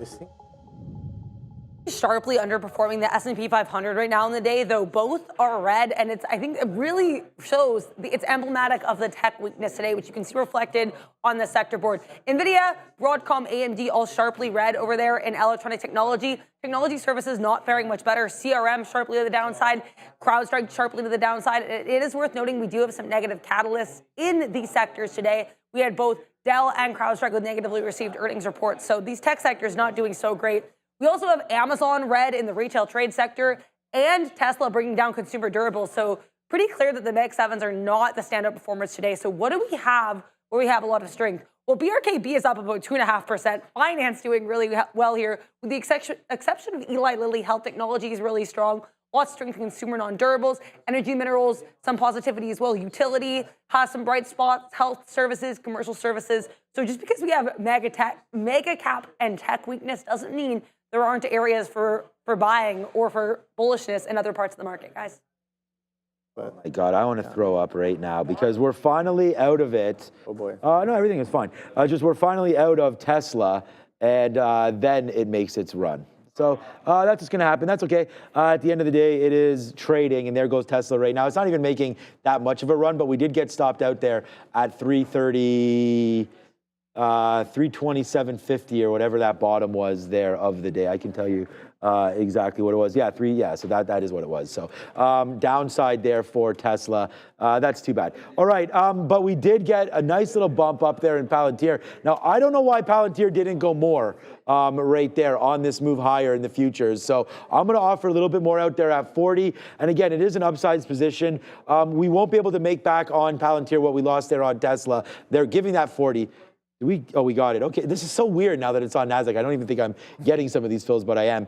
Sharply underperforming the S&P 500 right now in the day, though both are red, and I think it really shows, it's emblematic of the tech weakness today, which you can see reflected on the sector board. Nvidia, Broadcom, AMD, all sharply red over there in electronic technology. Technology services not faring much better. CRM sharply to the downside. CrowdStrike sharply to the downside. It is worth noting we do have some negative catalysts in these sectors today. We had both Dell and CrowdStrike with negatively received earnings reports. So these tech sectors not doing so great. We also have Amazon red in the retail trade sector and Tesla bringing down consumer durables. So pretty clear that the Mag 7s are not the standout performers today. So what do we have where we have a lot of strength? Well, BRKB is up about 2.5%. Finance doing really well here, with the exception of Eli Lilly. Health technology is really strong. Lots of strength in consumer non-durables, energy minerals, some positivity as well. Utility has some bright spots, health services, commercial services. So just because we have mega cap and tech weakness doesn't mean there aren't areas for buying or for bullishness in other parts of the market, guys. Oh my God, I want to throw up right now because we're finally out of it. Oh boy. No, everything is fine. Just we're finally out of Tesla, and then it makes its run. So that's just going to happen. That's okay. At the end of the day, it is trading, and there goes Tesla right now. It's not even making that much of a run, but we did get stopped out there at 330, 327.50 or whatever that bottom was there of the day. I can tell you exactly what it was. Yeah, so that is what it was. So downside there for Tesla. That's too bad. All right, but we did get a nice little bump up there in Palantir. Now, I don't know why Palantir didn't go more right there on this move higher in the futures. So I'm going to offer a little bit more out there at 40. And again, it is an upsides position. We won't be able to make back on Palantir what we lost there on Tesla. They're giving that 40. we got it. Okay, this is so weird now that it's on NASDAQ. I don't even think I'm getting some of these fills, but I am.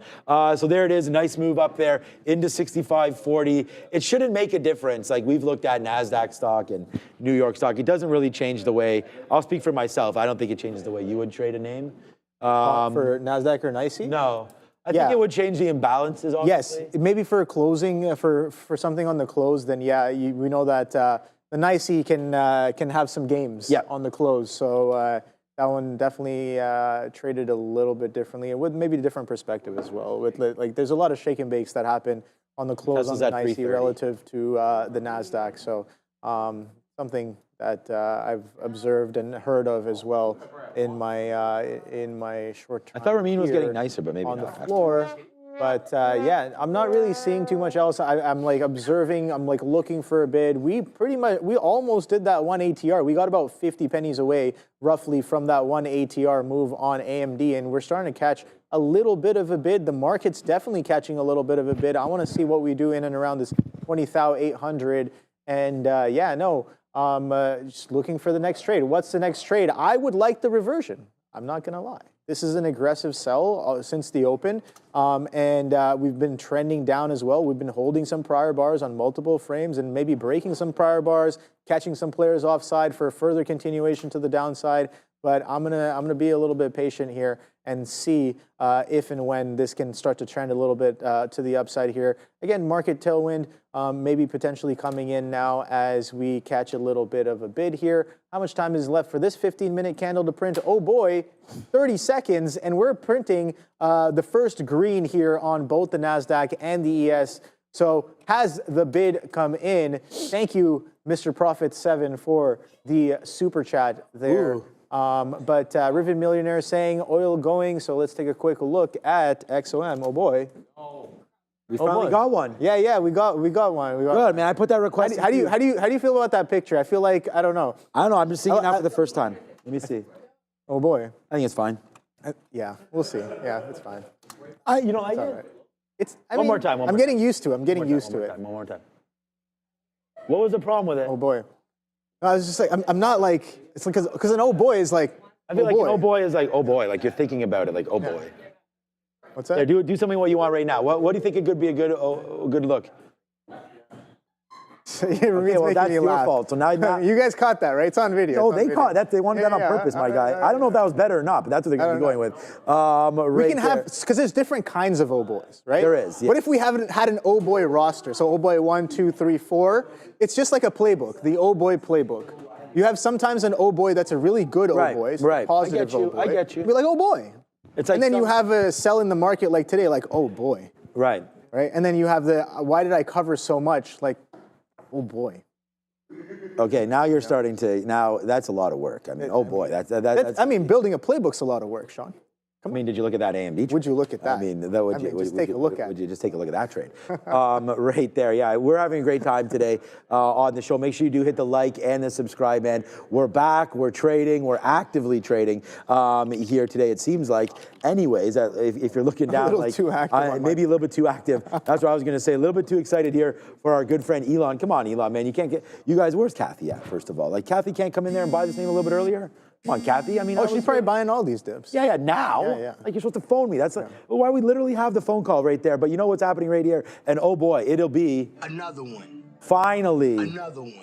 So there it is, a nice move up there into 65.40. It shouldn't make a difference. Like we've looked at NASDAQ stock and New York stock. It doesn't really change the way, I'll speak for myself. I don't think it changes the way you would trade a name. For NASDAQ or NYSE? No. I think it would change the imbalances, obviously. Yes, maybe for closing, for something on the close, then yeah, we know that the NYSE can have some games on the close. So that one definitely traded a little bit differently and with maybe a different perspective as well. With like, there's a lot of shake and bakes that happen on the close on the NYSE relative to the NASDAQ. So something that I've observed and heard of as well in my short time. I thought Ramin was getting nicer, but maybe on not. the floor. But yeah, I'm not really seeing too much else. I'm like observing. I'm like looking for a bid. We almost did that one ATR. We got about 50 pennies away, roughly, from that one ATR move on AMD, and we're starting to catch a little bit of a bid. The market's definitely catching a little bit of a bid. I want to see what we do in and around this 20,800. And yeah, no. Just looking for the next trade. What's the next trade? I would like the reversion. I'm not going to lie. This is an aggressive sell since the open, and we've been trending down as well. We've been holding some prior bars on multiple frames and maybe breaking some prior bars, catching some players offside for further continuation to the downside. But I'm gonna be a little bit patient here and see if and when this can start to trend a little bit to the upside here. Again, market tailwind maybe potentially coming in now as we catch a little bit of a bid here. How much time is left for this 15-minute candle to print? Oh boy, 30 seconds, and we're printing the first green here on both the NASDAQ and the ES. So has the bid come in? Thank you, Mr. Profit7, for the super chat there. But Rivet Millionaire saying oil going, so let's take a quick look at XOM. Oh boy. We finally got one. Yeah, we got one. Good, man. I put that request. How do you feel about that picture? I feel like I don't know. I'm just seeing it now for the first time. Let me see. Oh boy. I think it's fine. Yeah, we'll see. Yeah, it's fine. Right. One more time. I'm getting used to it. One more time. What was the problem with it? Oh boy. No, I was just like, I'm not like, it's like, because an oh boy is like, I feel like an oh boy is like, oh boy, like you're thinking about it, like, oh boy. What's that? There, do something what you want right now. What do you think it could be a good look? Okay, well, that's your fault. So now you guys caught that, right? It's on video. No, they caught that. They wanted that on purpose, my guy. I don't know if that was better or not, but that's what they're going to be going with. We can have, because there's different kinds of oh boys, right? There is. Yeah. What if we haven't had an oh boy roster? So oh boy 1, 2, 3, 4. It's just like a playbook, the oh boy playbook. You have sometimes an oh boy that's a really good oh boy, so positive oh boy. I get you. Be like oh boy. It's like, and then you have a sell in the market like today, like oh boy. Right. Right. And then you have the why did I cover so much? Like oh boy. Okay, now you're starting to. Now that's a lot of work. I mean, oh boy, that's. I mean, building a playbook's a lot of work, Sean. I mean, did you look at that AMD trade? Would you look at that? I mean, just take a look at it. Would you just take a look at that trade? Right there, yeah. We're having a great time today on the show. Make sure you do hit the like and the subscribe, man. We're back. We're trading. We're actively trading here today. It seems like, anyways, if you're looking down, like too active maybe a little bit too active. That's what I was going to say. A little bit too excited here for our good friend Elon. Come on, Elon, man. You can't get. You guys, where's Kathy at? First of all, like Kathy can't come in there and buy this name a little bit earlier. Come on, Kathy. I mean, she's probably buying all these dips. Yeah, now. Yeah. Like you're supposed to phone me. That's like, why we literally have the phone call right there. But you know what's happening right here? And oh boy, it'll be another one. Finally. Another one.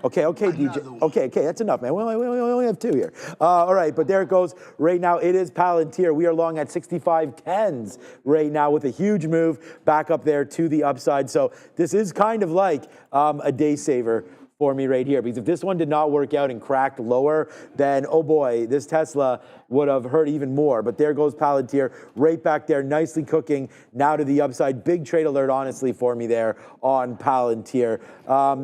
Okay, DJ. Okay, that's enough, man. We only have two here. All right, but there it goes. Right now, it is Palantir. We are long at 65.10s right now with a huge move back up there to the upside. So this is kind of like a day saver for me right here, because if this one did not work out and cracked lower, then oh boy, this Tesla would have hurt even more. But there goes Palantir right back there, nicely cooking now to the upside. Big trade alert, honestly, for me there on Palantir.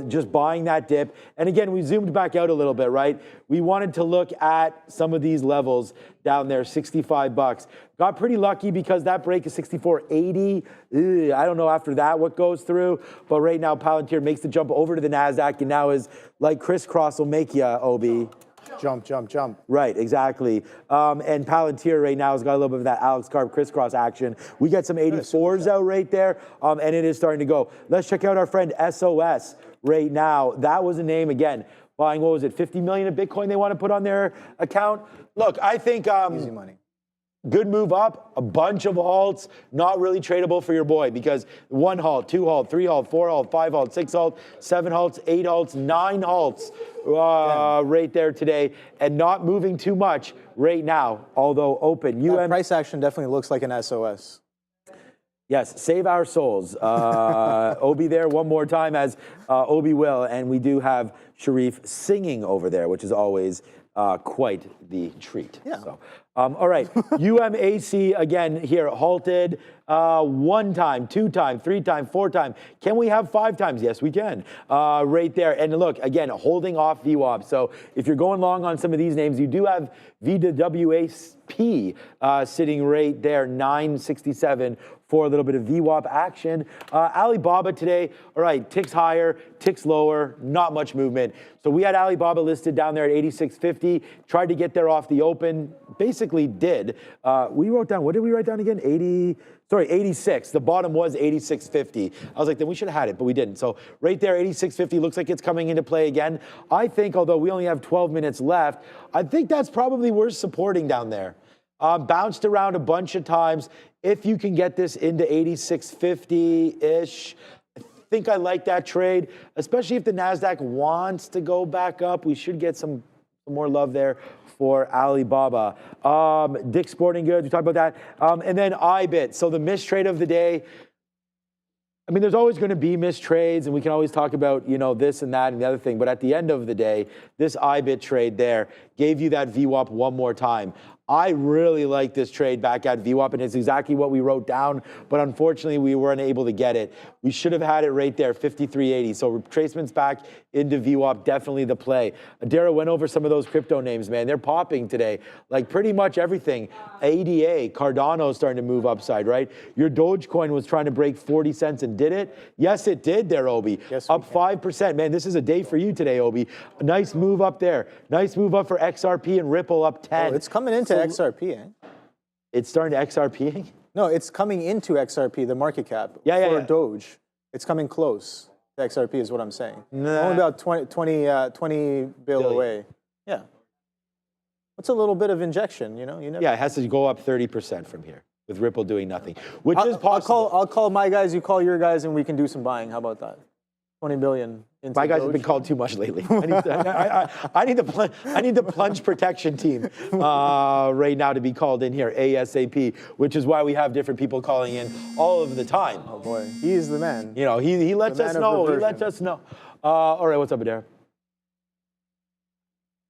Just buying that dip. And again, we zoomed back out a little bit, right? We wanted to look at some of these levels down there, $65. Got pretty lucky because that break is 64.80. I don't know after that what goes through, but right now Palantir makes the jump over to the NASDAQ and now is like crisscross will make you, OB. Jump. Right, exactly. And Palantir right now has got a little bit of that Alex Carp crisscross action. We got some 84s out right there, and it is starting to go. Let's check out our friend SOS right now. That was a name, again, buying, what was it, 50 million of Bitcoin they want to put on their account. Look, I think Easy money. good move up, a bunch of halts, not really tradable for your boy because 1 halt, 2 halt, 3 halt, 4 halt, 5 halt, 6 halt, 7 halts, 8 halts, 9 halts right there today, and not moving too much right now, although open. That price action definitely looks like an SOS. Yes, save our souls. Obi there one more time as Obi will, and we do have Sharif singing over there, which is always quite the treat. Yeah. So, all right, UMAC again here, halted 1 time, 2 time, 3 time, 4 time. Can we have 5 times? Yes, we can. Right there. And look, again, holding off VWAP. So if you're going long on some of these names, you do have VWAP sitting right there, 967 for a little bit of VWAP action. Alibaba today, all right, ticks higher, ticks lower, not much movement. So we had Alibaba listed down there at 86.50, tried to get there off the open, basically did. We wrote down, what did we write down again? 86. The bottom was 86.50. I was like, then we should have had it, but we didn't. So right there, 86.50 looks like it's coming into play again. I think, although we only have 12 minutes left, I think that's probably worth supporting down there. Bounced around a bunch of times. If you can get this into 86.50-ish, I think I like that trade, especially if the NASDAQ wants to go back up. We should get some more love there for Alibaba. Dick's Sporting Goods, we talked about that. And then IBIT. So the missed trade of the day. I mean, there's always going to be missed trades, and we can always talk about, you know, this and that and the other thing. But at the end of the day, this IBIT trade there gave you that VWAP one more time. I really like this trade back at VWAP, and it's exactly what we wrote down, but unfortunately we weren't able to get it. We should have had it right there, 53.80. So retracements back into VWAP, definitely the play. Adara went over some of those crypto names, man. They're popping today, like pretty much everything. ADA, Cardano starting to move upside, right? Your Dogecoin was trying to break 40 cents and did it? Yes, it did there, Obi. Yes, up 5%. Man, this is a day for you today, Obi. A nice move up there. Nice move up for XRP and Ripple up 10. Oh, it's coming into XRP, eh? It's starting to XRP? No, it's coming into XRP, the market cap. For Doge. It's coming close to XRP is what I'm saying. Nah. Only about 20 bill away. Yeah. What's a little bit of injection, you know? You never. Yeah, it has to go up 30% from here with Ripple doing nothing, which is possible. I'll call my guys, you call your guys, and we can do some buying. How about that? 20 billion. My guys have been called too much lately. I need the plunge protection team right now to be called in here ASAP, which is why we have different people calling in all of the time. Oh boy, he is the man. You know, he lets us know. He lets us know. All right, what's up, Adara?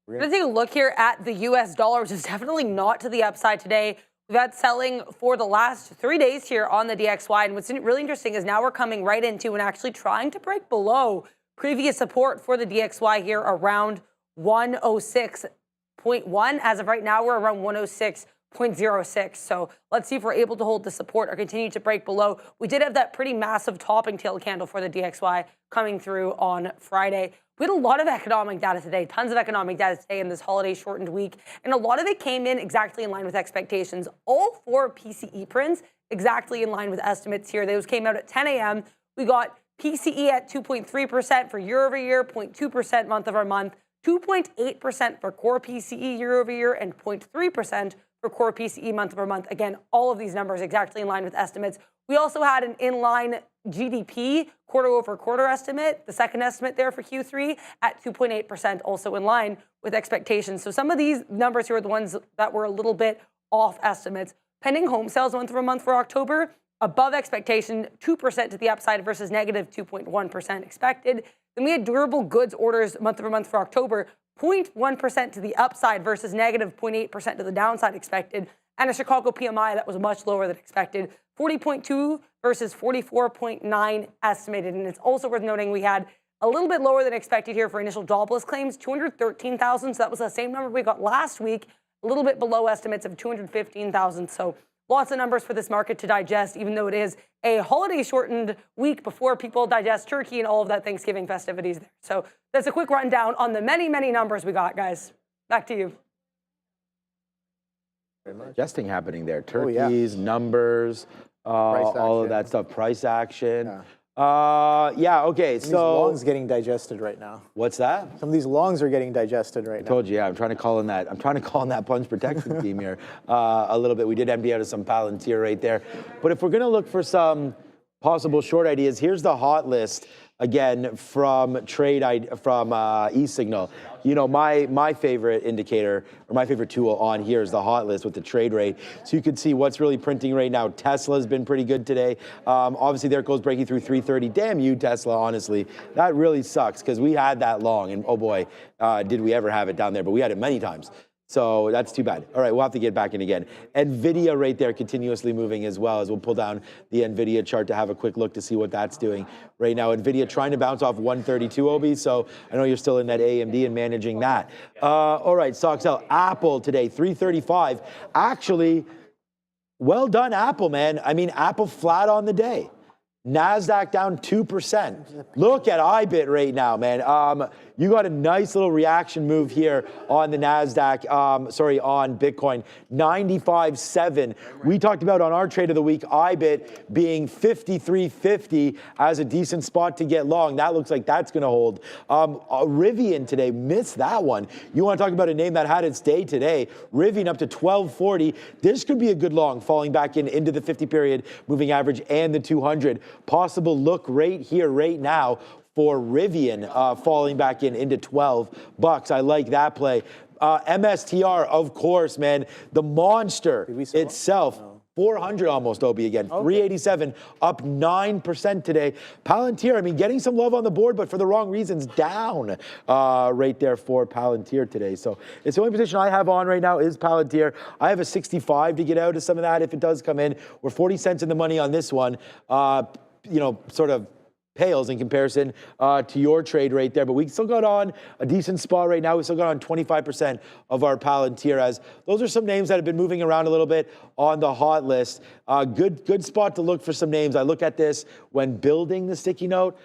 We're going to take a look here at the US dollar, which is definitely not to the upside today. We've had selling for the last 3 days here on the DXY. And what's really interesting is now we're coming right into and actually trying to break below previous support for the DXY here around 106.1. As of right now, we're around 106.06. So let's see if we're able to hold the support or continue to break below. We did have that pretty massive topping tail candle for the DXY coming through on Friday. We had a lot of economic data today, tons of economic data today in this holiday shortened week. And a lot of it came in exactly in line with expectations. All 4 PCE prints exactly in line with estimates here. Those came out at 10 a.m. We got PCE at 2.3% for year over year, 0.2% month over month, 2.8% for core PCE year over year, and 0.3% for core PCE month over month. Again, all of these numbers exactly in line with estimates. We also had an inline GDP quarter over quarter estimate, the second estimate there for Q3 at 2.8%, also in line with expectations. So some of these numbers here are the ones that were a little bit off estimates. Pending home sales month over month for October, above expectation, 2% to the upside versus negative 2.1% expected. Then we had durable goods orders month over month for October, 0.1% to the upside versus negative 0.8% to the downside expected. And a Chicago PMI that was much lower than expected, 40.2 versus 44.9 estimated. And it's also worth noting we had a little bit lower than expected here for initial jobless claims, 213,000. So that was the same number we got last week, a little bit below estimates of 215,000. So lots of numbers for this market to digest, even though it is a holiday shortened week before people digest turkey and all of that Thanksgiving festivities there. So that's a quick rundown on the many, many numbers we got, guys. Back to you. Digesting happening there. Turkeys, numbers, all of that stuff. Price action. Yeah, okay, These so. longs getting digested right now. What's that? Some of these longs are getting digested right now. Told you, yeah, I'm trying to call in that plunge protection team here a little bit. We did empty out of some Palantir right there. But if we're going to look for some possible short ideas, here's the hot list again from eSignal. You know, my favorite indicator or my favorite tool on here is the hot list with the trade rate. So you can see what's really printing right now. Tesla's been pretty good today. Obviously, there it goes breaking through 330. Damn you, Tesla, honestly. That really sucks because we had that long. And oh boy, did we ever have it down there. But we had it many times. So that's too bad. All right, we'll have to get back in again. NVIDIA right there continuously moving as well, as we'll pull down the NVIDIA chart to have a quick look to see what that's doing right now. NVIDIA trying to bounce off 132, Obi, so I know you're still in that AMD and managing that. All right, stocks out. Apple today, 335. Actually, well done, Apple, man. I mean, Apple flat on the day. NASDAQ down 2%. Look at IBIT right now, man. You got a nice little reaction move here on the NASDAQ, on Bitcoin, 95.7. We talked about on our trade of the week, IBIT being 53.50 as a decent spot to get long. That looks like that's going to hold. Rivian today, missed that one. You want to talk about a name that had its day today. Rivian up to 12.40. This could be a good long, falling back into the 50 period moving average and the 200. Possible look right here, right now, for Rivian falling back into $12. I like that play. MSTR, of course, man. The monster itself. No. 400 almost, Obi, again. Okay. 387, up 9% today. Palantir, I mean, getting some love on the board, but for the wrong reasons, down right there for Palantir today. So it's the only position I have on right now is Palantir. I have a 65 to get out of some of that if it does come in. We're 40 cents in the money on this one. You know, sort of pales in comparison to your trade right there, but we still got on a decent spot right now. We still got on 25% of our Palantir, as those are some names that have been moving around a little bit on the hot list. Good spot to look for some names. I look at this when building the sticky note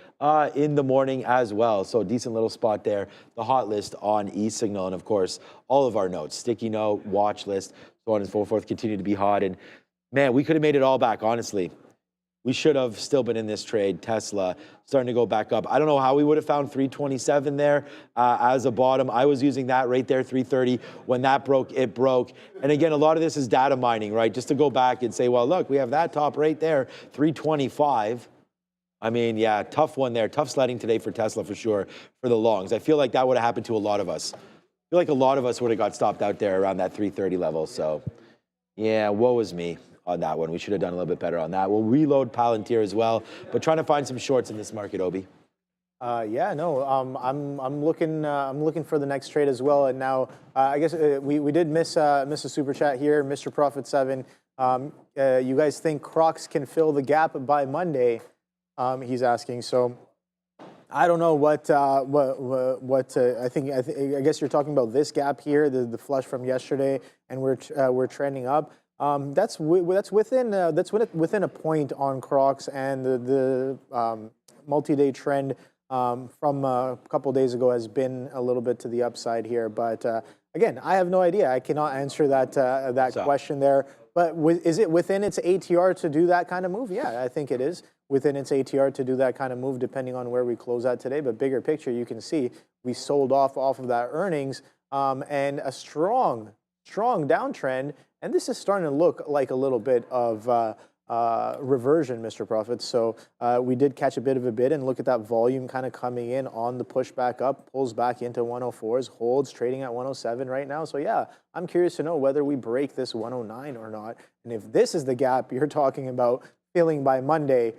in the morning as well. So decent little spot there. The hot list on eSignal, and of course, all of our notes, sticky note, watch list, so on and so forth, continue to be hot. And man, we could have made it all back, honestly. We should have still been in this trade. Tesla starting to go back up. I don't know how we would have found 327 there as a bottom. I was using that right there, 330. When that broke, it broke. And again, a lot of this is data mining, right? Just to go back and say, well, look, we have that top right there, 325. I mean, yeah, tough one there. Tough sledding today for Tesla for sure, for the longs. I feel like that would have happened to a lot of us. I feel like a lot of us would have got stopped out there around that 330 level. So, yeah, woe is me on that one. We should have done a little bit better on that. We'll reload Palantir as well, but trying to find some shorts in this market, Obi. Yeah, no, I'm looking for the next trade as well. And now I guess we did miss a super chat here, Mr. Profit 7. You guys think Crocs can fill the gap by Monday? He's asking. So I don't know what I guess you're talking about this gap here, the flush from yesterday, and we're trending up. That's within a point on Crocs, and the multi-day trend from a couple days ago has been a little bit to the upside here. But again, I have no idea. I cannot answer that question there. But is it within its ATR to do that kind of move? Yeah, I think it is within its ATR to do that kind of move, depending on where we close out today. But bigger picture, you can see we sold off of that earnings and a strong downtrend. And this is starting to look like a little bit of reversion, Mr. Profit. So we did catch a bit of a bid, and look at that volume kind of coming in on the push back up, pulls back into 104s, holds, trading at 107 right now. So yeah, I'm curious to know whether we break this 109 or not. And if this is the gap you're talking about filling by Monday,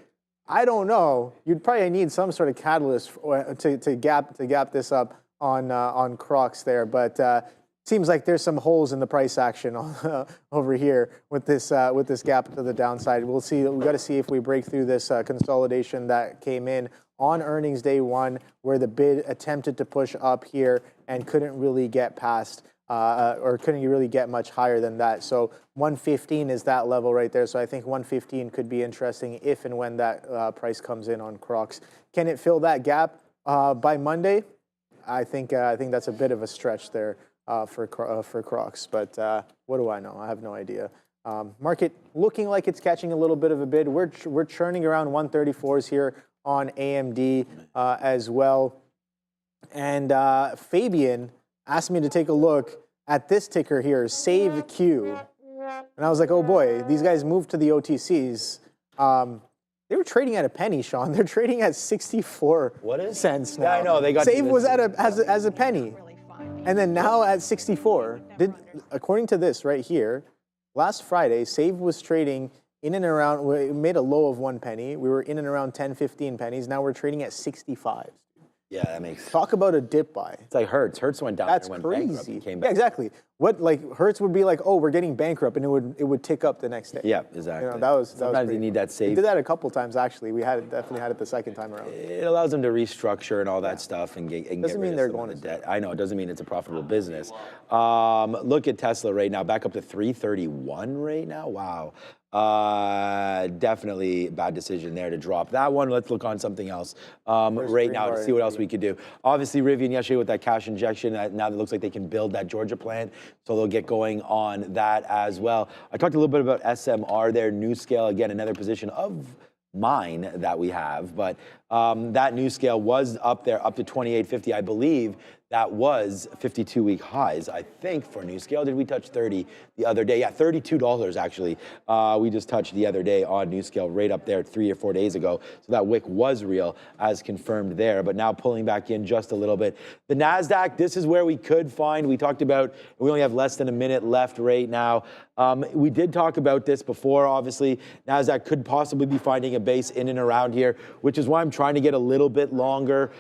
I don't know. You'd probably need some sort of catalyst to gap this up on Crocs there, but. Seems like there's some holes in the price action over here with this gap to the downside. We'll see. We've got to see if we break through this consolidation that came in on earnings day one, where the bid attempted to push up here and couldn't really get past or couldn't really get much higher than that. So 115 is that level right there. So I think 115 could be interesting if and when that price comes in on Crocs. Can it fill that gap by Monday? I think that's a bit of a stretch there. For Crocs, but what do I know? I have no idea. Market looking like it's catching a little bit of a bid. We're churning around 134s here on AMD as well. And Fabian asked me to take a look at this ticker here, SaveQ. And I was like, oh boy, these guys moved to the OTCs. They were trading at a penny, Sean. They're trading at 64 cents now. Yeah, I know. They got Save was at as a penny. And then now at 64. According to this right here, last Friday, Save was trading in and around, we made a low of 1 penny. We were in and around 10, 15 pennies. Now we're trading at 65. Yeah, that makes sense. Talk about a dip buy. It's like Hertz. Hertz went down. That's went crazy. bankrupt and came back. Yeah, exactly. What like Hertz would be like? Oh, we're getting bankrupt, and it would tick up the next day. Yeah, exactly. You know, that was Sometimes you need that We safe. did that a couple times actually. We definitely had it the second time around. It allows them to restructure and all that stuff and get Doesn't mean rid they're of some going of to the debt. I know, it doesn't mean it's a profitable business. Look at Tesla right now, back up to 331 right now. Wow. Definitely bad decision there to drop that one. Let's look on something else right now to see what else we could do. Obviously, Rivian yesterday with that cash injection, now it looks like they can build that Georgia plant, so they'll get going on that as well. I talked a little bit about SMR there, New Scale, again, another position of mine that we have, but that New Scale was up there, up to 28.50, I believe. That was 52-week highs, I think, for New Scale. Did we touch 30 the other day? Yeah, $32 actually. We just touched the other day on New Scale, right up there 3 or 4 days ago. So that wick was real, as confirmed there, but now pulling back in just a little bit. The NASDAQ, this is where we could find, we talked about, we only have less than a minute left right now. We did talk about this before, obviously. NASDAQ could possibly be finding a base in and around here, which is why I'm trying to get a little bit longer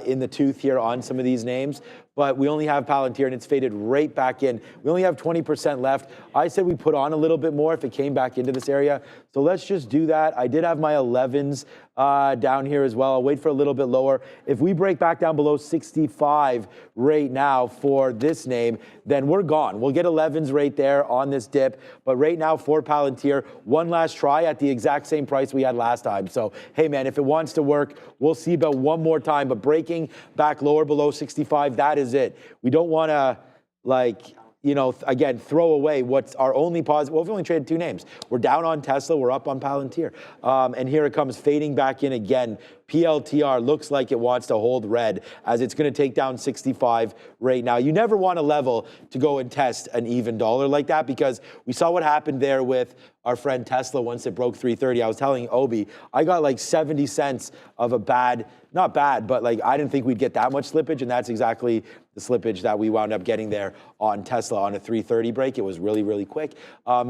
in the tooth here on some of these names. But we only have Palantir, and it's faded right back in. We only have 20% left. I said we put on a little bit more if it came back into this area. So let's just do that. I did have my 11s down here as well. I'll wait for a little bit lower. If we break back down below 65 right now for this name, then we're gone. We'll get 11s right there on this dip. But right now for Palantir, one last try at the exact same price we had last time. So, hey, man, if it wants to work, we'll see about one more time. But breaking back lower below 65, that is it. We don't want to, like, you know, again, throw away what's our only positive. Well, we've only traded 2 names. We're down on Tesla. We're up on Palantir. And here it comes fading back in again. PLTR looks like it wants to hold red as it's going to take down 65 right now. You never want a level to go and test an even dollar like that, because we saw what happened there with our friend Tesla once it broke 330. I was telling Obi, I got like 70 cents of a bad, not bad, but like I didn't think we'd get that much slippage, and that's exactly the slippage that we wound up getting there on Tesla on a 330 break. It was really, really quick.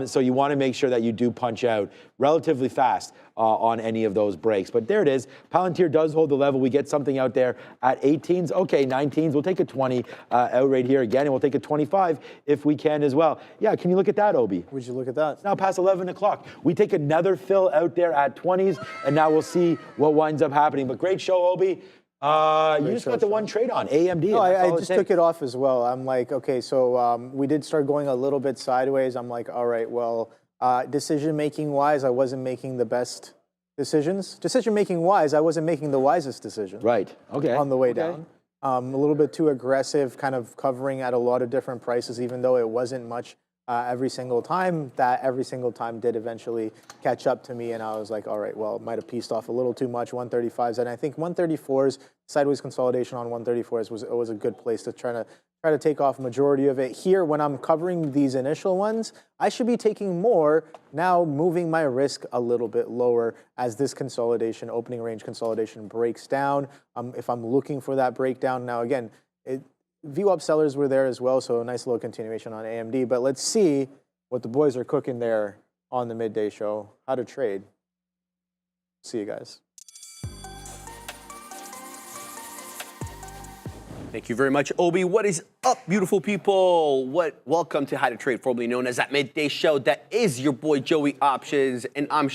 So you want to make sure that you do punch out relatively fast on any of those breaks. But there it is. Palantir does hold the level. We get something out there at 18s. Okay, 19s. We'll take a 20 out right here again, and we'll take a 25 if we can as well. Yeah, can you look at that, Obi? Would you look at that? It's now past 11 o'clock. We take another fill out there at 20s, and now we'll see what winds up happening. But great show, Obi. You just got the one trade on, AMD. No, I just took it off as well. I'm like, okay, so we did start going a little bit sideways. I'm like, all right, well, decision-making wise, I wasn't making the best decisions. Decision-making wise, I wasn't making the wisest decision. Right, okay. On the way down. A little bit too aggressive, kind of covering at a lot of different prices, even though it wasn't much every single time. That every single time did eventually catch up to me, and I was like, all right, well, might have pieced off a little too much, 135s, and I think 134s, sideways consolidation on 134s was a good place to try to take off majority of it. Here, when I'm covering these initial ones, I should be taking more, now moving my risk a little bit lower as this consolidation, opening range consolidation breaks down. If I'm looking for that breakdown, now again, VWAP sellers were there as well, so a nice little continuation on AMD. But let's see what the boys are cooking there on the midday show. How to trade. See you guys. Thank you very much, Obi. What is up, beautiful people? Welcome to How to Trade, formerly known as that midday show. That is your boy Joey Options, and I'm